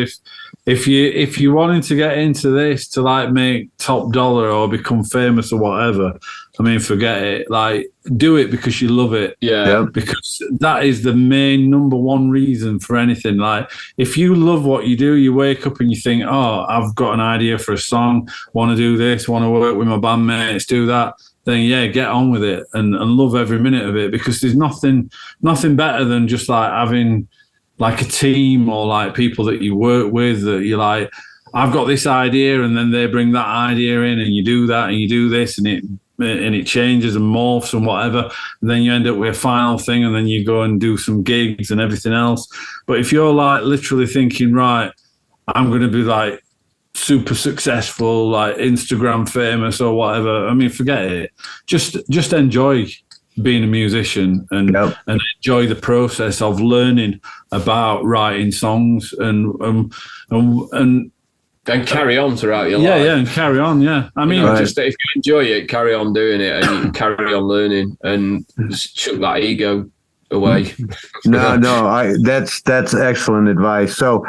if you wanting to get into this to like make top dollar or become famous or whatever, I mean, forget it. Like, do it because you love it. Yeah. Because that is the main number one reason for anything. Like, if you love what you do, you wake up and you think, oh, I've got an idea for a song, want to do this, want to work with my bandmates, do that. Then get on with it and love every minute of it, because there's nothing better than just like having like a team or like people that you work with that you're like, I've got this idea, and then they bring that idea in, and you do that and you do this, and it changes and morphs and whatever, and then you end up with a final thing, and then you go and do some gigs and everything else. But if you're like literally thinking, right, I'm going to be like super successful, like Instagram famous or whatever, I mean, forget it. Just enjoy being a musician and enjoy the process of learning about writing songs and carry on throughout your life. Yeah, and carry on. Yeah, I mean, just if you enjoy it, carry on doing it, and you can carry on learning, and just chuck that ego away. That's excellent advice. So,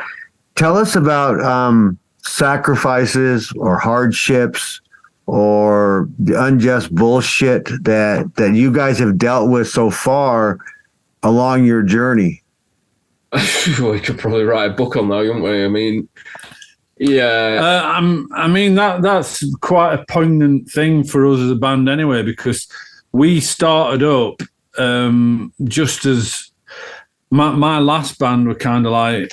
tell us about sacrifices or hardships or the unjust bullshit that you guys have dealt with so far along your journey. We could probably write a book on that, couldn't we? I mean, yeah. I mean, that's quite a poignant thing for us as a band anyway, because we started up just as my last band were kind of like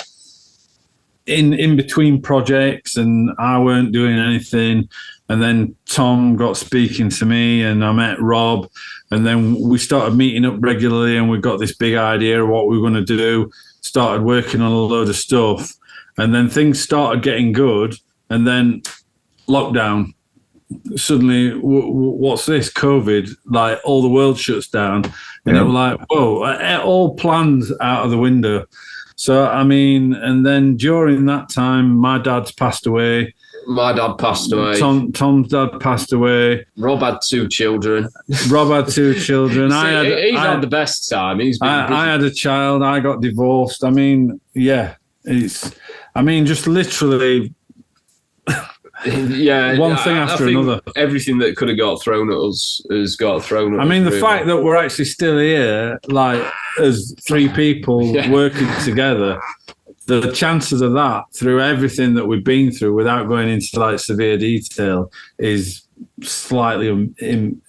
in between projects, and I weren't doing anything. and then Tom got speaking to me, and I met Rob, and then we started meeting up regularly, and we got this big idea of what we were going to do. Started working on a load of stuff, and then things started getting good, and then lockdown. Suddenly, what's this? COVID, like all the world shuts down, and it was like, whoa, all plans out of the window. So, I mean, and then during that time, my dad's passed away. My dad passed away. Tom's dad passed away. Rob had 2 children. He's had the best time. I had a child. I got divorced. I mean, yeah, just literally. Yeah, one thing after another. Everything that could have got thrown at us has got thrown at us. I mean, the fact that we're actually still here, like as 3 people working together, the chances of that through everything that we've been through, without going into like severe detail, is slightly I think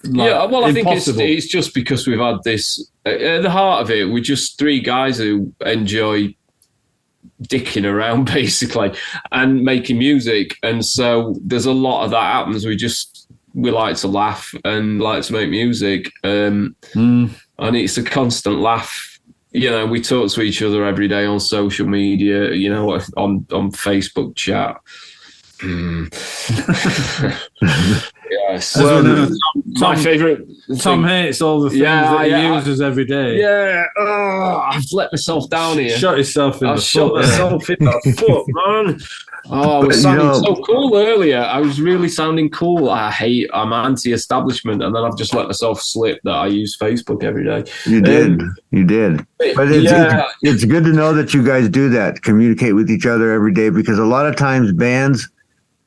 impossible. it's just because we've had this. At the heart of it, we're just 3 guys who enjoy dicking around basically and making music, and so there's a lot of that happens. We like to laugh and like to make music, and it's a constant laugh. We talk to each other every day on social media, on Facebook chat. Yes. Well, my favourite. Tom hates all the things that he uses every day. Yeah. I've let myself down here. Shot yourself in the foot. Shot myself in the foot, man. Oh, I was sounding so cool earlier. I was really sounding cool. I'm anti-establishment, and then I've just let myself slip that I use Facebook every day. You did. But it's good to know that you guys do that, communicate with each other every day, because a lot of times bands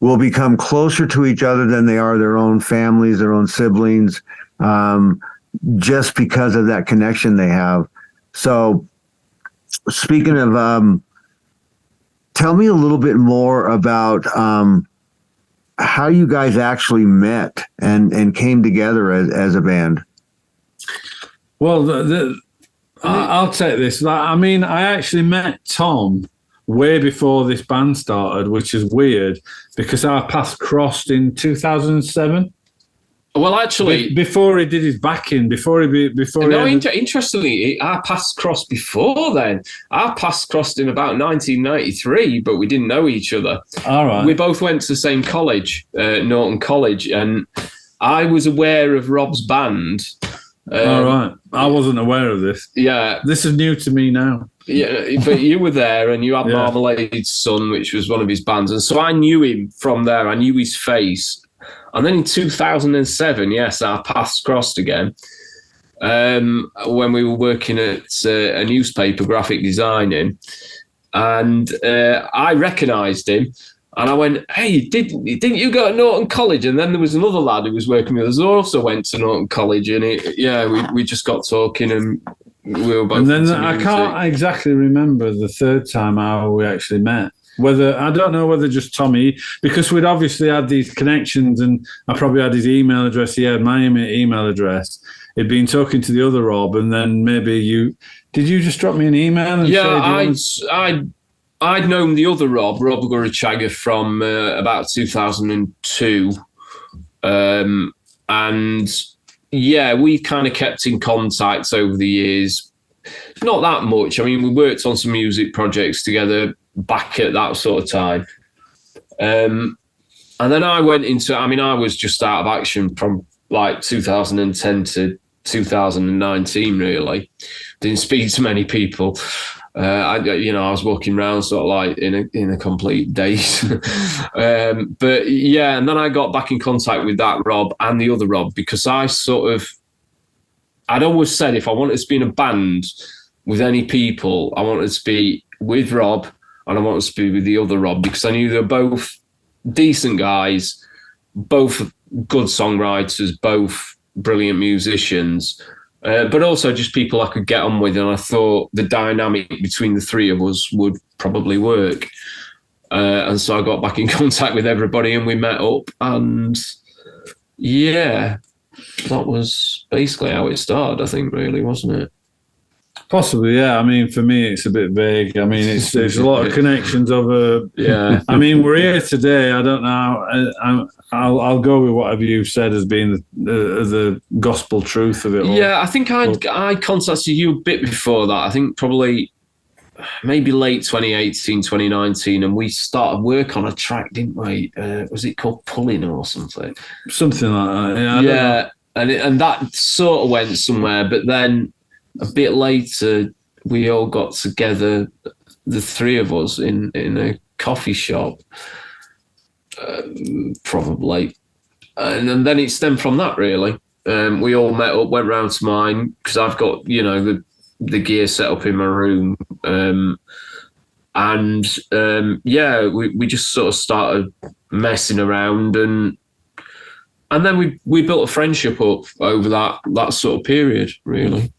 will become closer to each other than they are their own families, their own siblings, just because of that connection they have. So speaking of, tell me a little bit more about how you guys actually met and came together as a band. Well, I'll take this. I mean, I actually met Tom way before this band started, which is weird because our paths crossed in 2007. Well, actually, before he did his backing, interestingly, our paths crossed before then. Our paths crossed in about 1993, but we didn't know each other. All right. We both went to the same college, Norton College, and I was aware of Rob's band. All right. I wasn't aware of this. Yeah. This is new to me now. Yeah, but you were there and you had Marmalade's Son, which was one of his bands. And so I knew him from there. I knew his face. And then in 2007, yes, our paths crossed again when we were working at a newspaper, graphic designing. And I recognised him. And I went, hey, didn't you go to Norton College? And then there was another lad who was working with us who also went to Norton College. And we just got talking and we were both. And then I can't exactly remember the third time how we actually met. I don't know whether just Tommy, because we'd obviously had these connections and I probably had his email address. He had my email address. He'd been talking to the other Rob, and then maybe did you just drop me an email? And I'd known the other Rob Gurachaga, from about 2002. And we kind of kept in contact over the years. Not that much. I mean, we worked on some music projects together back at that sort of time. And then I was just out of action from like 2010 to 2019, really. Didn't speak to many people. I was walking around sort of like in a complete daze. And then I got back in contact with that Rob and the other Rob, because I'd always said if I wanted to be in a band with any people, I wanted to be with Rob and I wanted to be with the other Rob, because I knew they were both decent guys, both good songwriters, both brilliant musicians. But also just people I could get on with, and I thought the dynamic between the three of us would probably work. And so I got back in contact with everybody and we met up, and that was basically how it started, I think, really, wasn't it? Possibly, yeah. I mean, for me, it's a bit vague. I mean, it's a lot of connections over. Yeah. I mean, we're here today. I don't know. I'll go with whatever you've said as being the gospel truth of it all. Yeah, I think I contacted you a bit before that. I think probably maybe late 2018, 2019, and we started work on a track, didn't we? Was it called Pulling or something? Something like that. Yeah, and that sort of went somewhere, but then a bit later, we all got together, the three of us, in a coffee shop, probably. And then it stemmed from that, really. We all met up, went round to mine, because I've got, the gear set up in my room. We just sort of started messing around, and then we built a friendship up over that sort of period, really.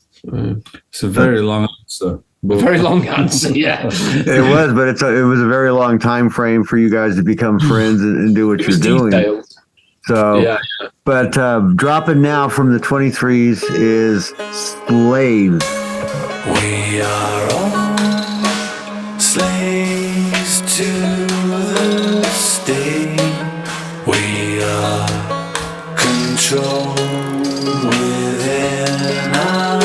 It's a very long answer. A very long answer, yeah. It was, but it was a very long time frame for you guys to become friends and do what you're doing. Detailed. So, yeah. But dropping now from the 23's is Slaves. We are all slaves to the state. We are controlled within our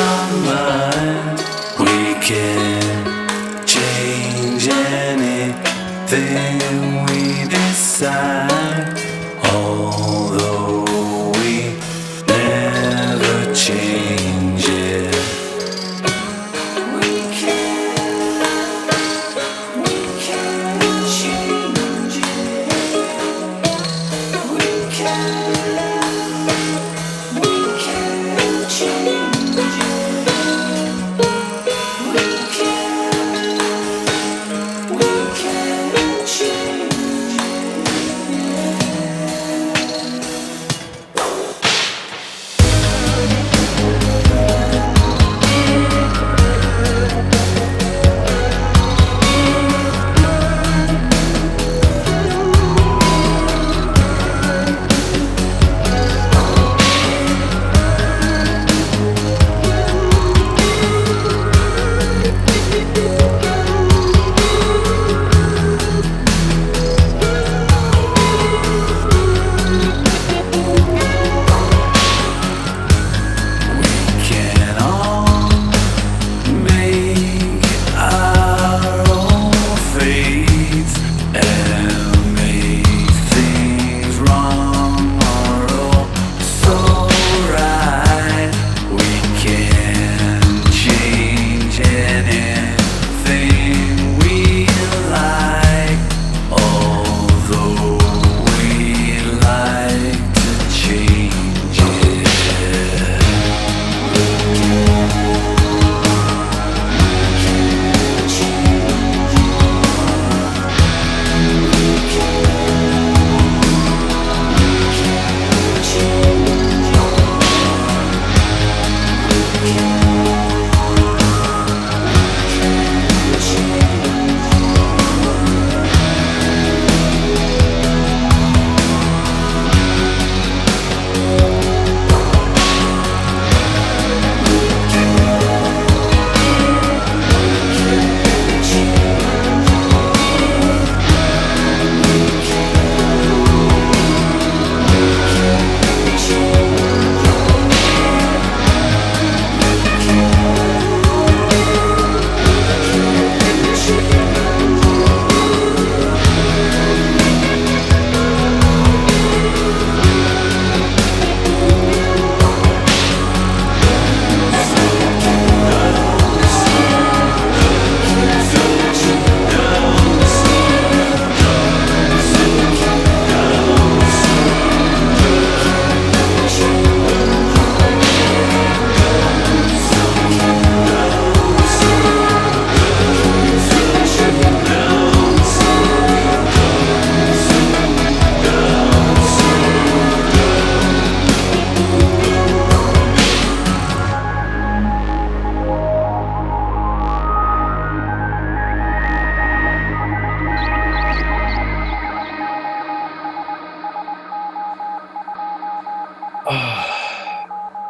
mind. We can change anything we decide, although we never change it.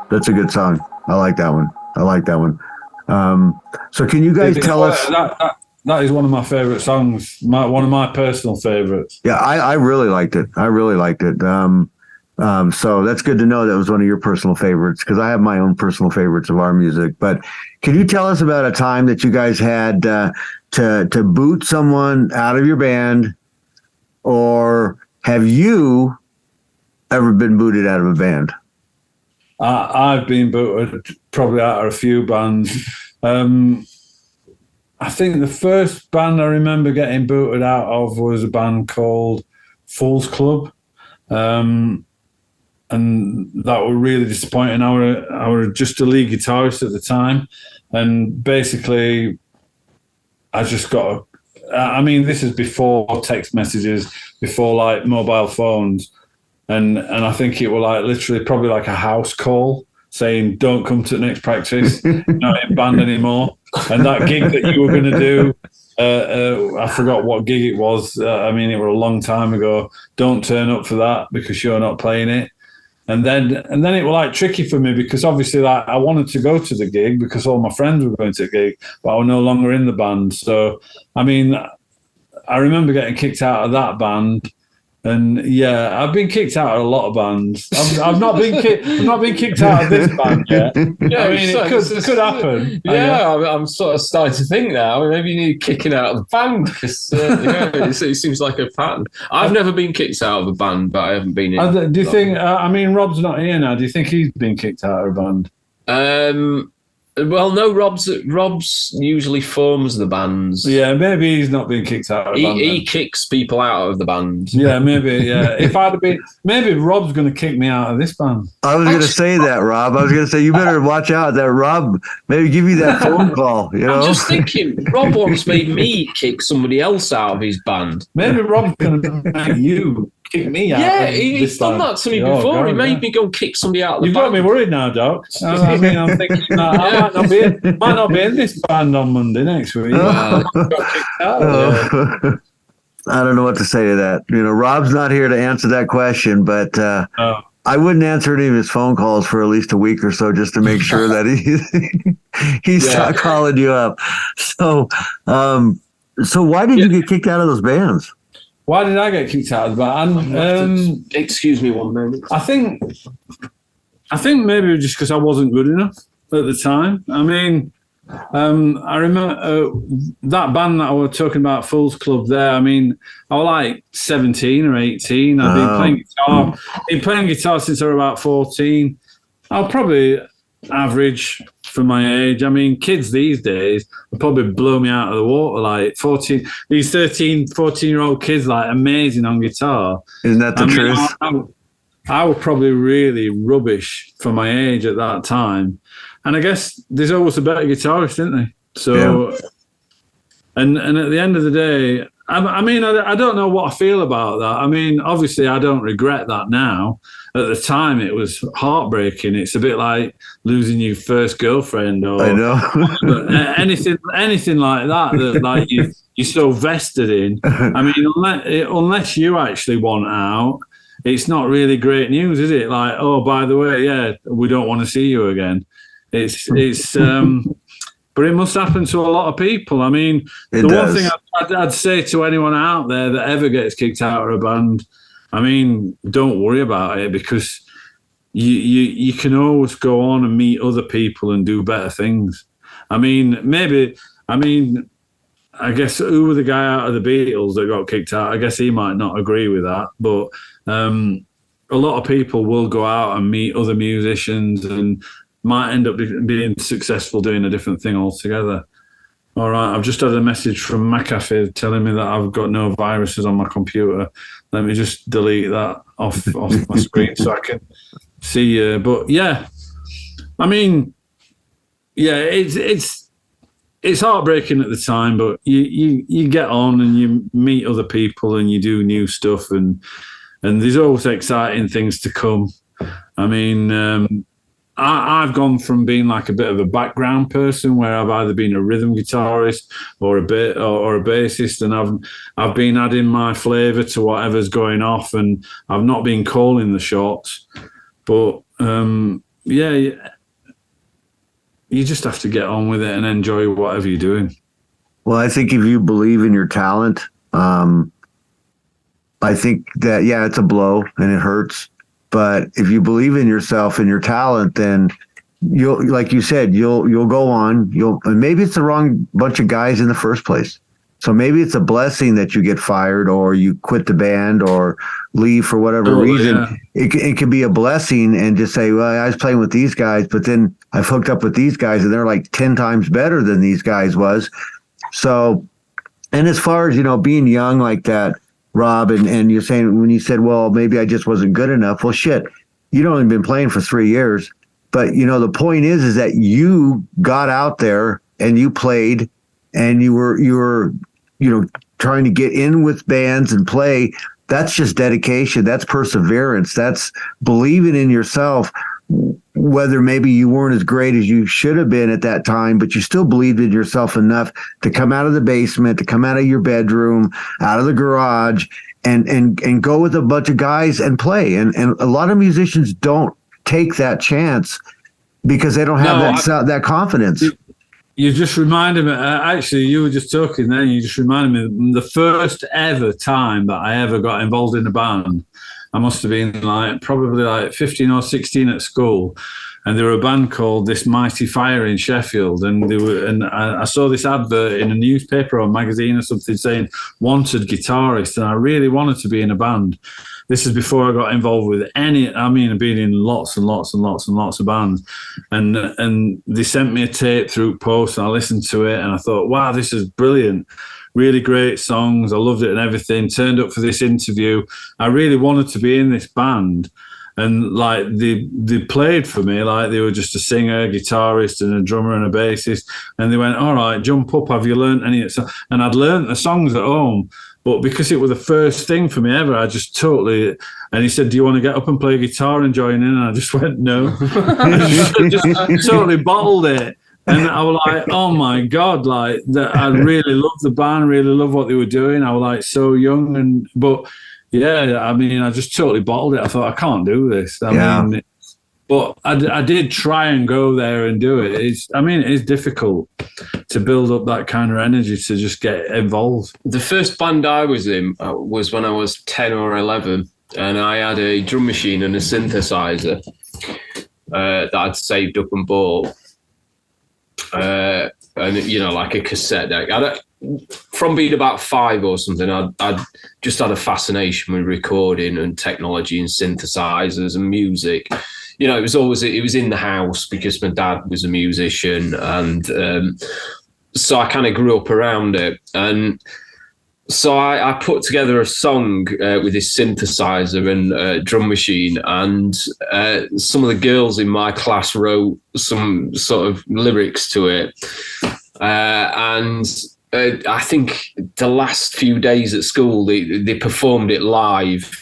That's a good song. I like that one. So can you guys tell us? That is one of my favorite songs. One of my personal favorites. Yeah, I really liked it. So that's good to know that was one of your personal favorites, because I have my own personal favorites of our music. But can you tell us about a time that you guys had to boot someone out of your band, or have you ever been booted out of a band? I've been booted probably out of a few bands. I think the first band I remember getting booted out of was a band called Fool's Club. And that were really disappointing. I were just a lead guitarist at the time. And basically, I just got... this is before text messages, before like mobile phones. And I think it was like literally probably like a house call saying, don't come to the next practice, not in band anymore. And that gig that you were going to do, I forgot what gig it was. It was a long time ago. Don't turn up for that because you're not playing it. And then it was like tricky for me, because obviously like I wanted to go to the gig because all my friends were going to the gig, but I was no longer in the band. So, I remember getting kicked out of that band. And yeah, I've been kicked out of a lot of bands. I've not been kicked out of this band yet. Yeah, it could happen. Yeah, I'm sort of starting to think now. Maybe you need kicking out of the band, because it seems like a pattern. I've never been kicked out of a band, but I haven't been in. Do you think? Rob's not here now. Do you think he's been kicked out of a band? Well, no, Rob's usually forms the bands. Yeah, maybe he's not been kicked out of the band. He kicks people out of the band. Yeah, maybe. Yeah, if I'd have been, maybe Rob's going to kick me out of this band. I was going to say that, Rob. I was going to say you better watch out. That Rob maybe give you that phone call. You know, I'm just thinking. Rob once made me kick somebody else out of his band. Maybe Rob's going to make you kick me out. Yeah, he's done that to me before. God, he made me go kick somebody out of the band. You've got me worried now, Doc. I'm thinking that I might not be in this band on Monday next week. I don't know what to say to that. Rob's not here to answer that question, but I wouldn't answer any of his phone calls for at least a week or so, just to make sure that he's not calling you up. So why did you get kicked out of those bands? Why did I get kicked out of the band? Excuse me one moment. I think maybe just because I wasn't good enough at the time. I remember that band that I was talking about, Fool's Club there. I was like 17 or 18. I've been playing guitar. Been playing guitar since I was about 14. I'll probably average for my age. Kids these days will probably blow me out of the water. Like 14, these 13, 14-year-old kids, like amazing on guitar. Isn't that the truth? I was probably really rubbish for my age at that time. And I guess there's always a better guitarist, isn't there? So, yeah. And at the end of the day, I don't know what I feel about that. Obviously, I don't regret that now. At the time, it was heartbreaking. It's a bit like losing your first girlfriend, or I know. anything like that like you're so vested in. Unless you actually want out, it's not really great news, is it? Like, oh, by the way, yeah, we don't want to see you again. It's but it must happen to a lot of people. One thing I'd say to anyone out there that ever gets kicked out of a band, don't worry about it, because you can always go on and meet other people and do better things. I guess who was the guy out of the Beatles that got kicked out? I guess he might not agree with that, but a lot of people will go out and meet other musicians and might end up being successful doing a different thing altogether. All right, I've just had a message from McAfee telling me that I've got no viruses on my computer. Let me just delete that off my screen so I can see you. But yeah, it's heartbreaking at the time, but you get on and you meet other people and you do new stuff, and there's always exciting things to come. I've gone from being like a bit of a background person, where I've either been a rhythm guitarist or a bassist, and I've been adding my flavour to whatever's going off, and I've not been calling the shots. But you just have to get on with it and enjoy whatever you're doing. Well, I think if you believe in your talent, I think that, yeah, it's a blow and it hurts. But if you believe in yourself and your talent, then you'll, like you said, you'll go on. And maybe it's the wrong bunch of guys in the first place. So maybe it's a blessing that you get fired or you quit the band or leave for whatever reason. Yeah. It can be a blessing and just say, well, I was playing with these guys, but then I've hooked up with these guys and they're like 10 times better than these guys was. So, and as far as, being young like that, Rob, and you're saying when you said, well, maybe I just wasn't good enough. Well, shit, you'd only been playing for 3 years. But, the point is that you got out there and you played and you were, trying to get in with bands and play. That's just dedication. That's perseverance. That's believing in yourself, whether maybe you weren't as great as you should have been at that time, but you still believed in yourself enough to come out of the basement, to come out of your bedroom, out of the garage, and go with a bunch of guys and play. And a lot of musicians don't take that chance because they don't have that confidence. You just reminded me, actually, you were just talking then, you just reminded me of the first ever time that I ever got involved in a band. I must have been probably 15 or 16 at school. And there were a band called This Mighty Fire in Sheffield. And I saw this advert in a newspaper or magazine or something saying wanted guitarist. And I really wanted to be in a band. This is before I got involved with I've been in lots and lots and lots and lots of bands. And they sent me a tape through post and I listened to it and I thought, wow, this is brilliant. Really great songs. I loved it and everything. Turned up for this interview. I really wanted to be in this band. And they played for me like they were just a singer, guitarist, and a drummer and a bassist. And they went, all right, jump up. Have you learned any? And I'd learned the songs at home, but because it was the first thing for me ever, I just totally. And he said, "Do you want to get up and play guitar and join in?" And I just went, "No." I just totally bottled it. And I was like, oh my God, I really loved the band, really loved what they were doing. I was so young but yeah, I just totally bottled it. I thought, I can't do this. But I did try and go there and do it. It is difficult to build up that kind of energy to just get involved. The first band I was in was when I was 10 or 11, and I had a drum machine and a synthesizer that I'd saved up and bought. And like a cassette deck. From being about 5 or something, I'd just had a fascination with recording and technology and synthesizers and music. It was in the house because my dad was a musician, and so I kind of grew up around it. And so I put together a song with this synthesizer and drum machine, and some of the girls in my class wrote some sort of lyrics to it. And I think the last few days at school, they performed it live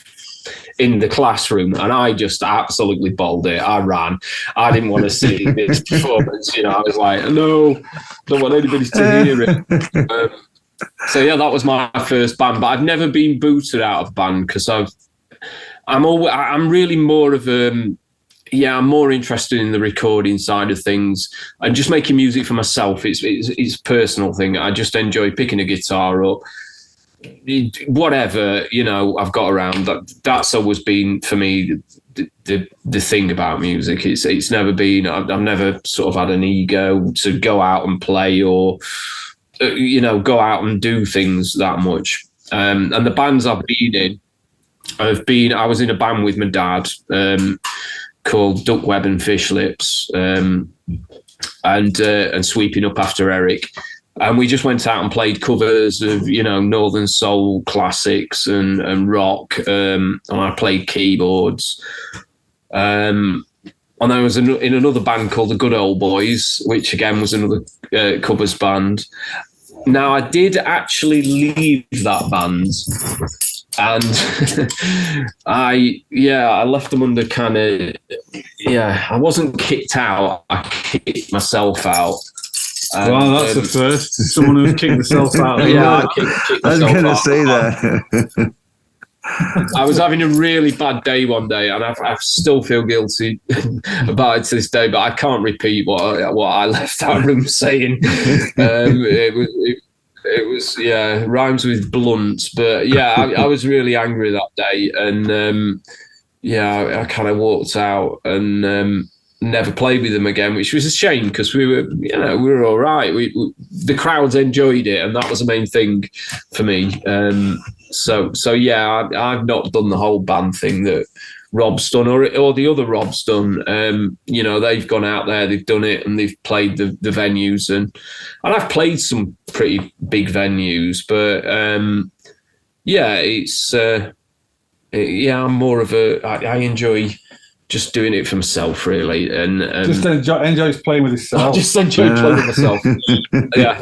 in the classroom, and I just absolutely bawled it. I ran. I didn't want to see this performance. I was like, no, don't want anybody to hear it. So yeah, that was my first band, but I've never been booted out of band because I'm really more of I'm more interested in the recording side of things and just making music for myself. It's a personal thing. I just enjoy picking a guitar up, whatever I've got around. That's always been for me the thing about music. It's never been. I've never sort of had an ego to go out and play or go out and do things that much. And the bands I've been in, I was in a band with my dad called Duck Web and Fish Lips, and Sweeping Up After Eric. And we just went out and played covers of, Northern Soul classics and rock. And I played keyboards. And I was in another band called the Good Old Boys, which again was another covers band. Now, I did actually leave that band, and I left them under kind of, I wasn't kicked out, I kicked myself out. Well, that's the first. Someone who's kicked themselves out. I was going to say that. I was having a really bad day one day, and I still feel guilty about it to this day. But I can't repeat what I left that room saying. It was rhymes with blunt, but yeah, I was really angry that day, and I kind of walked out and never played with them again, which was a shame because we were all right. The crowds enjoyed it, and that was the main thing for me. So yeah, I've not done the whole band thing that Rob's done or the other Rob's done. They've gone out there, they've done it, and they've played the venues, and I've played some pretty big venues, but I'm more of I enjoy just doing it for myself, really, and just enjoys playing with himself. I just enjoy playing with myself. Yeah.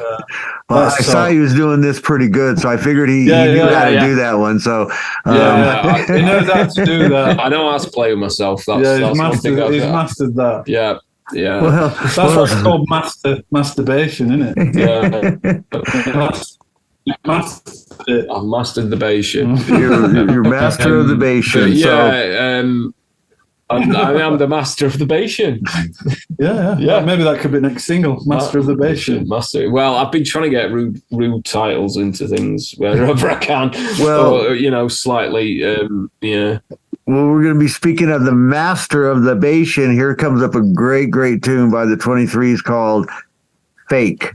Well, I saw he was doing this pretty good, so I figured he knew how to do that one. So he knows how to do that. I know how to play with myself. That's he's mastered that. Yeah. Well, that's what's called masturbation, isn't it? Yeah. I've mastered the Bayesian. You're master of the Bayesian. Yeah. I am the master of the Bayesian. Yeah. Maybe that could be next single, Master of the Bayesian. Master. Well, I've been trying to get rude titles into things wherever I can. Well, or, slightly, Well, we're going to be speaking of the master of the Bayesian. Here comes up a great, great tune by the 23's called Fake.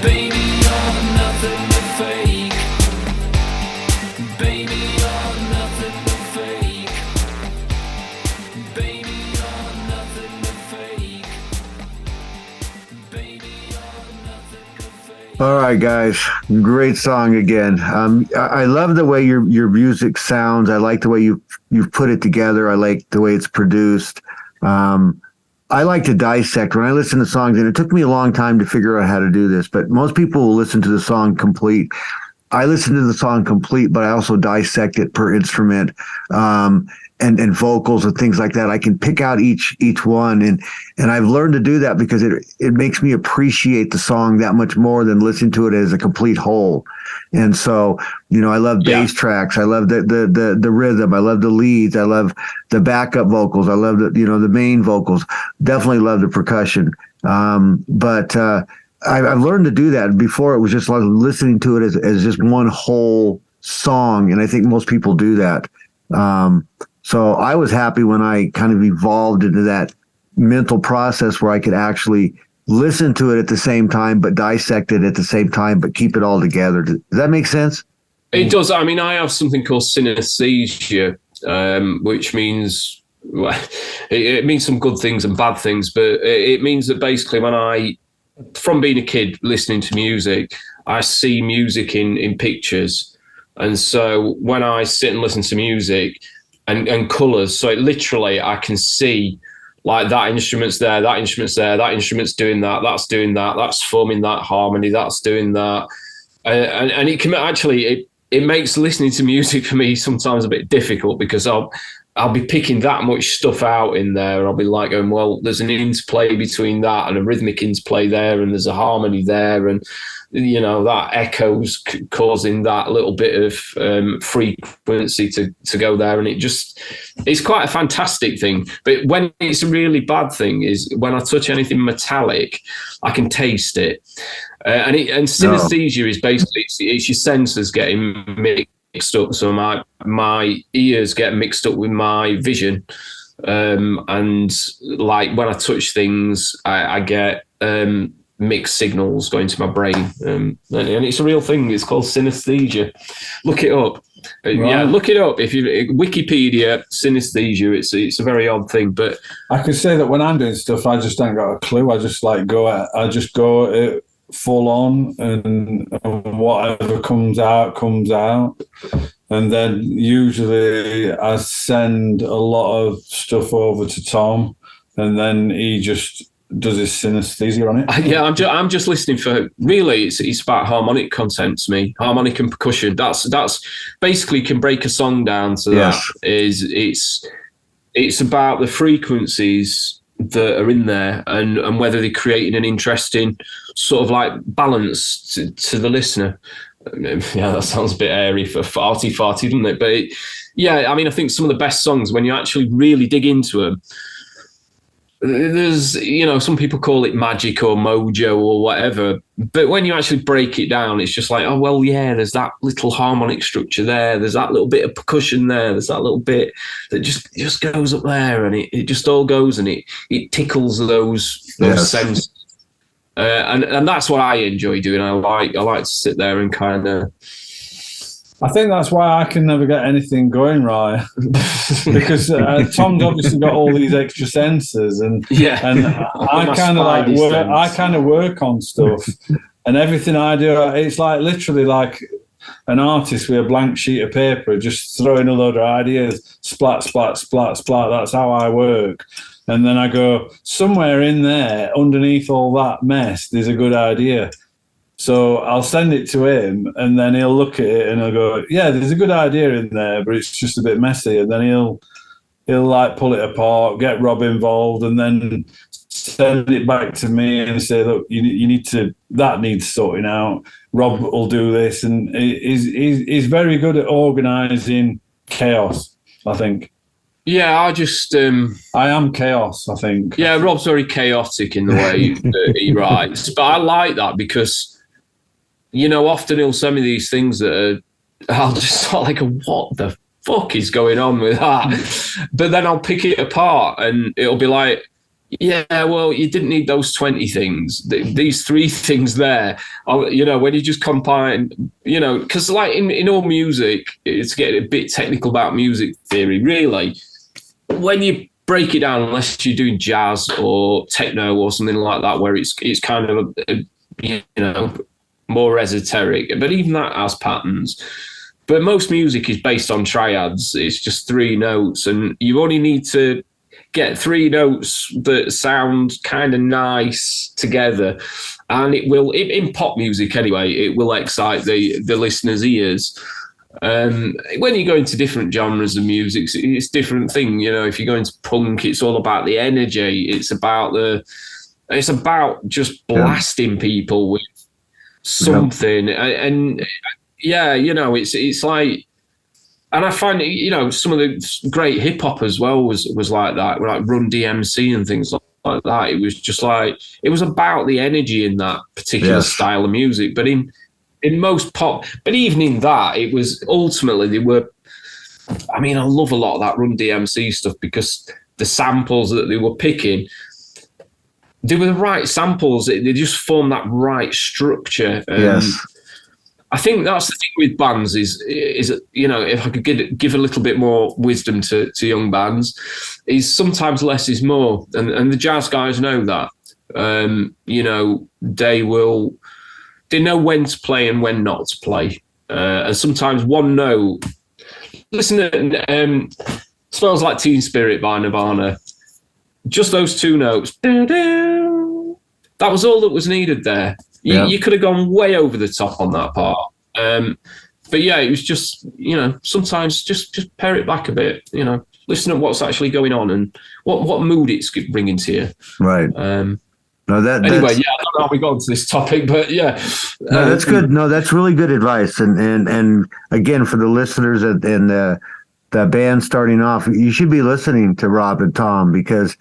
Baby, you're nothing but fake. Baby, you're nothing but fake. Baby, you're nothing but fake. Baby, you're nothing but fake. All right, guys, great song again. I love the way your music sounds. I like the way you've put it together. I like the way it's produced. I like to dissect when I listen to songs, and it took me a long time to figure out how to do this, but most people will listen to the song complete. I listen to the song complete, but I also dissect it per instrument, and vocals and things like that. I can pick out each one, and I've learned to do that because it makes me appreciate the song that much more than listening to it as a complete whole. And so, I love bass tracks. I love the rhythm. I love the leads. I love the backup vocals. I love the main vocals. Definitely love the percussion. But I've learned to do that. Before, it was just like listening to it as just one whole song, and I think most people do that. So I was happy when I kind of evolved into that mental process where I could actually listen to it at the same time, but dissect it at the same time, but keep it all together. Does that make sense? It does. I mean, I have something called synesthesia, which means, well, it means some good things and bad things, but it means that basically from being a kid listening to music, I see music in pictures. And so when I sit and listen to music and colours, so literally I can see like that instrument's there, that instrument's there, that instrument's doing that, that's forming that harmony, that's doing that. And it can actually, it makes listening to music for me sometimes a bit difficult because I'll be picking that much stuff out in there. I'll be like going, well, there's an interplay between that and a rhythmic interplay there, and there's a harmony there, and that echoes causing that little bit of frequency to go there, and it's quite a fantastic thing. But when it's a really bad thing is when I touch anything metallic, I can taste it, and synesthesia is basically it's your senses getting mixed up. So my ears get mixed up with my vision, and like when I touch things, I get mixed signals going to my brain, and it's a real thing. It's called synesthesia. Look it up. Right. Yeah, look it up. If you Wikipedia synesthesia, it's a very odd thing. But I could say that when I'm doing stuff, I just don't got a clue. I just go full on, and whatever comes out. And then usually I send a lot of stuff over to Tom, and then he just does his synesthesia on it. Yeah, I'm just listening for, really it's about harmonic content to me, harmonic and percussion. That's basically can break a song down to that. It's about the frequencies that are in there and whether they're creating an interesting sort of like balance to the listener. Yeah, that sounds a bit airy for farty, doesn't it? But I mean, I think some of the best songs, when you actually really dig into them, there's, some people call it magic or mojo or whatever, but when you actually break it down, it's just like, oh, well, yeah, there's that little harmonic structure there, there's that little bit of percussion there, there's that little bit that just goes up there, and it just all goes, and it tickles those senses. And that's what I enjoy doing. I like to sit there and kind of. I think that's why I can never get anything going right, because Tom's obviously got all these extra senses, and I kind of work on stuff, and everything I do, it's like literally like an artist with a blank sheet of paper, just throwing a load of ideas, splat, splat, splat, splat. That's how I work. And then I go, somewhere in there, underneath all that mess, there's a good idea. So I'll send it to him, and then he'll look at it and he'll go, yeah, there's a good idea in there, but it's just a bit messy. And then he'll like pull it apart, get Rob involved, and then send it back to me and say, look, that needs sorting out. Rob will do this. And he's very good at organising chaos, I think. Yeah, I am chaos, I think. Yeah, Rob's very chaotic in the way that he writes, but I like that because, often he'll send me these things that I'll just start like, what the fuck is going on with that? But then I'll pick it apart and it'll be like, Yeah, well, you didn't need those 20 things. These three things there, when you just combine, because like in all music, it's getting a bit technical about music theory, really. When you break it down, unless you're doing jazz or techno or something like that, where it's kind of more esoteric, but even that has patterns. But most music is based on triads. It's just three notes, and you only need to get three notes that sound kind of nice together, and it will, in pop music anyway, it will excite the listener's ears. When you go into different genres of music, it's a different thing. If you go into punk, it's all about the energy. It's about just blasting people with something, and it's like. And I find, some of the great hip hop as well was like that, like Run DMC and things like that. It was just like, it was about the energy in that particular style of music. But in most pop, but even in that, it was ultimately, I love a lot of that Run DMC stuff because the samples that they were picking, they were the right samples. They just formed that right structure. I think that's the thing with bands is if I could give a little bit more wisdom to young bands, is sometimes less is more, and the jazz guys know that. They know when to play and when not to play, and sometimes one note. Listen to "Smells Like Teen Spirit" by Nirvana. Just those two notes. That was all that was needed there. You could have gone way over the top on that part. But yeah, it was just, sometimes just pare it back a bit, listen to what's actually going on and what mood it's bringing to you. Right. Anyway, I don't know how we got into this topic, but yeah. No, that's good. No, that's really good advice. And again, for the listeners and the band starting off, you should be listening to Rob and Tom, because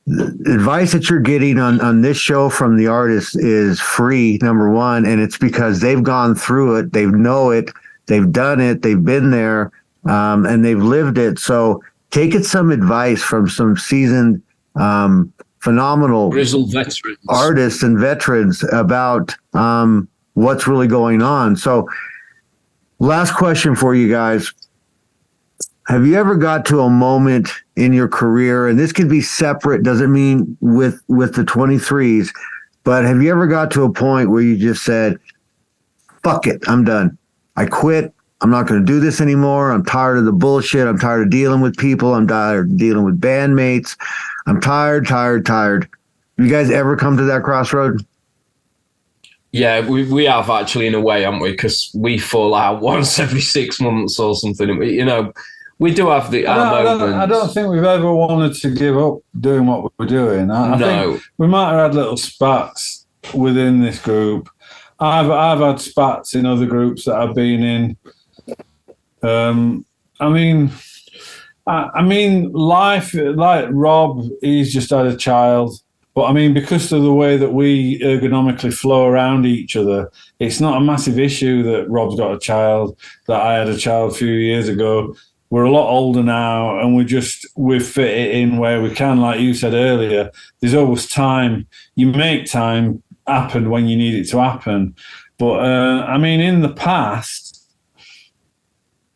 the advice that you're getting on this show from the artists is free, number one, and it's because they've gone through it, they know it, they've done it, they've been there, and they've lived it. So take it some advice from some seasoned, phenomenal grizzled veterans, artists and veterans about what's really going on. So last question for you guys. Have you ever got to a moment in your career, and this could be separate, doesn't mean with the 23's, but have you ever got to a point where you just said, fuck it, I'm done. I quit. I'm not going to do this anymore. I'm tired of the bullshit. I'm tired of dealing with people. I'm tired of dealing with bandmates. I'm tired. You guys ever come to that crossroad? Yeah, we have actually, in a way, haven't we? Because we fall out once every 6 months or something. We do have our moments. I don't think we've ever wanted to give up doing what we're doing. I think we might have had little spats within this group. I've had spats in other groups that I've been in. Life, like Rob, he's just had a child. But because of the way that we ergonomically flow around each other, it's not a massive issue that Rob's got a child, that I had a child a few years ago. We're a lot older now, and we've fit it in where we can. Like you said earlier, there's always time. You make time happen when you need it to happen. But in the past,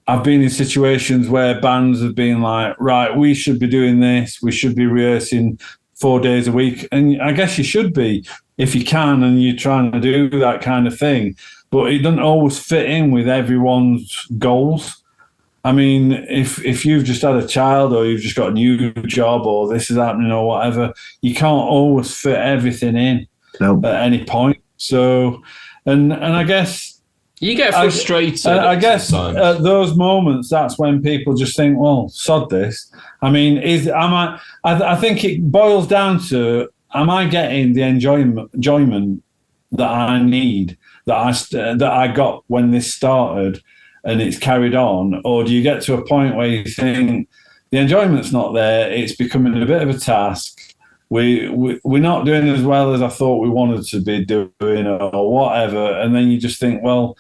I've been in situations where bands have been like, right, we should be doing this. We should be rehearsing 4 days a week. And I guess you should be if you can, and you're trying to do that kind of thing. But it doesn't always fit in with everyone's goals. If you've just had a child, or you've just got a new job, or this is happening or whatever, you can't always fit everything in at any point. So, and I guess you get frustrated. I guess at those moments, that's when people just think, well, sod this. I think it boils down to, am I getting the enjoyment that I need, that I got when this started, and it's carried on? Or do you get to a point where you think the enjoyment's not there, it's becoming a bit of a task, we're not doing as well as I thought we wanted to be doing, or whatever, and then you just think, well,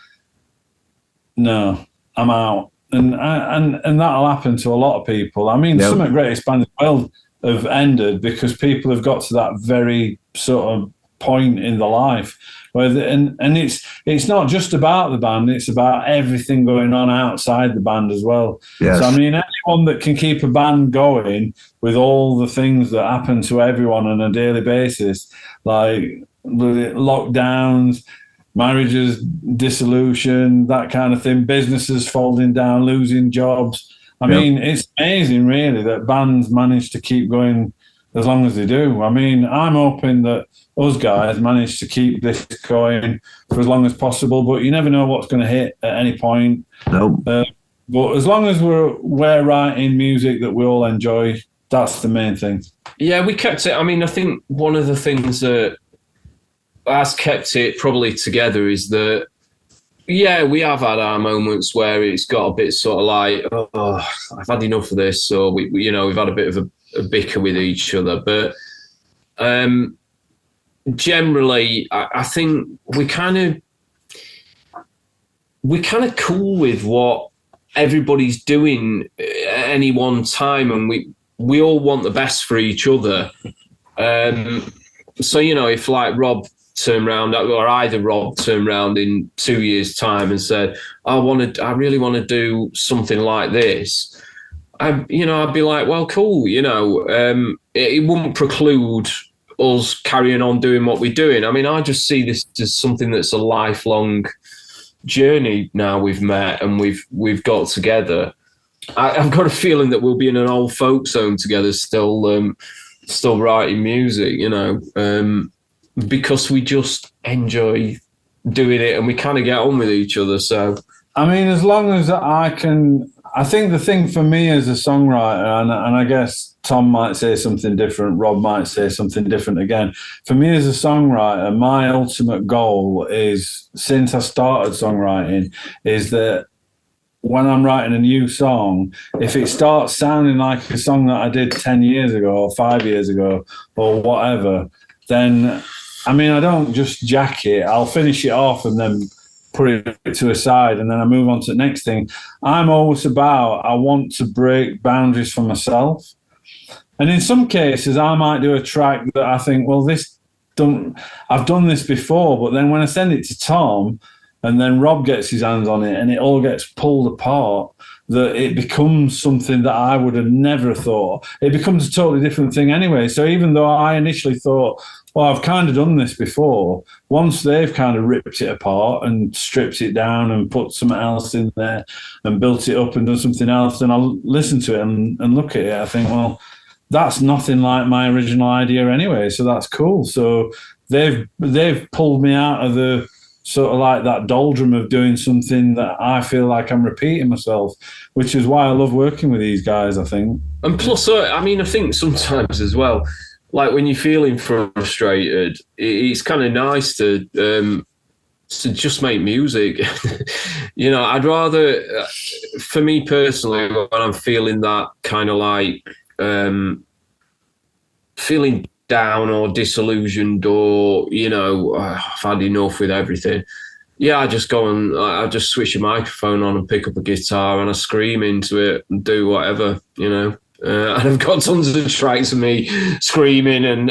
no, I'm out. And that'll happen to a lot of people. Some of the greatest bands in the world have ended because people have got to that very sort of point in the life where and it's not just about the band, it's about everything going on outside the band as well. Yes. So I mean, anyone that can keep a band going with all the things that happen to everyone on a daily basis, like lockdowns, marriages, dissolution, that kind of thing, businesses folding down, losing jobs. I mean, it's amazing, really, that bands manage to keep going as long as they do. I mean, I'm hoping that us guys manage to keep this going for as long as possible, but you never know what's going to hit at any point. Nope. But as long as we're writing music that we all enjoy, that's the main thing. Yeah, we kept it. I mean, I think one of the things that has kept it probably together is that, yeah, we have had our moments where it's got a bit sort of like, oh, I've had enough of this, or we've had a bit of a bicker with each other. But generally, I think we're kind of cool with what everybody's doing at any one time, and we all want the best for each other. So, if like Rob turned around, or either Rob turned around in 2 years' time and said, I really want to do something like this, I'd be like, well, cool, it wouldn't preclude us carrying on doing what we're doing. I mean, I just see this as something that's a lifelong journey now we've met and we've got together. I've got a feeling that we'll be in an old folks home together still writing music, because we just enjoy doing it and we kind of get on with each other. So, I mean, as long as I can, I think the thing for me as a songwriter, and I guess Tom might say something different, Rob might say something different again. For me as a songwriter, my ultimate goal is, since I started songwriting, is that when I'm writing a new song, if it starts sounding like a song that I did 10 years ago or 5 years ago or whatever, then, I mean, I don't just jack it. I'll finish it off and then put it to a side, and then I move on to the next thing. I'm always I want to break boundaries for myself. And in some cases, I might do a track that I think, well, I've done this before, but then when I send it to Tom and then Rob gets his hands on it and it all gets pulled apart, that it becomes something that I would have never thought. It becomes a totally different thing anyway. So even though I initially thought, well, I've kind of done this before, once they've kind of ripped it apart and stripped it down and put something else in there and built it up and done something else, then I'll listen to it and look at it. I think, well, that's nothing like my original idea anyway, so that's cool. So they've pulled me out of the sort of like that doldrum of doing something that I feel like I'm repeating myself, which is why I love working with these guys, I think. And plus, I mean, I think sometimes as well, like when you're feeling frustrated, it's kind of nice to just make music. I'd rather, for me personally, when I'm feeling that kind of like feeling down or disillusioned, or I've had enough with everything, I just go and I just switch a microphone on and pick up a guitar and I scream into it and do whatever, and I've got tons of tracks of me screaming and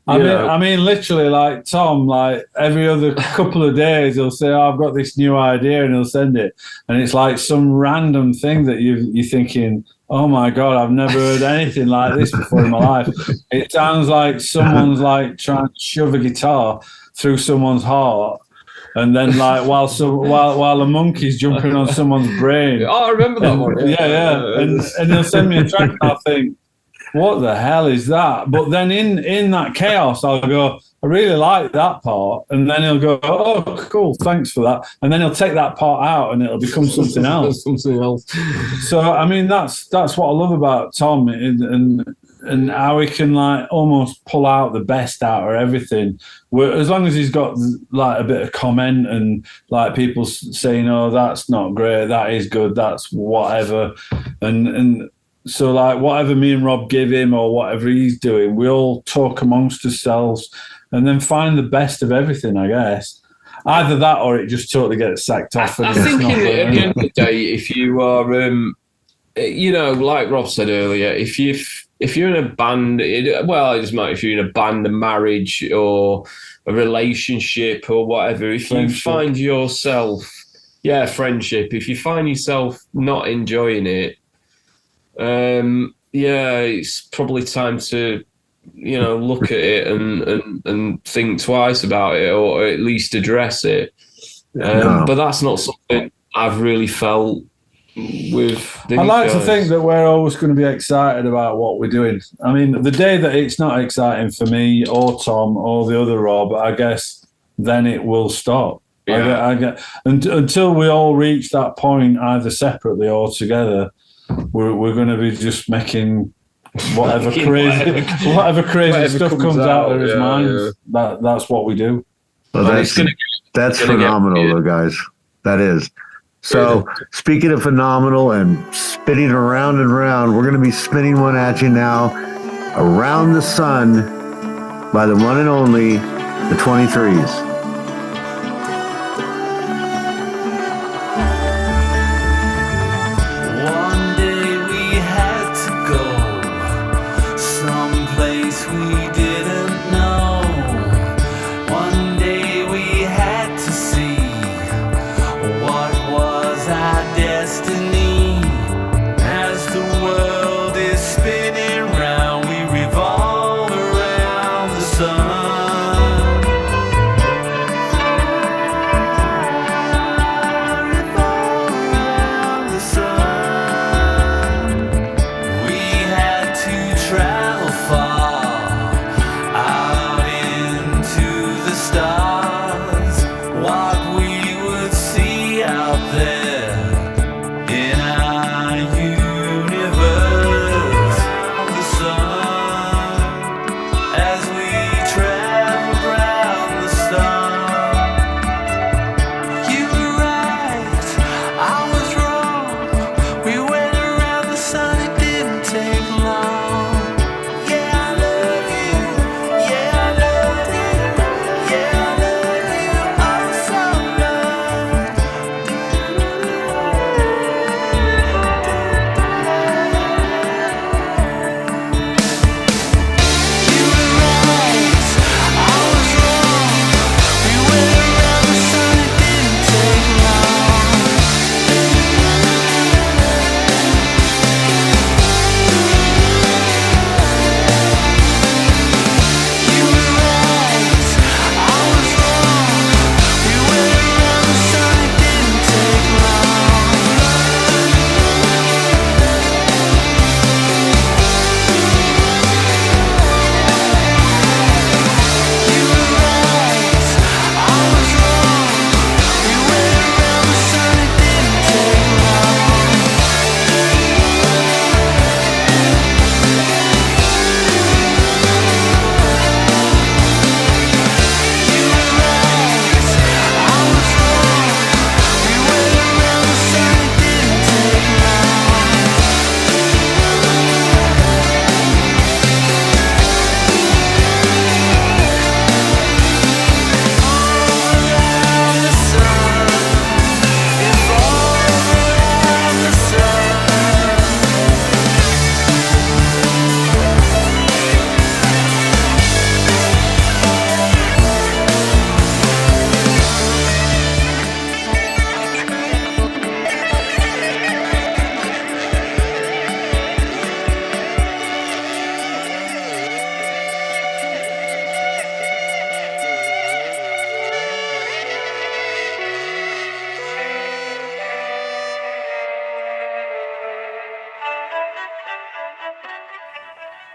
I mean, literally, like Tom, like every other couple of days, he'll say, "Oh, I've got this new idea," and he'll send it, and it's like some random thing that you're thinking, "Oh my God, I've never heard anything like this before in my life." It sounds like someone's like trying to shove a guitar through someone's heart, and then like while a monkey's jumping on someone's brain. Oh, I remember that one. Yeah. And he'll send me a track, and I'll think, what the hell is that? But then in that chaos, I'll go, I really like that part. And then he'll go, oh, cool, thanks for that. And then he'll take that part out and it'll become something else. So, I mean, that's what I love about Tom and how he can like almost pull out the best out of everything. As long as he's got like a bit of comment and like people saying, oh, that's not great, that is good, that's whatever. And so like whatever me and Rob give him or whatever he's doing, we all talk amongst ourselves and then find the best of everything, I guess. Either that or it just totally gets sacked off. I think at the end of the day, if you are, like Rob said earlier, if if you're in a band, it doesn't matter if you're in a band, a marriage, or a relationship, or whatever. If you find yourself, friendship. If you find yourself not enjoying it, it's probably time to, look at it and think twice about it, or at least address it. But that's not something I've really felt with these I like guys. to think that we're always going to be excited about what we're doing. I mean, the day that it's not exciting for me or Tom or the other Rob, I guess then it will stop. Yeah. Until we all reach that point, either separately or together, we're going to be just making whatever crazy stuff comes out of his minds. Yeah. That's what we do. Well, that's phenomenal, though, guys. That is. So, speaking of phenomenal and spinning around and around, we're going to be spinning one at you now. Around the Sun by the one and only, the 23's. One day we had to go someplace we didn't know. One day we had to see what was our destiny. As the world is spinning round, we revolve around the sun.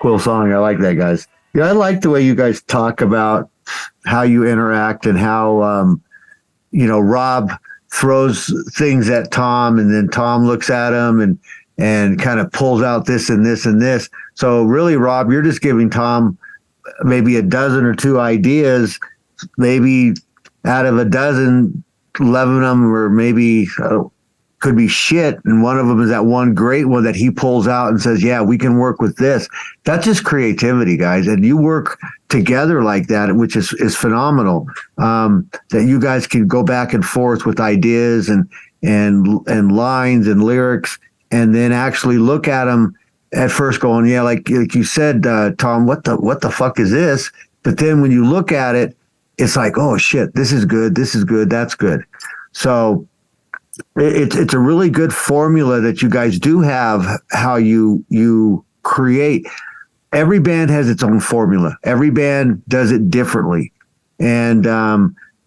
Cool song. I like that, guys. Yeah, I like the way you guys talk about how you interact and how, Rob throws things at Tom and then Tom looks at him and kind of pulls out this and this and this. So really, Rob, you're just giving Tom maybe a dozen or two ideas, maybe out of a dozen, 11 of them or maybe could be shit, and one of them is that one great one that he pulls out and says, yeah, we can work with this. That's just creativity, guys, and you work together like that, which is phenomenal. That you guys can go back and forth with ideas and lines and lyrics, and then actually look at them at first going, yeah, like you said, Tom, what the fuck is this? But then when you look at it, it's like, oh shit, this is good, that's good. So it's a really good formula that you guys do have, how you create. Every band has its own formula. Every band does it differently. And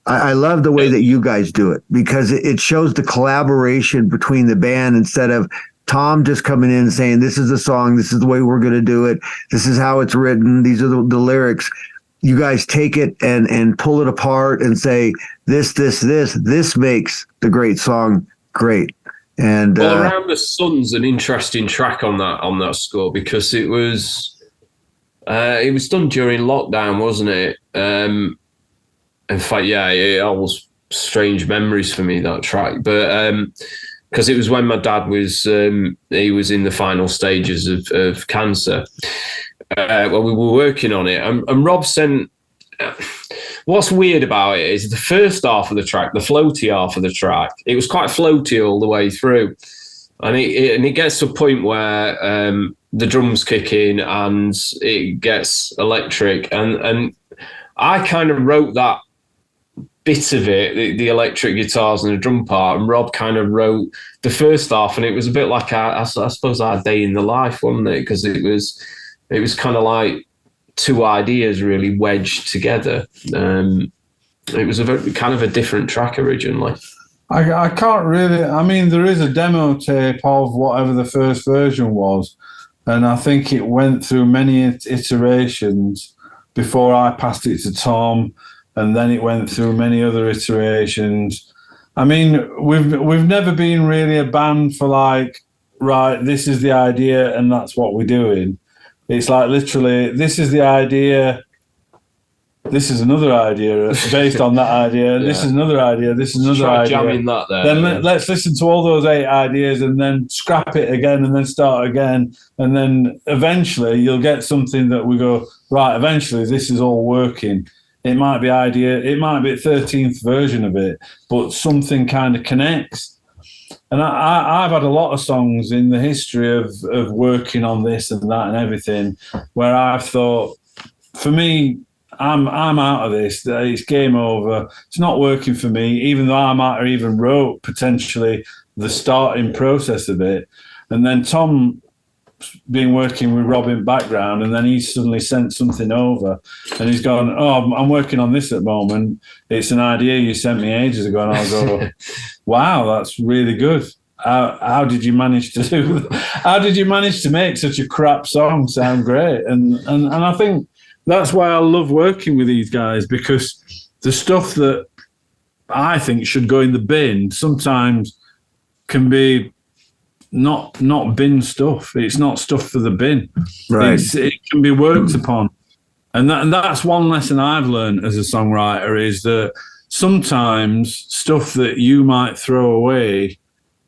I love the way that you guys do it, because it shows the collaboration between the band, instead of Tom just coming in and saying, this is the song, this is the way we're going to do it, this is how it's written, these are the lyrics. You guys take it and pull it apart and say, this makes the great song great. And well, Around the Sun's an interesting track on that score, because it was done during lockdown, wasn't it? In fact, yeah, it holds strange memories for me, that track. But because it was when my dad was he was in the final stages of cancer. Well, we were working on it, and Rob sent. What's weird about it is the first half of the track, the floaty half of the track, it was quite floaty all the way through, and it gets to a point where the drums kick in and it gets electric, and I kind of wrote that bit of it, the electric guitars and the drum part, and Rob kind of wrote the first half, and it was a bit like I suppose our day in the life, wasn't it? Because it was kind of like two ideas really wedged together. It was a very, kind of a different track originally. I can't really. I mean, there is a demo tape of whatever the first version was, and I think it went through many iterations before I passed it to Tom. And then it went through many other iterations. I mean, we've never been really a band for like, right, this is the idea and that's what we're doing. It's like literally, this is the idea, this is another idea based on that idea. Yeah. This is another idea. This is another idea. Jamming that there. Then let's listen to all those 8 ideas and then scrap it again and then start again. And then eventually you'll get something that we go, right, eventually this is all working. It might be a 13th version of it, but something kind of connects. And I've had a lot of songs in the history of working on this and that and everything where I've thought, for me, I'm out of this. It's game over. It's not working for me, even though I might have even wrote potentially the starting process of it. And then Tom been working with Rob in background, and then he suddenly sent something over and he's gone, oh, I'm working on this at the moment. It's an idea you sent me ages ago. And I'll go, wow, that's really good. How did you manage to do that? How did you manage to make such a crap song sound great? And I think that's why I love working with these guys, because the stuff that I think should go in the bin sometimes can be not bin stuff. It's not stuff for the bin. Right. It can be worked upon. And that's one lesson I've learned as a songwriter, is that sometimes stuff that you might throw away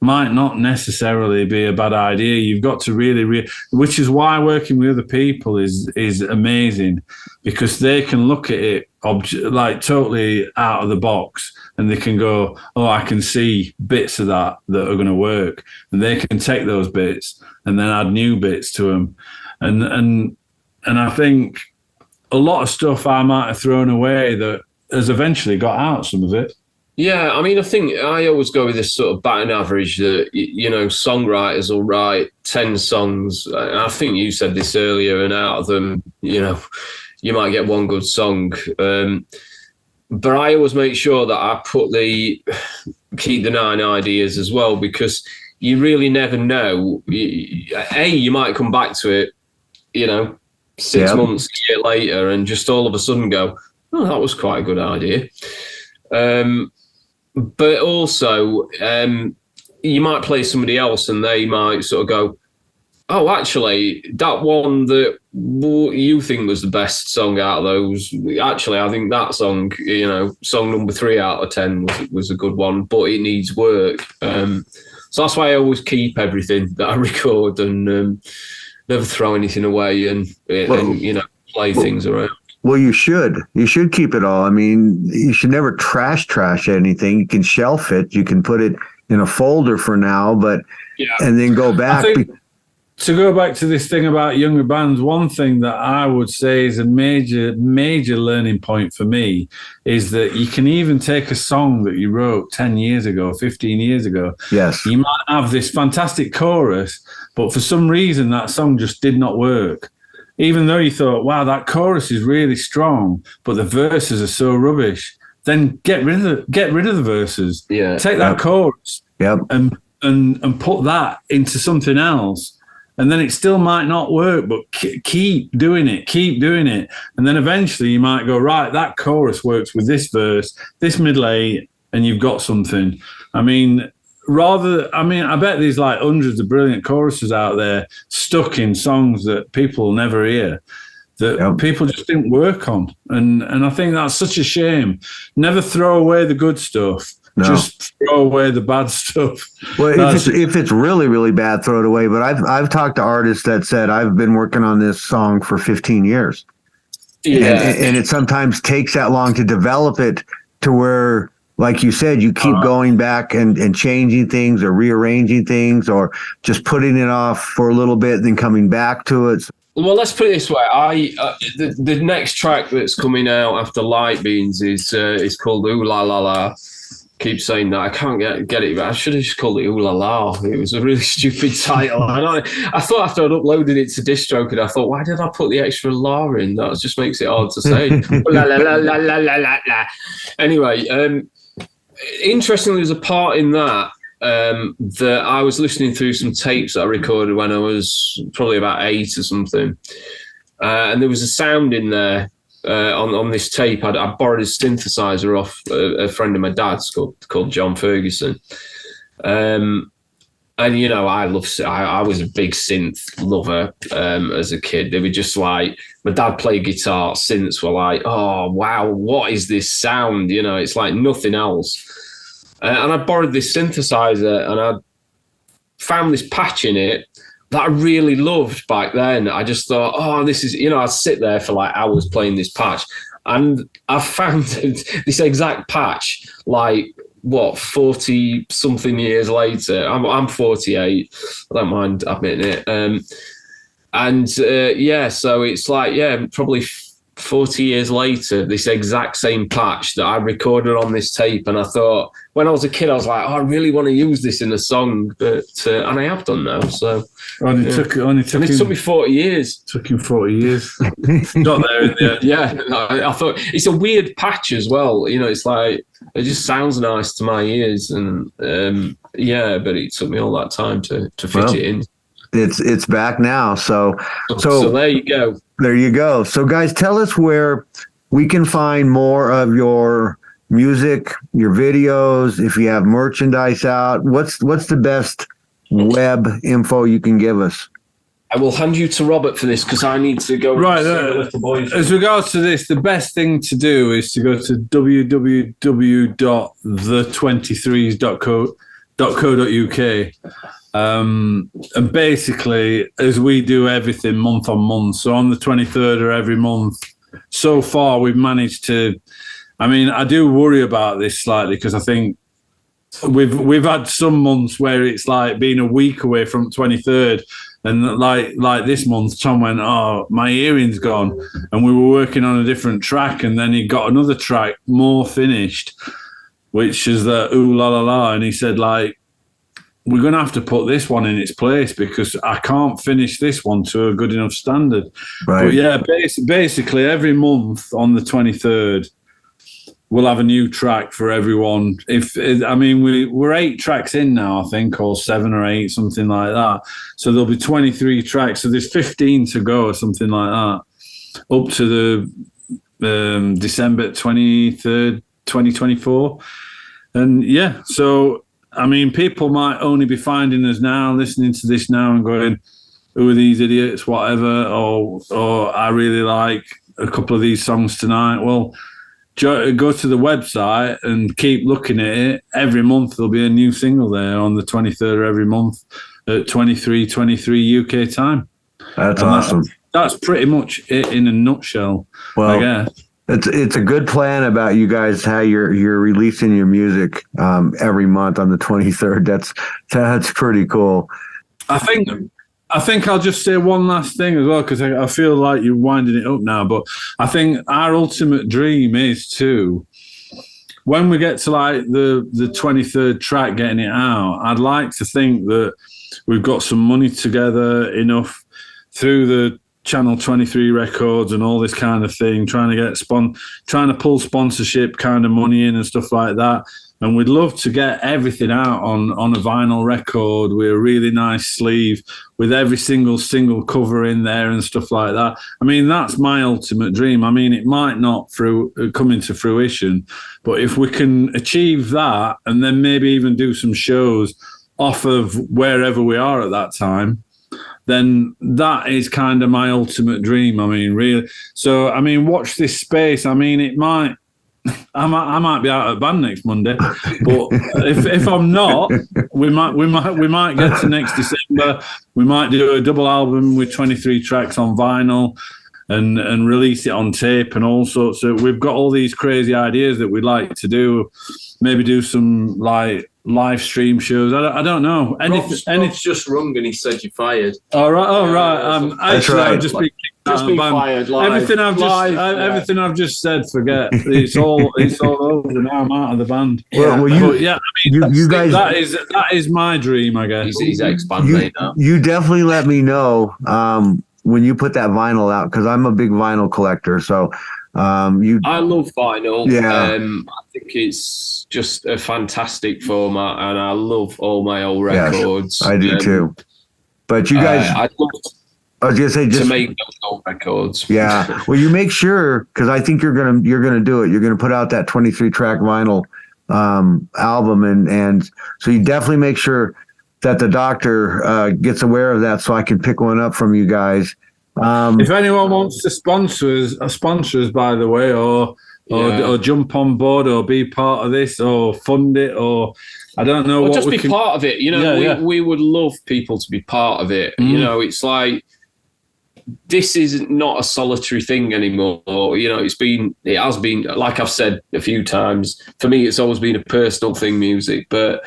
might not necessarily be a bad idea. You've got to really, which is why working with other people is amazing, because they can look at it like totally out of the box, and they can go, oh, I can see bits of that are going to work, and they can take those bits and then add new bits to them. And I think a lot of stuff I might have thrown away that has eventually got out, some of it. Yeah, I mean, I think I always go with this sort of batting average that, songwriters will write 10 songs. I think you said this earlier, and out of them, you might get one good song. But I always make sure that I keep the 9 ideas as well, because you really never know. You might come back to it, 6 months, a year later, and just all of a sudden go, oh, that was quite a good idea. But also, you might play somebody else and they might sort of go, oh, actually, that one that you think was the best song out of those, actually, I think that song, song number 3 out of 10 was a good one, but it needs work. So that's why I always keep everything that I record and never throw anything away and play things around. Well, you should keep it all. I mean, you should never trash anything. You can shelf it. You can put it in a folder for now, and then go back. to go back to this thing about younger bands, one thing that I would say is a major learning point for me is that you can even take a song that you wrote 10 years ago, 15 years ago. Yes. You might have this fantastic chorus, but for some reason that song just did not work. Even though you thought, wow, that chorus is really strong, but the verses are so rubbish. Then get rid of the verses. Yeah. Take that chorus. Yep. And put that into something else. And then it still might not work, but keep doing it. And then eventually you might go, right, that chorus works with this verse, this middle eight, and you've got something. I bet there's like hundreds of brilliant choruses out there stuck in songs that people will never hear, that people just didn't work on. And I think that's such a shame. Never throw away the good stuff. No. Just throw away the bad stuff. Well, if it's really, really bad, throw it away. But I've talked to artists that said, I've been working on this song for 15 years. Yeah. And it sometimes takes that long to develop it to where, like you said, you keep going back and changing things or rearranging things or just putting it off for a little bit and then coming back to it. Well, let's put it this way. The next track that's coming out after Light Beans is called Ooh La La La. Keep saying that. I can't get it, but I should have just called it Ooh La La. It was a really stupid title. I thought after I'd uploaded it to DistroKid, I thought, why did I put the extra la in? That just makes it hard to say. La la la la la la la la. Anyway, interestingly, there's a part in that that I was listening through some tapes that I recorded when I was probably about 8 or something, and there was a sound in there. On this tape, I borrowed a synthesizer off a friend of my dad's called John Ferguson, and I was a big synth lover as a kid. They were just like, my dad played guitar, synths were like, oh wow, what is this sound? It's like nothing else. And I borrowed this synthesizer, and I found this patch in it that I really loved back then. I just thought, oh, this is, I'd sit there for like hours playing this patch. And I found this exact patch, 40 something years later. I'm 48. I don't mind admitting it. So it's like, probably 40 years later, this exact same patch that I recorded on this tape. And I thought, when I was a kid, I was like, I really want to use this in a song, but and I have done now. So it took me 40 years. Took him 40 years. Got there in the end. Yeah, I thought it's a weird patch as well. It's like, it just sounds nice to my ears, and but it took me all that time to fit it in. It's back now. So there you go. There you go. So guys, tell us where we can find more of your music, your videos, if you have merchandise out. What's the best web info you can give us? I will hand you to Robert for this because I need to go. Right. As regards to this, the best thing to do is to go to www.the23s.co.uk. And basically, as we do everything month on month, so on the 23rd of every month, so far we've managed to. I do worry about this slightly because I think we've had some months where it's like being a week away from 23rd, and like this month, Tom went, "Oh, my earring's gone," and we were working on a different track, and then he got another track more finished, which is the Ooh La La La, and he said we're going to have to put this one in its place because I can't finish this one to a good enough standard. Right. But yeah, basically every month on the 23rd, we'll have a new track for everyone. We're 8 tracks in now, I think, or 7 or 8, something like that. So there'll be 23 tracks. So there's 15 to go or something like that, up to the December 23rd, 2024. And yeah, so people might only be finding us now, listening to this now and going, who are these idiots, whatever, or I really like a couple of these songs tonight. Well, go to the website and keep looking at it. Every month there'll be a new single there on the 23rd of every month at 23:23 UK time. That's awesome. That's pretty much it in a nutshell, well, I guess. It's a good plan about you guys, how you're releasing your music every month on the 23rd. That's pretty cool. I think I think I'll just say one last thing as well, because I feel like you're winding it up now. But I think our ultimate dream is to, when we get to like the 23rd track, getting it out, I'd like to think that we've got some money together enough through the Channel 23 records and all this kind of thing, trying to get trying to pull sponsorship kind of money in and stuff like that. And we'd love to get everything out on a vinyl record with a really nice sleeve with every single cover in there and stuff like that. I mean, that's my ultimate dream. I mean, it might not come into fruition, but if we can achieve that and then maybe even do some shows off of wherever we are at that time, then that is kind of my ultimate dream. I mean, really. So, I mean, watch this space. I mean, I might be out of band next Monday, but if I'm not, we might get to next December. We might do a double album with 23 tracks on vinyl and release it on tape and all sorts of. We've got all these crazy ideas that we'd like to do. Maybe do some like live stream shows. I don't know. Rob's just rung and he said you're fired. All right. Actually, right. I've just been fired. Live. Everything I've just said, forget. It's all over now. I'm out of the band. Well, you guys, that is my dream, I guess. He's ex-bandmate now. You definitely let me know when you put that vinyl out, because I'm a big vinyl collector. So I love vinyl. Yeah. I think it's just a fantastic format, and I love all my old records. Yes, I do too. But you guys, I'd love I was gonna say to make those old records. Yeah. Well, you make sure, because I think you're gonna do it. You're gonna put out that 23 track vinyl album, and so you definitely make sure that the doctor gets aware of that, so I can pick one up from you guys. If anyone wants to sponsor us, by the way, or jump on board, or be part of this, or fund it, or I don't know, or just be part of it. You know, we would love people to be part of it. You know, it's like, this is not a solitary thing anymore. You know, it has been, like I've said a few times, for me, it's always been a personal thing, music. But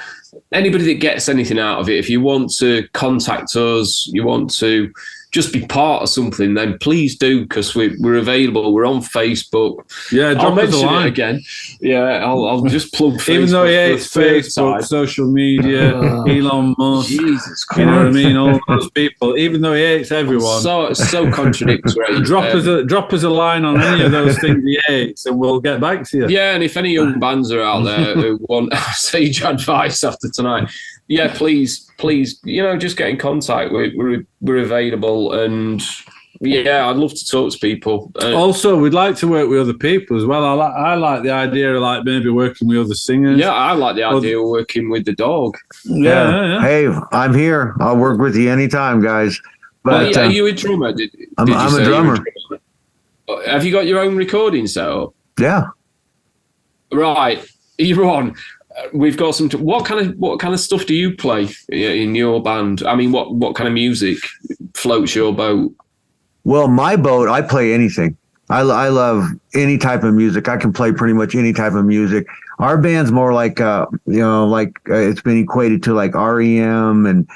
anybody that gets anything out of it, if you want to contact us, you want to just be part of something, then please do, because we're available. We're on Facebook. Yeah, I'll mention it again. Yeah, I'll just plug Facebook. Even though he hates Facebook, social media, Elon Musk, Jesus Christ, you know what I mean? All those people. Even though he hates everyone, so contradictory. Drop us a line on any of those things he hates, and we'll get back to you. Yeah, and if any young bands are out there who want sage advice after tonight, yeah, please, you know, just get in contact. We're available, and yeah, I'd love to talk to people. Also, we'd like to work with other people as well. I like the idea of like maybe working with other singers. Yeah, I like the idea of working with the dog. Yeah. Hey, I'm here. I'll work with you anytime, guys. But are you a drummer? I'm a drummer. Have you got your own recording set up? Yeah. Right, you're on. We've got some. What kind of stuff do you play in your band? I mean, what kind of music floats your boat? Well, my boat, I play anything. I love any type of music. I can play pretty much any type of music. Our band's more like it's been equated to like REM and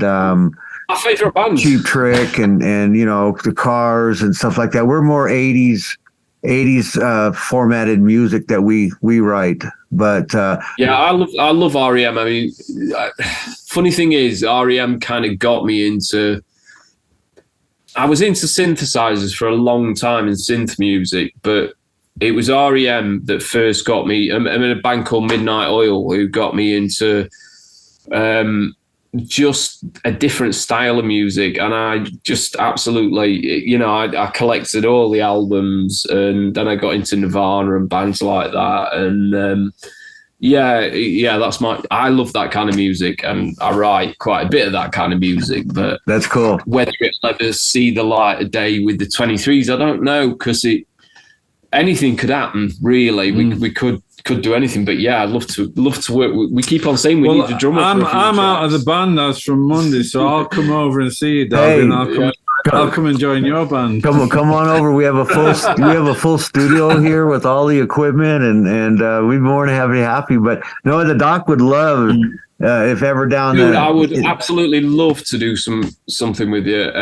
my favorite band, Cheap Trick and you know, the Cars and stuff like that. We're more 80s formatted music that we write. But I love REM. I mean, funny thing is, REM kind of got me into. I was into synthesizers for a long time in synth music, but it was REM that first got me. I'm in a band called Midnight Oil, who got me into just a different style of music, and I just absolutely, you know, I collected all the albums, and then I got into Nirvana and bands like that, and that's I love that kind of music, and I write quite a bit of that kind of music. But that's cool. Whether it'll ever see the light of day with the 23s, I don't know, because anything could happen. Really, we could do anything. But yeah, I'd love to work. We keep on saying we need a drummer. I'm out of the band as from Monday, so I'll come over and see you, Dog, and I'll come and I'll come and join your band. Come on over. We have a full studio here with all the equipment, and we'd be more than happy. But no, the doc would love if ever down there. I would absolutely love to do something with you.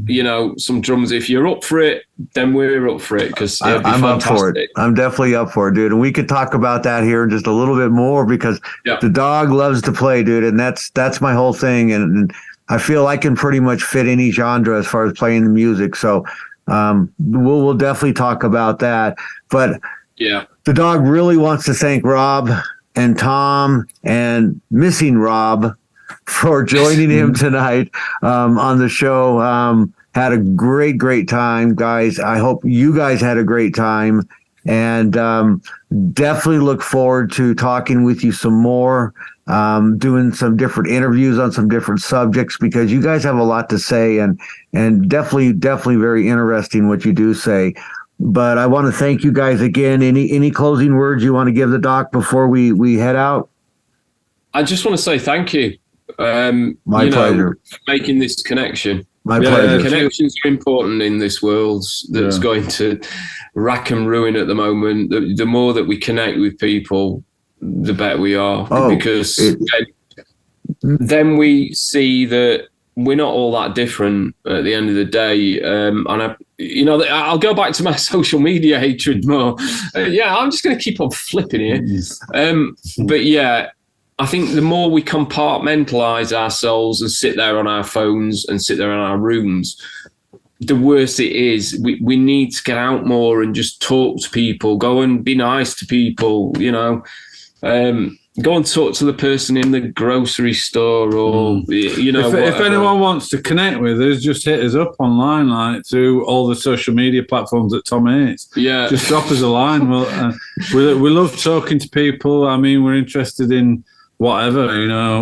You know, some drums. If you're up for it, then we're up for it, because I'm up for it. I'm definitely up for it, dude. And we could talk about that here in just a little bit more, because the dog loves to play, dude, and that's my whole thing. And I feel I can pretty much fit any genre as far as playing the music. So we'll definitely talk about that. But the dog really wants to thank Rob and Tom and missing Rob for joining him tonight on the show. Had a great time, guys. I hope you guys had a great time, and definitely look forward to talking with you some more, doing some different interviews on some different subjects, because you guys have a lot to say, and definitely very interesting what you do say. But I want to thank you guys again. Any closing words you want to give the doc before we head out? I just want to say thank you. My pleasure. For making this connection. My pleasure. Connections are important in this world that's going to rack and ruin at the moment. The more that we connect with people, the better we are, because then we see that we're not all that different at the end of the day. And I'll go back to my social media hatred more. I'm just going to keep on flipping here. But yeah, I think the more we compartmentalize ourselves and sit there on our phones and sit there in our rooms, the worse it is. We need to get out more and just talk to people, go and be nice to people, go and talk to the person in the grocery store, or if anyone wants to connect with us, just hit us up online, like through all the social media platforms that Tom hates. Just drop us a line. We love talking to people. I mean, we're interested in whatever,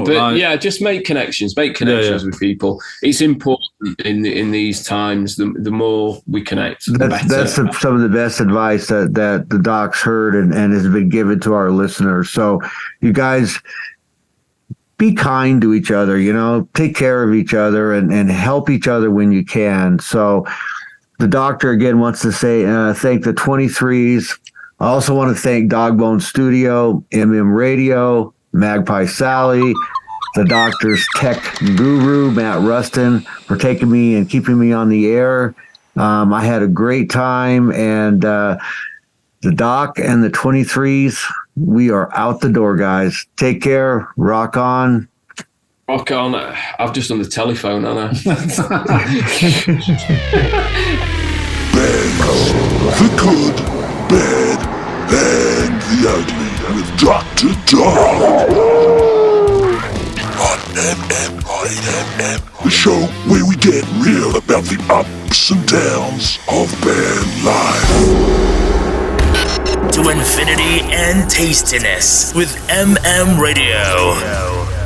But just make connections with people. It's important in these times. The more we connect, the better. That's some of the best advice that the doc's heard and has been given to our listeners. So you guys, be kind to each other, take care of each other and help each other when you can. So the doctor again wants to say thank the 23's. I also want to thank Dogbone Studio, MM Radio, Magpie Sally, the doctor's tech guru, Matt Rustin, for taking me and keeping me on the air. I had a great time, and the doc and the 23's, we are out the door, guys. Take care. Rock on. Rock on. I've just on the telephone, haven't I? The good, bad, and the ugly with Dr. Dog on MMIMM, the show where we get real about the ups and downs of band life. To infinity and tastiness with MM Radio.